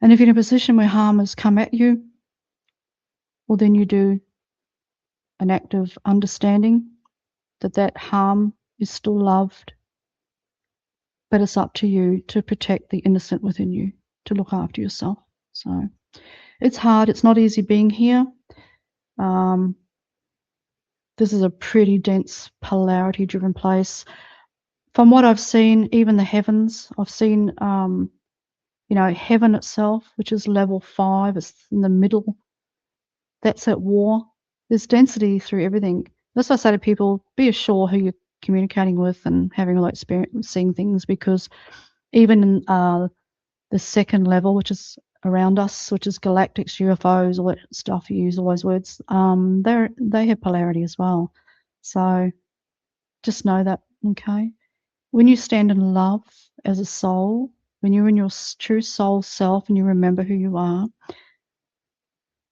And if you're in a position where harm has come at you, well, then you do an act of understanding that that harm is still loved, but it's up to you to protect the innocent within you, to look after yourself. So it's hard. It's not easy being here. This is a pretty dense polarity-driven place. From what I've seen, even the heavens, I've seen, heaven itself, which is level 5, it's in the middle. That's at war. There's density through everything. That's why I say to people, be assured who you're communicating with and having a lot of experience seeing things, because even in the second level, which is around us, which is galactics, UFOs, all that stuff, you use all those words, they have polarity as well. So just know that, okay? When you stand in love as a soul, when you're in your true soul self and you remember who you are,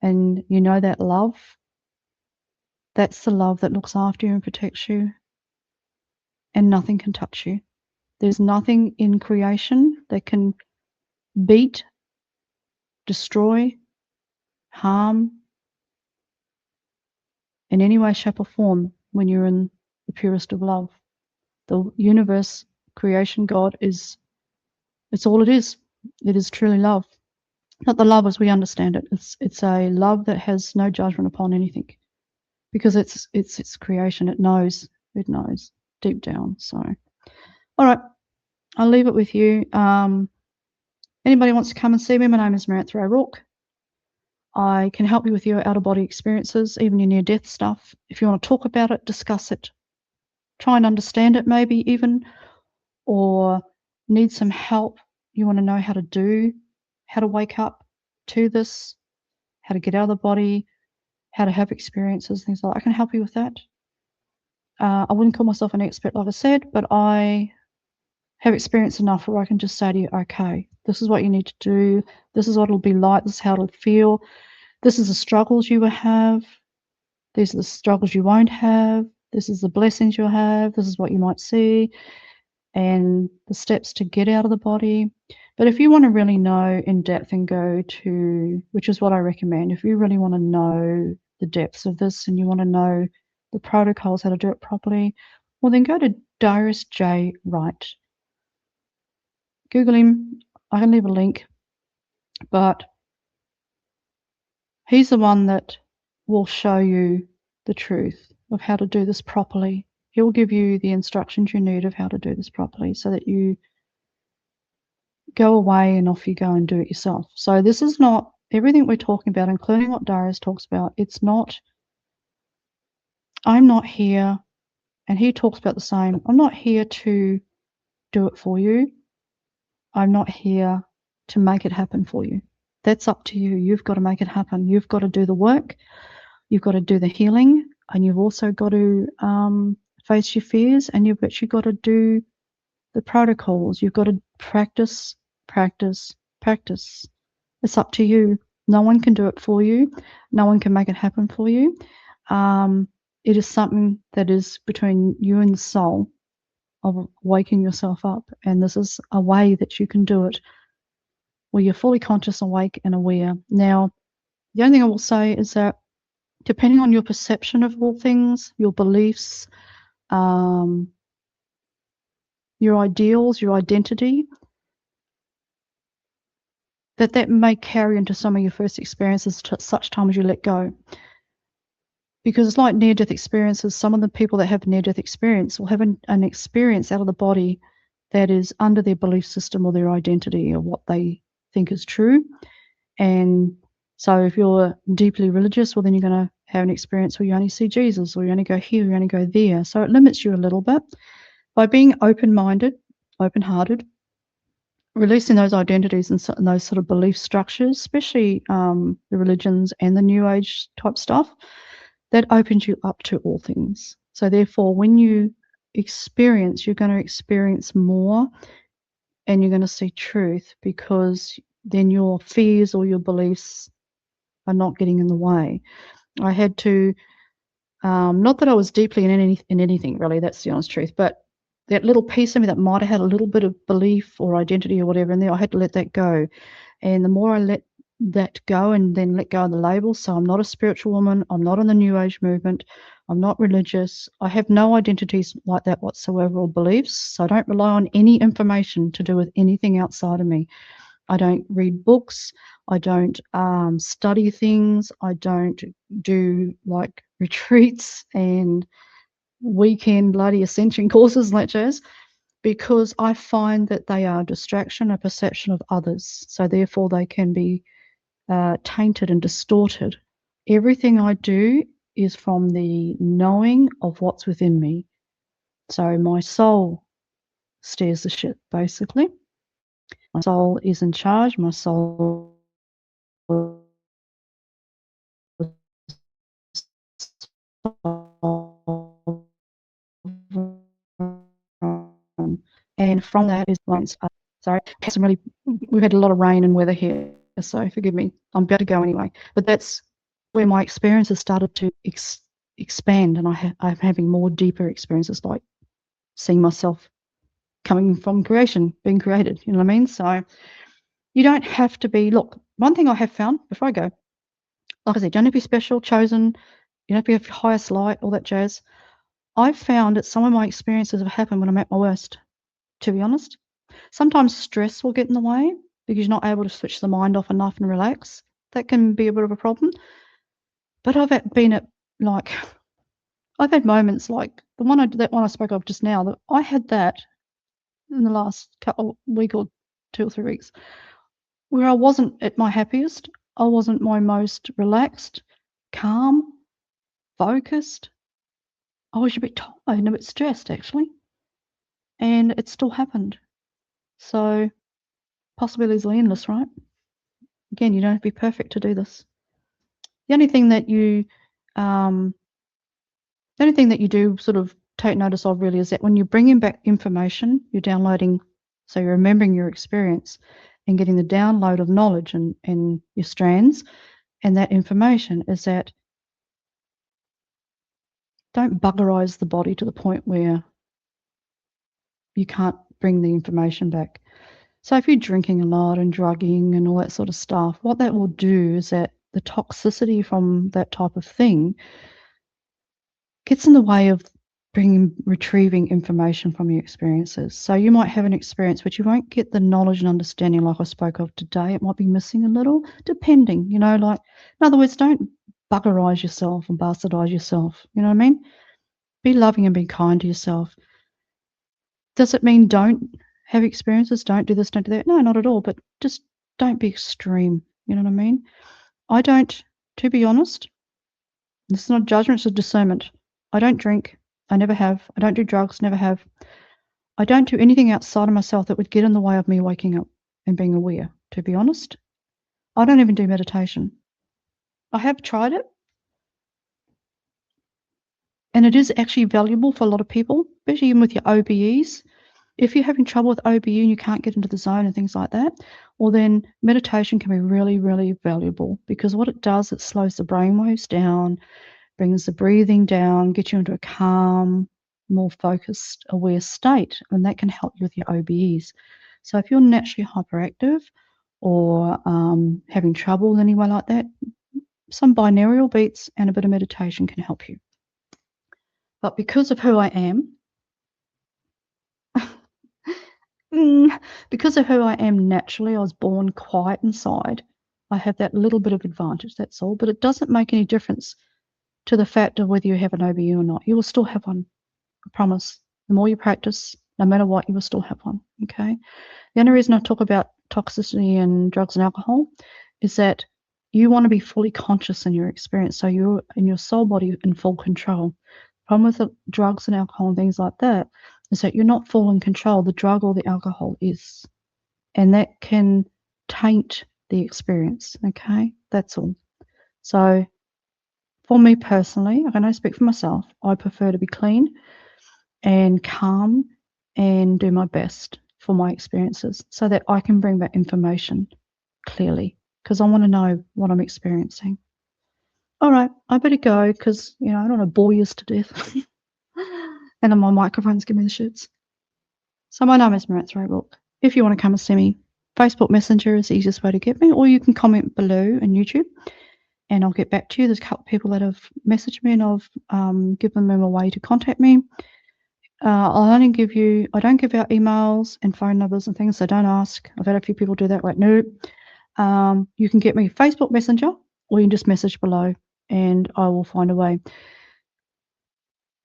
and you know that love, that's the love that looks after you and protects you, and nothing can touch you. There's nothing in creation that can beat, destroy, harm in any way, shape, or form when you're in the purest of love. The universe, creation, God it's all it is. It is truly love. Not the love as we understand it. It's a love that has no judgment upon anything, because it's creation. It knows deep down. So, all right, I'll leave it with you. Anybody wants to come and see me? My name is Marantha O'Rourke. I can help you with your out-of-body experiences, even your near-death stuff. If you want to talk about it, discuss it, try and understand it maybe even, or need some help, you want to know how to wake up to this, how to get out of the body, how to have experiences, things like that. I can help you with that. I wouldn't call myself an expert, like I said, but I have experience enough where I can just say to you, okay, this is what you need to do. This is what it'll be like. This is how it'll feel. This is the struggles you will have. These are the struggles you won't have. This is the blessings you'll have. This is what you might see, and the steps to get out of the body. But if you want to really know in depth and go to, which is what I recommend, if you really want to know the depths of this and you want to know the protocols, how to do it properly, well, then go to Darius J. Wright. Google him. I can leave a link, but he's the one that will show you the truth of how to do this properly. He'll give you the instructions you need of how to do this properly so that you go away and off you go and do it yourself. So this is not everything we're talking about, including what Darius talks about. It's not, I'm not here, and he talks about the same. I'm not here to do it for you. I'm not here to make it happen for you. That's up to you. You've got to make it happen. You've got to do the work. You've got to do the healing, and you've also got to face your fears, and you've actually got to do the protocols. You've got to practice, practice, practice. It's up to you. No one can do it for you. No one can make it happen for you. It is something that is between you and the soul of waking yourself up, and this is a way that you can do it where you're fully conscious, awake, and aware. Now, the only thing I will say is that depending on your perception of all things, your beliefs, your ideals, your identity, that may carry into some of your first experiences to such time as you let go. Because it's like near-death experiences. Some of the people that have near-death experience will have an experience out of the body that is under their belief system or their identity or what they think is true. And so if you're deeply religious, well, then you're going to have an experience where you only see Jesus, or you only go here, you only go there. So it limits you a little bit. By being open-minded, open-hearted, releasing those identities and those sort of belief structures, especially the religions and the New Age type stuff, that opens you up to all things. So therefore, when you experience, you're going to experience more, and you're going to see truth, because then your fears or your beliefs are not getting in the way. I had to, not that I was deeply in anything really, that's the honest truth, but that little piece of me that might have had a little bit of belief or identity or whatever in there, I had to let that go. And the more I let that go, and then let go of the labels, so I'm not a spiritual woman, I'm not in the New Age movement, I'm not religious, I have no identities like that whatsoever or beliefs, so I don't rely on any information to do with anything outside of me. I don't read books, I don't study things, I don't do like retreats and weekend bloody ascension courses like jazz, because I find that they are a distraction, a perception of others. So therefore they can be tainted and distorted. Everything I do is from the knowing of what's within me. So my soul steers the ship, basically. My soul is in charge. My soul and from that is sorry, we've had a lot of rain and weather here, so forgive me. I'm about to go anyway, but that's where my experiences started to expand, and I'm having more deeper experiences, like seeing myself coming from creation, being created. You know what I mean? So you don't have to be. Look, one thing I have found before I go, like I said, you don't have to be special, chosen. You don't have to be of highest light, all that jazz. I've found that some of my experiences have happened when I'm at my worst, to be honest. Sometimes stress will get in the way because you're not able to switch the mind off enough and relax. That can be a bit of a problem. But I've had moments like that one I spoke of just now, that I had that in the last week or 2 or 3 weeks, where I wasn't at my happiest. I wasn't my most relaxed, calm, focused. I was a bit tired and a bit stressed, actually. And it still happened. So possibilities are endless, right? Again, you don't have to be perfect to do this. The only thing that you do sort of take notice of really is that when you're bringing back information, you're downloading, so you're remembering your experience and getting the download of knowledge and your strands, and that information is that don't buggerize the body to the point where you can't bring the information back. So if you're drinking a lot and drugging and all that sort of stuff, what that will do is that the toxicity from that type of thing gets in the way of retrieving information from your experiences. So you might have an experience, but you won't get the knowledge and understanding like I spoke of today. It might be missing a little, depending, like, in other words, don't buggerize yourself and bastardize yourself. You know what I mean? Be loving and be kind to yourself. Does it mean don't have experiences? Don't do this, don't do that? No, not at all. But just don't be extreme. You know what I mean? I don't, to be honest, this is not judgment, it's a discernment. I don't drink. I never have. I don't do drugs, never have. I don't do anything outside of myself that would get in the way of me waking up and being aware, to be honest. I don't even do meditation. I have tried it, and it is actually valuable for a lot of people, especially even with your OBEs. If you're having trouble with OBE and you can't get into the zone and things like that, well then meditation can be really, really valuable, because what it does, it slows the brain waves down, brings the breathing down, gets you into a calm, more focused, aware state, and that can help you with your OBEs. So if you're naturally hyperactive, or having trouble in any way like that, some binaural beats and a bit of meditation can help you. But because of who I am, because of who I am naturally, I was born quiet inside. I have that little bit of advantage, that's all. But it doesn't make any difference to the fact of whether you have an OBE or not. You will still have one, I promise. The more you practice, no matter what, you will still have one, okay? The only reason I talk about toxicity and drugs and alcohol is that you want to be fully conscious in your experience, so you're in your soul body in full control. The problem with the drugs and alcohol and things like that is that you're not full in control. The drug or the alcohol is, and that can taint the experience, okay? That's all. So for me personally, I can only speak for myself, I prefer to be clean and calm and do my best for my experiences so that I can bring back information clearly, because I want to know what I'm experiencing. All right, I better go because, I don't want to bore you to death. And then my microphone's giving me the shits. So my name is Marantha Roebuck. If you want to come and see me, Facebook Messenger is the easiest way to get me, or you can comment below in YouTube and I'll get back to you. There's a couple of people that have messaged me and I've given them a way to contact me. I don't give out emails and phone numbers and things, so don't ask. I've had a few people do that, like, no. You can get me Facebook Messenger, or you can just message below and I will find a way.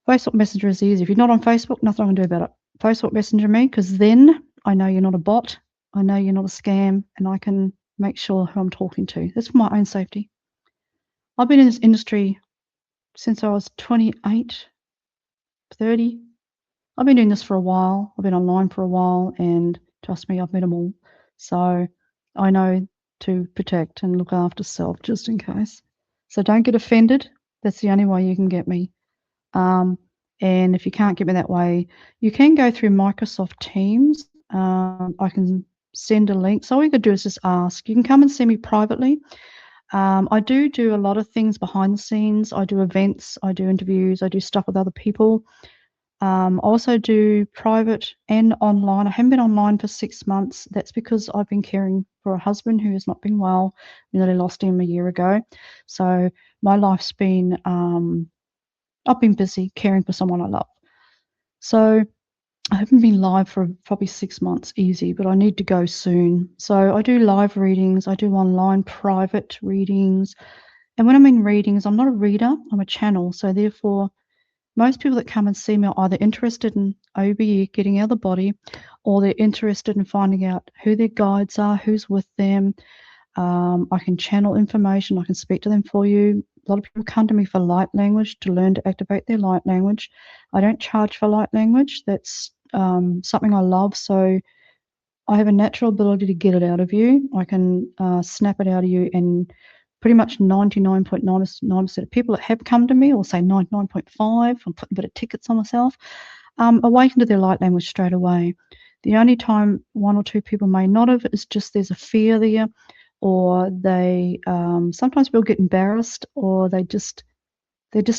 Facebook Messenger is easy. If you're not on Facebook, nothing I can do about it. Facebook Messenger me, because then I know you're not a bot, I know you're not a scam, and I can make sure who I'm talking to. That's for my own safety. I've been in this industry since I was 28, 30. I've been doing this for a while. I've been online for a while, and trust me, I've met them all. So I know to protect and look after self just in case. So don't get offended. That's the only way you can get me. And if you can't get me that way, you can go through Microsoft Teams. I can send a link. So all you could do is just ask. You can come and see me privately. I do a lot of things behind the scenes. I do events, I do interviews, I do stuff with other people. I also do private and online. I haven't been online for 6 months. That's because I've been caring for a husband who has not been well. We nearly lost him a year ago. So my life's been, I've been busy caring for someone I love. So I haven't been live for probably 6 months easy, but I need to go soon. So I do live readings. I do online private readings. And when I'm in readings, I'm not a reader, I'm a channel. So therefore, most people that come and see me are either interested in OBE, getting out of the body, or they're interested in finding out who their guides are, who's with them. I can channel information, I can speak to them for you. A lot of people come to me for light language, to learn to activate their light language. I don't charge for light language. That's something I love. So I have a natural ability to get it out of you. I can snap it out of you, and pretty much 99.99% of people that have come to me, or say 99.5, I'm putting a bit of tickets on myself, awaken to their light language straight away. The only time 1 or 2 people may not have is just there's a fear there, or they sometimes people get embarrassed, or they're just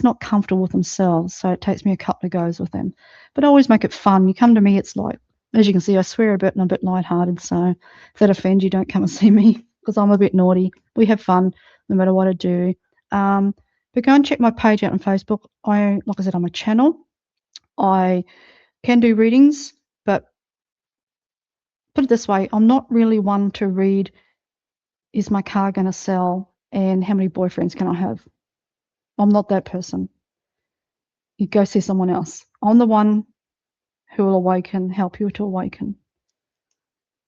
not comfortable with themselves. So it takes me a couple of goes with them. But I always make it fun. You come to me, it's like, as you can see, I swear a bit and I'm a bit lighthearted. So if that offends you, don't come and see me, because I'm a bit naughty. We have fun no matter what I do. But go and check my page out on Facebook. Like I said, I'm a channel. I can do readings, but put it this way, I'm not really one to read, is my car going to sell and how many boyfriends can I have? I'm not that person. You go see someone else. I'm the one who will awaken, help you to awaken.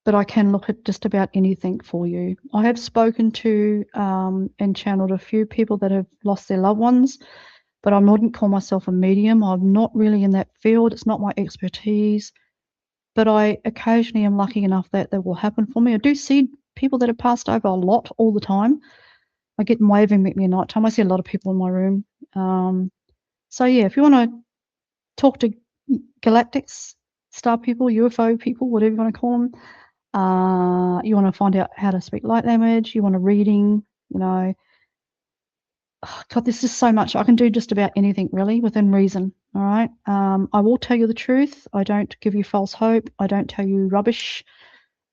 But I can look at just about anything for you. I have spoken to and channeled a few people that have lost their loved ones, but I wouldn't call myself a medium. I'm not really in that field. It's not my expertise. But I occasionally am lucky enough that will happen for me. I do see people that have passed over a lot all the time. I get them waving at me at night time. I see a lot of people in my room. So yeah, if you want to talk to galactics, star people, UFO people, whatever you want to call them, you want to find out how to speak light language, you want a reading, oh God, there's just so much. I can do just about anything really within reason. All right. I will tell you the truth. I don't give you false hope. I don't tell you rubbish.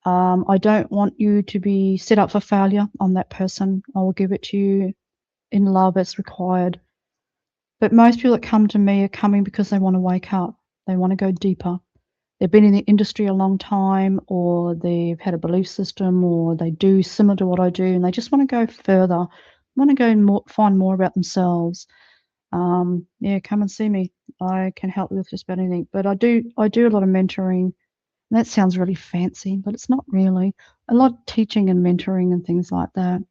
I don't want you to be set up for failure. I'm that person. I will give it to you in love as required. But most people that come to me are coming because they want to wake up. They want to go deeper. They've been in the industry a long time, or they've had a belief system, or they do similar to what I do, and they just want to go further, want to go and find more about themselves. Yeah, come and see me. I can help you with just about anything. But I do a lot of mentoring. And that sounds really fancy, but it's not really. A lot of teaching and mentoring and things like that.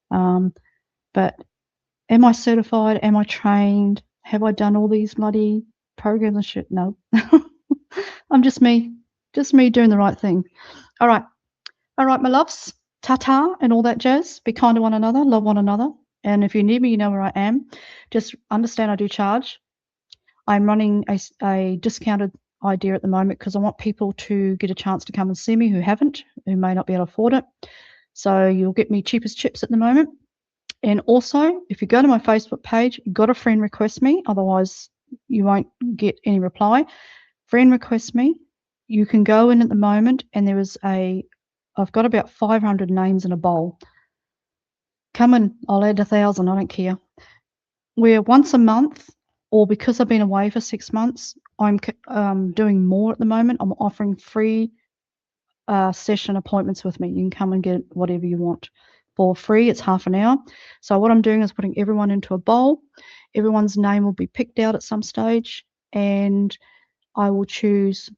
But am I certified? Am I trained? Have I done all these bloody programs and shit? No. I'm just me doing the right thing. All right, my loves. Ta-ta and all that jazz. Be kind to one another, love one another. And if you need me, you know where I am. Just understand I do charge. I'm running a discounted idea at the moment because I want people to get a chance to come and see me who haven't, who may not be able to afford it. So you'll get me cheapest chips at the moment. And also, if you go to my Facebook page, you've got a friend request me, otherwise you won't get any reply. Friend request me. You can go in at the moment, and I've got about 500 names in a bowl. Come in, I'll add 1,000, I don't care. We're once a month, or because I've been away for 6 months, I'm doing more at the moment. I'm offering free session appointments with me. You can come and get whatever you want for free. It's half an hour. So what I'm doing is putting everyone into a bowl. Everyone's name will be picked out at some stage, and I will choose.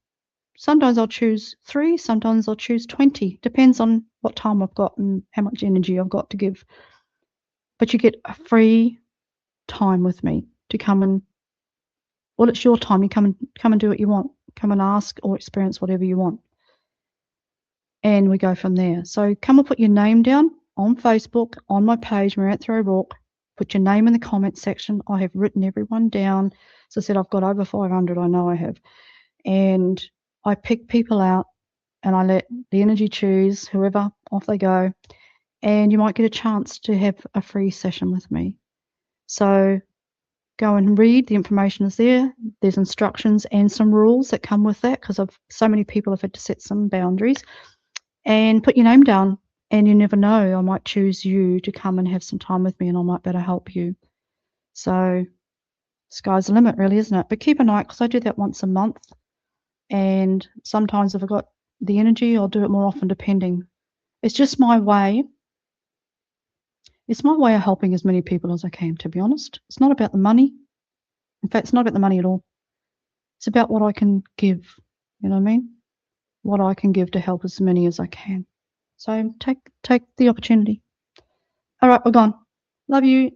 Sometimes I'll choose 3, sometimes I'll choose 20. Depends on what time I've got and how much energy I've got to give. But you get a free time with me to come and, well, it's your time. You come and do what you want. Come and ask or experience whatever you want. And we go from there. So come and put your name down on Facebook, on my page, Marantha O'Rourke. Put your name in the comment section. I have written everyone down. As I said, I've got over 500, I know I have. And I pick people out and I let the energy choose whoever, off they go. And you might get a chance to have a free session with me. So go and read. The information is there. There's instructions and some rules that come with that because so many people have had to set some boundaries. And put your name down, and you never know. I might choose you to come and have some time with me, and I might better help you. So sky's the limit, really, isn't it? But keep an eye, because I do that once a month. And sometimes if I've got the energy, I'll do it more often, depending. It's just my way. It's my way of helping as many people as I can, to be honest. It's not about the money. In fact, it's not about the money at all. It's about what I can give. You know what I mean? What I can give to help as many as I can. So take the opportunity. All right, we're gone. Love you.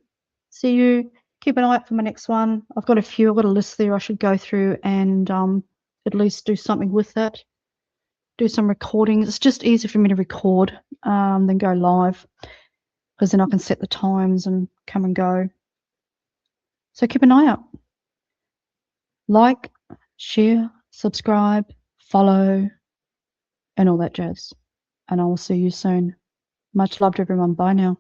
See you. Keep an eye out for my next one. I've got a list there I should go through and at least do something with that. Do some recordings. It's just easier for me to record than go live, because then I can set the times and come and go. So keep an eye out. Like, share, subscribe, follow, and all that jazz. And I will see you soon. Much love to everyone. Bye now.